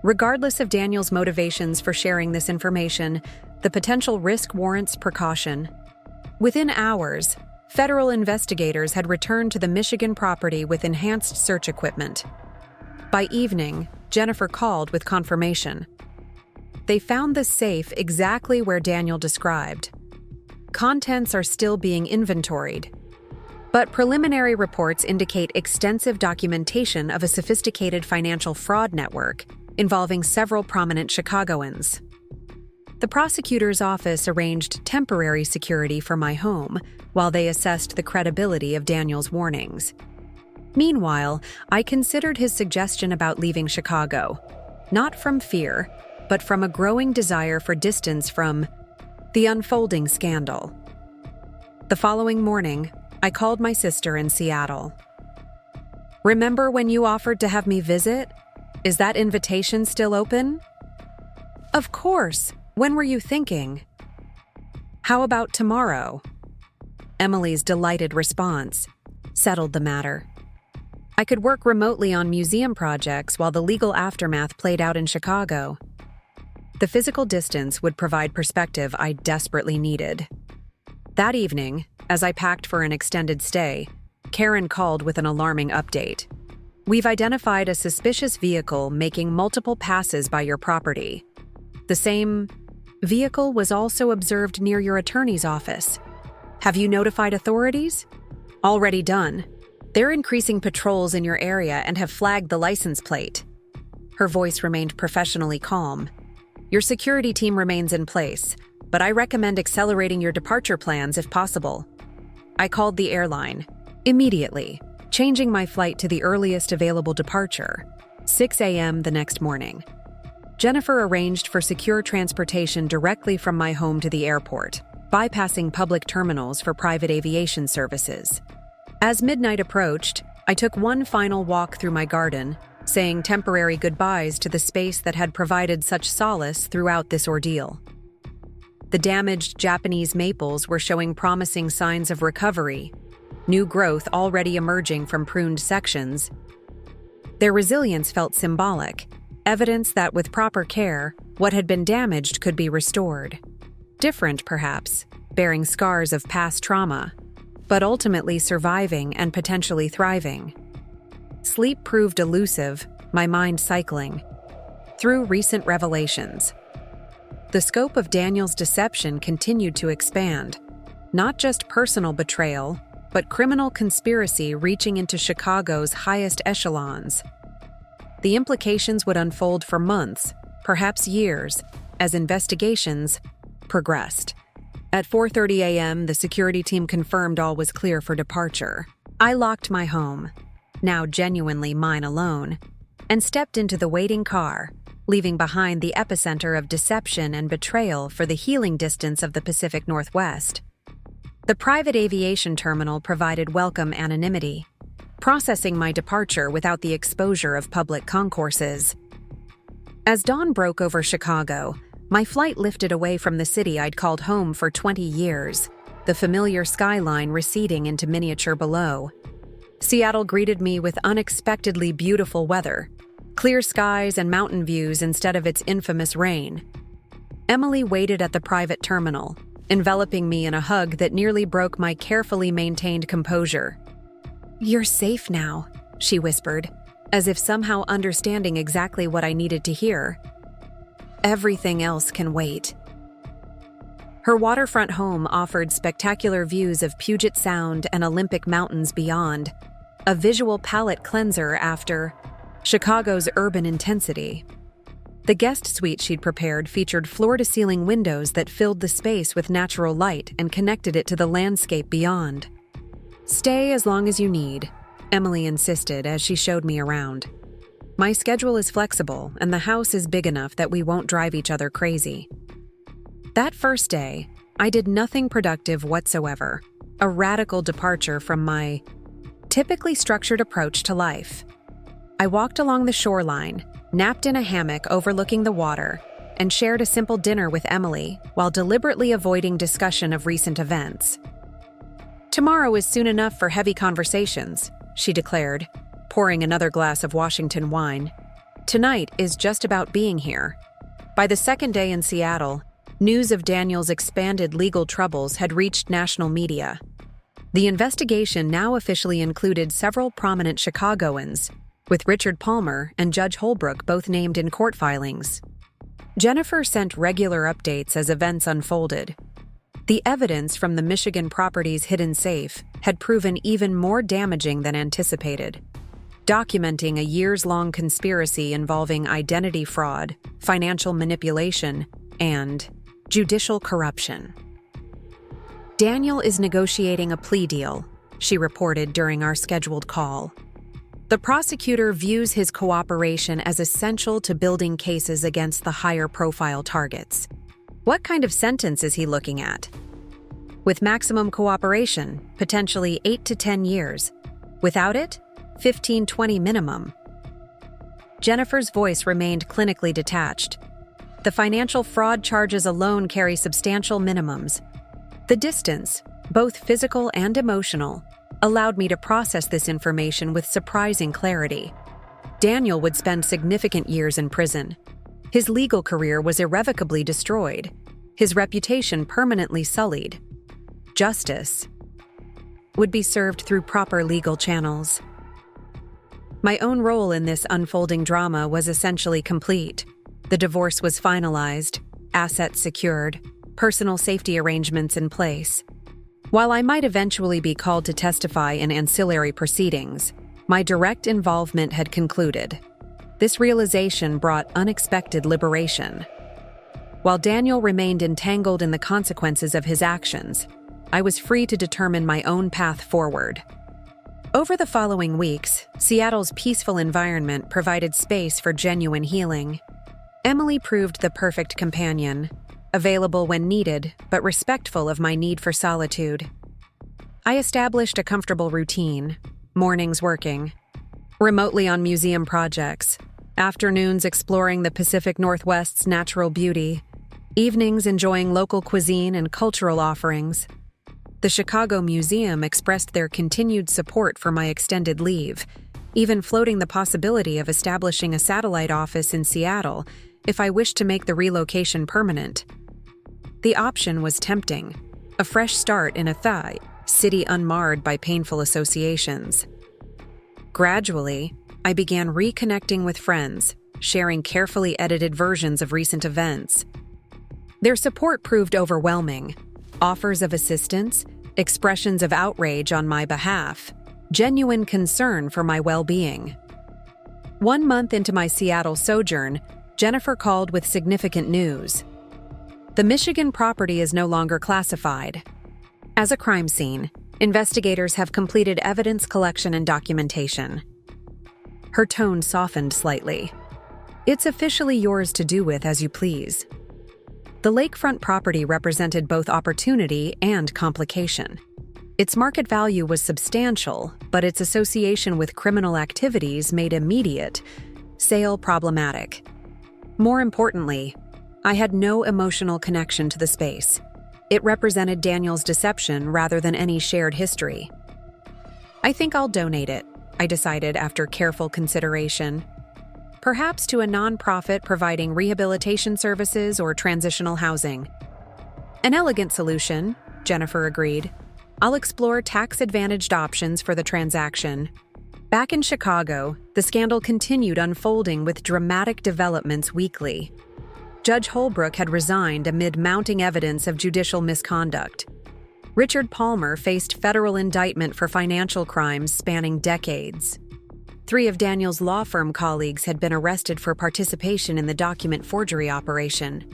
"Regardless of Daniel's motivations for sharing this information, the potential risk warrants precaution." Within hours, federal investigators had returned to the Michigan property with enhanced search equipment. By evening, Jennifer called with confirmation. They found the safe exactly where Daniel described. Contents are still being inventoried, but preliminary reports indicate extensive documentation of a sophisticated financial fraud network involving several prominent Chicagoans. The prosecutor's office arranged temporary security for my home while they assessed the credibility of Daniel's warnings. Meanwhile, I considered his suggestion about leaving Chicago, not from fear, but from a growing desire for distance from the unfolding scandal. The following morning, I called my sister in Seattle. "Remember when you offered to have me visit? Is that invitation still open?" "Of course. When were you thinking?" "How about tomorrow?" Emily's delighted response settled the matter. I could work remotely on museum projects while the legal aftermath played out in Chicago. The physical distance would provide perspective I desperately needed. That evening, as I packed for an extended stay, Karen called with an alarming update. "We've identified a suspicious vehicle making multiple passes by your property. The same vehicle was also observed near your attorney's office. Have you notified authorities?" "Already done. They're increasing patrols in your area and have flagged the license plate." Her voice remained professionally calm. "Your security team remains in place, but I recommend accelerating your departure plans if possible." I called the airline immediately, changing my flight to the earliest available departure, 6 a.m. the next morning. Jennifer arranged for secure transportation directly from my home to the airport, bypassing public terminals for private aviation services. As midnight approached, I took one final walk through my garden, saying temporary goodbyes to the space that had provided such solace throughout this ordeal. The damaged Japanese maples were showing promising signs of recovery, new growth already emerging from pruned sections. Their resilience felt symbolic, evidence that with proper care, what had been damaged could be restored. Different, perhaps, bearing scars of past trauma, but ultimately surviving and potentially thriving. Sleep proved elusive, my mind cycling through recent revelations. The scope of Daniel's deception continued to expand, not just personal betrayal, but criminal conspiracy reaching into Chicago's highest echelons. The implications would unfold for months, perhaps years, as investigations progressed. At 4:30 a.m., the security team confirmed all was clear for departure. I locked my home, now genuinely mine alone, and stepped into the waiting car, leaving behind the epicenter of deception and betrayal for the healing distance of the Pacific Northwest. The private aviation terminal provided welcome anonymity, processing my departure without the exposure of public concourses. As dawn broke over Chicago, my flight lifted away from the city I'd called home for 20 years, the familiar skyline receding into miniature below. Seattle greeted me with unexpectedly beautiful weather, clear skies and mountain views instead of its infamous rain. Emily waited at the private terminal, enveloping me in a hug that nearly broke my carefully maintained composure. "You're safe now," she whispered, as if somehow understanding exactly what I needed to hear. "Everything else can wait." Her waterfront home offered spectacular views of Puget Sound and Olympic Mountains beyond, a visual palate cleanser after Chicago's urban intensity. The guest suite she'd prepared featured floor-to-ceiling windows that filled the space with natural light and connected it to the landscape beyond. "Stay as long as you need," Emily insisted as she showed me around. "My schedule is flexible, and the house is big enough that we won't drive each other crazy." That first day, I did nothing productive whatsoever, a radical departure from my typically structured approach to life. I walked along the shoreline, napped in a hammock overlooking the water, and shared a simple dinner with Emily while deliberately avoiding discussion of recent events. "Tomorrow is soon enough for heavy conversations," she declared, pouring another glass of Washington wine. "Tonight is just about being here." By the second day in Seattle, news of Daniel's expanded legal troubles had reached national media. The investigation now officially included several prominent Chicagoans, with Richard Palmer and Judge Holbrook both named in court filings. Jennifer sent regular updates as events unfolded. The evidence from the Michigan property's hidden safe had proven even more damaging than anticipated, documenting a years-long conspiracy involving identity fraud, financial manipulation, and judicial corruption. "Daniel is negotiating a plea deal," she reported during our scheduled call. "The prosecutor views his cooperation as essential to building cases against the higher-profile targets." "What kind of sentence is he looking at?" "With maximum cooperation, potentially 8 to 10 years. Without it, 15-20 minimum." Jennifer's voice remained clinically detached. "The financial fraud charges alone carry substantial minimums." The distance, both physical and emotional, allowed me to process this information with surprising clarity. Daniel would spend significant years in prison. His legal career was irrevocably destroyed, his reputation permanently sullied. Justice would be served through proper legal channels. My own role in this unfolding drama was essentially complete. The divorce was finalized, assets secured, personal safety arrangements in place. While I might eventually be called to testify in ancillary proceedings, my direct involvement had concluded. This realization brought unexpected liberation. While Daniel remained entangled in the consequences of his actions, I was free to determine my own path forward. Over the following weeks, Seattle's peaceful environment provided space for genuine healing. Emily proved the perfect companion, available when needed, but respectful of my need for solitude. I established a comfortable routine, mornings working, remotely on museum projects, afternoons exploring the Pacific Northwest's natural beauty, evenings enjoying local cuisine and cultural offerings. The Chicago Museum expressed their continued support for my extended leave, even floating the possibility of establishing a satellite office in Seattle if I wished to make the relocation permanent. The option was tempting, a fresh start in a city unmarred by painful associations. Gradually, I began reconnecting with friends, sharing carefully edited versions of recent events. Their support proved overwhelming. Offers of assistance, expressions of outrage on my behalf, genuine concern for my well-being. 1 month into my Seattle sojourn, Jennifer called with significant news. The Michigan property is no longer classified. As a crime scene, investigators have completed evidence collection and documentation. Her tone softened slightly. It's officially yours to do with as you please. The lakefront property represented both opportunity and complication. Its market value was substantial, but its association with criminal activities made immediate sale problematic. More importantly, I had no emotional connection to the space. It represented Daniel's deception rather than any shared history. I think I'll donate it, I decided after careful consideration. Perhaps to a nonprofit providing rehabilitation services or transitional housing. An elegant solution, Jennifer agreed. I'll explore tax-advantaged options for the transaction. Back in Chicago, the scandal continued unfolding with dramatic developments weekly. Judge Holbrook had resigned amid mounting evidence of judicial misconduct. Richard Palmer faced federal indictment for financial crimes spanning decades. 3 of Daniel's law firm colleagues had been arrested for participation in the document forgery operation.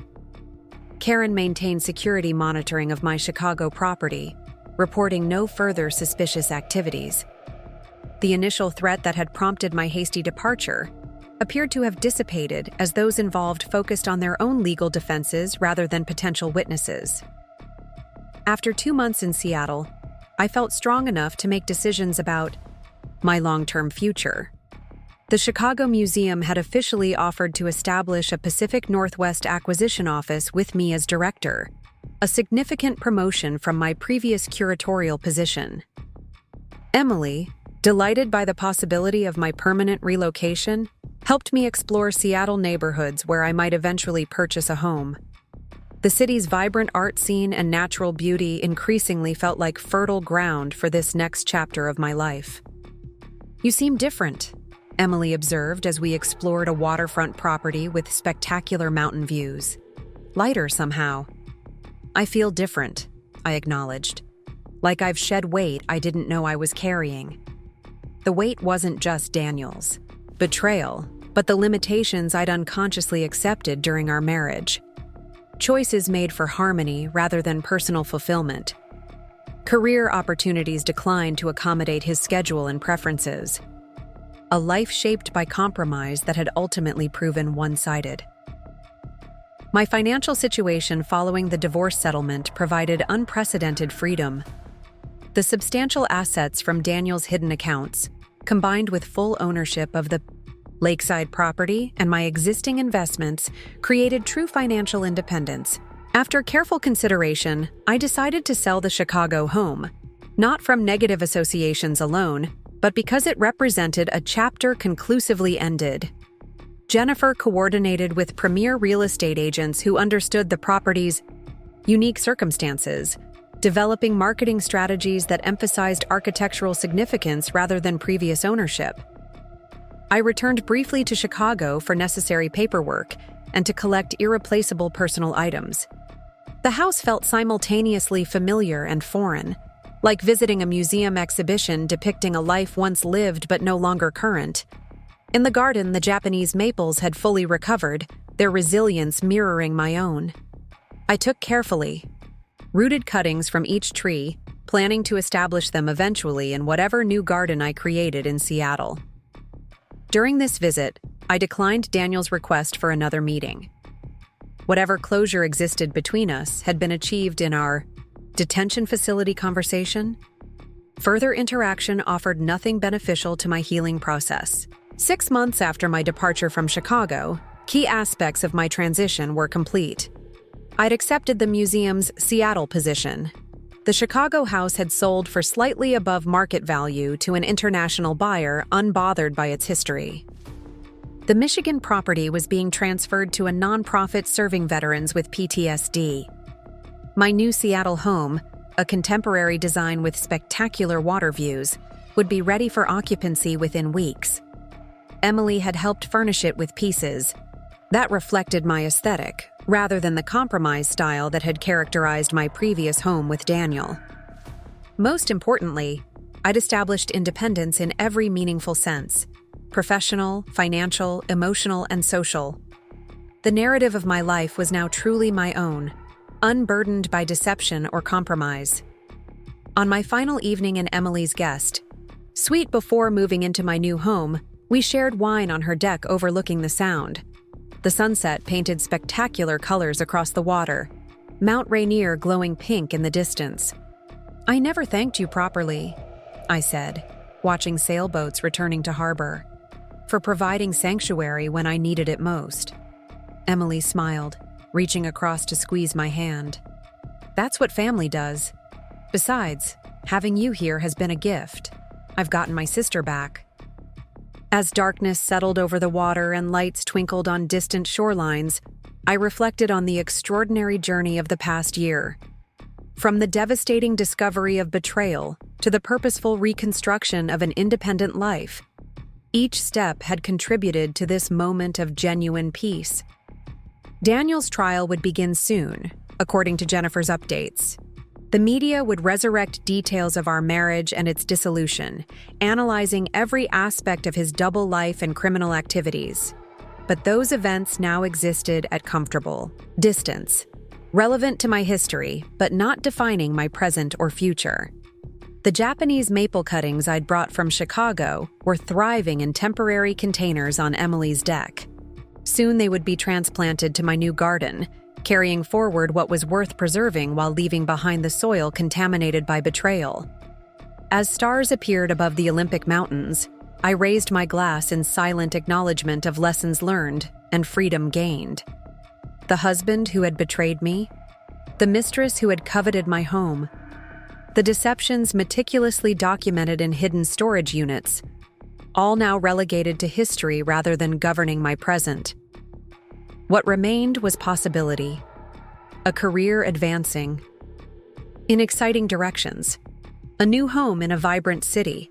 Karen maintained security monitoring of my Chicago property, reporting no further suspicious activities. The initial threat that had prompted my hasty departure appeared to have dissipated as those involved focused on their own legal defenses rather than potential witnesses. After 2 months in Seattle, I felt strong enough to make decisions about my long-term future. The Chicago Museum had officially offered to establish a Pacific Northwest acquisition office with me as director, a significant promotion from my previous curatorial position. Emily, delighted by the possibility of my permanent relocation, helped me explore Seattle neighborhoods where I might eventually purchase a home. The city's vibrant art scene and natural beauty increasingly felt like fertile ground for this next chapter of my life. You seem different, Emily observed as we explored a waterfront property with spectacular mountain views. Lighter somehow. I feel different, I acknowledged. Like I've shed weight I didn't know I was carrying. The weight wasn't just Daniel's betrayal, but the limitations I'd unconsciously accepted during our marriage. Choices made for harmony rather than personal fulfillment. Career opportunities declined to accommodate his schedule and preferences. A life shaped by compromise that had ultimately proven one-sided. My financial situation following the divorce settlement provided unprecedented freedom. The substantial assets from Daniel's hidden accounts, combined with full ownership of the Lakeside property and my existing investments, created true financial independence. After careful consideration, I decided to sell the Chicago home, not from negative associations alone, but because it represented a chapter conclusively ended. Jennifer coordinated with premier real estate agents who understood the property's unique circumstances, developing marketing strategies that emphasized architectural significance rather than previous ownership. I returned briefly to Chicago for necessary paperwork and to collect irreplaceable personal items. The house felt simultaneously familiar and foreign, like visiting a museum exhibition depicting a life once lived but no longer current. In the garden, the Japanese maples had fully recovered, their resilience mirroring my own. I took carefully rooted cuttings from each tree, planning to establish them eventually in whatever new garden I created in Seattle. During this visit, I declined Daniel's request for another meeting. Whatever closure existed between us had been achieved in our detention facility conversation. Further interaction offered nothing beneficial to my healing process. 6 months after my departure from Chicago, key aspects of my transition were complete. I'd accepted the museum's Seattle position. The Chicago house had sold for slightly above market value to an international buyer unbothered by its history. The Michigan property was being transferred to a nonprofit serving veterans with PTSD. My new Seattle home, a contemporary design with spectacular water views, would be ready for occupancy within weeks. Emily had helped furnish it with pieces that reflected my aesthetic, rather than the compromise style that had characterized my previous home with Daniel. Most importantly, I'd established independence in every meaningful sense: professional, financial, emotional, and social. The narrative of my life was now truly my own, unburdened by deception or compromise. On my final evening in Emily's guest suite before moving into my new home, we shared wine on her deck overlooking the Sound. The sunset painted spectacular colors across the water, Mount Rainier glowing pink in the distance. "I never thanked you properly," I said, watching sailboats returning to harbor, "for providing sanctuary when I needed it most." Emily smiled, reaching across to squeeze my hand. "That's what family does. Besides, having you here has been a gift. I've gotten my sister back." As darkness settled over the water and lights twinkled on distant shorelines, I reflected on the extraordinary journey of the past year. From the devastating discovery of betrayal to the purposeful reconstruction of an independent life, each step had contributed to this moment of genuine peace. Daniel's trial would begin soon, according to Jennifer's updates. The media would resurrect details of our marriage and its dissolution, analyzing every aspect of his double life and criminal activities. But those events now existed at comfortable distance, relevant to my history, but not defining my present or future. The Japanese maple cuttings I'd brought from Chicago were thriving in temporary containers on Emily's deck. Soon they would be transplanted to my new garden, carrying forward what was worth preserving while leaving behind the soil contaminated by betrayal. As stars appeared above the Olympic mountains, I raised my glass in silent acknowledgement of lessons learned and freedom gained. The husband who had betrayed me, the mistress who had coveted my home, the deceptions meticulously documented in hidden storage units, all now relegated to history rather than governing my present. What remained was possibility, a career advancing in exciting directions, a new home in a vibrant city,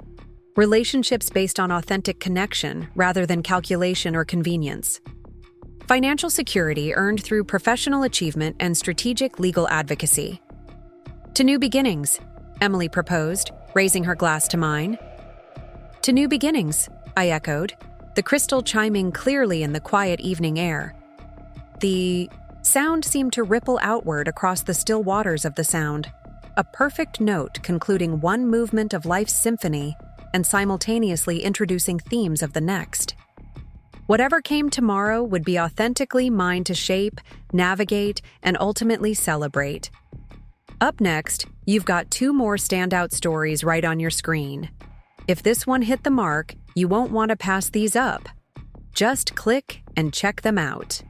relationships based on authentic connection rather than calculation or convenience, financial security earned through professional achievement and strategic legal advocacy. "To new beginnings," Emily proposed, raising her glass to mine. "To new beginnings," I echoed, the crystal chiming clearly in the quiet evening air. The sound seemed to ripple outward across the still waters of the Sound, a perfect note concluding one movement of life's symphony and simultaneously introducing themes of the next. Whatever came tomorrow would be authentically mine to shape, navigate, and ultimately celebrate. Up next, you've got 2 more standout stories right on your screen. If this one hit the mark, you won't want to pass these up. Just click and check them out.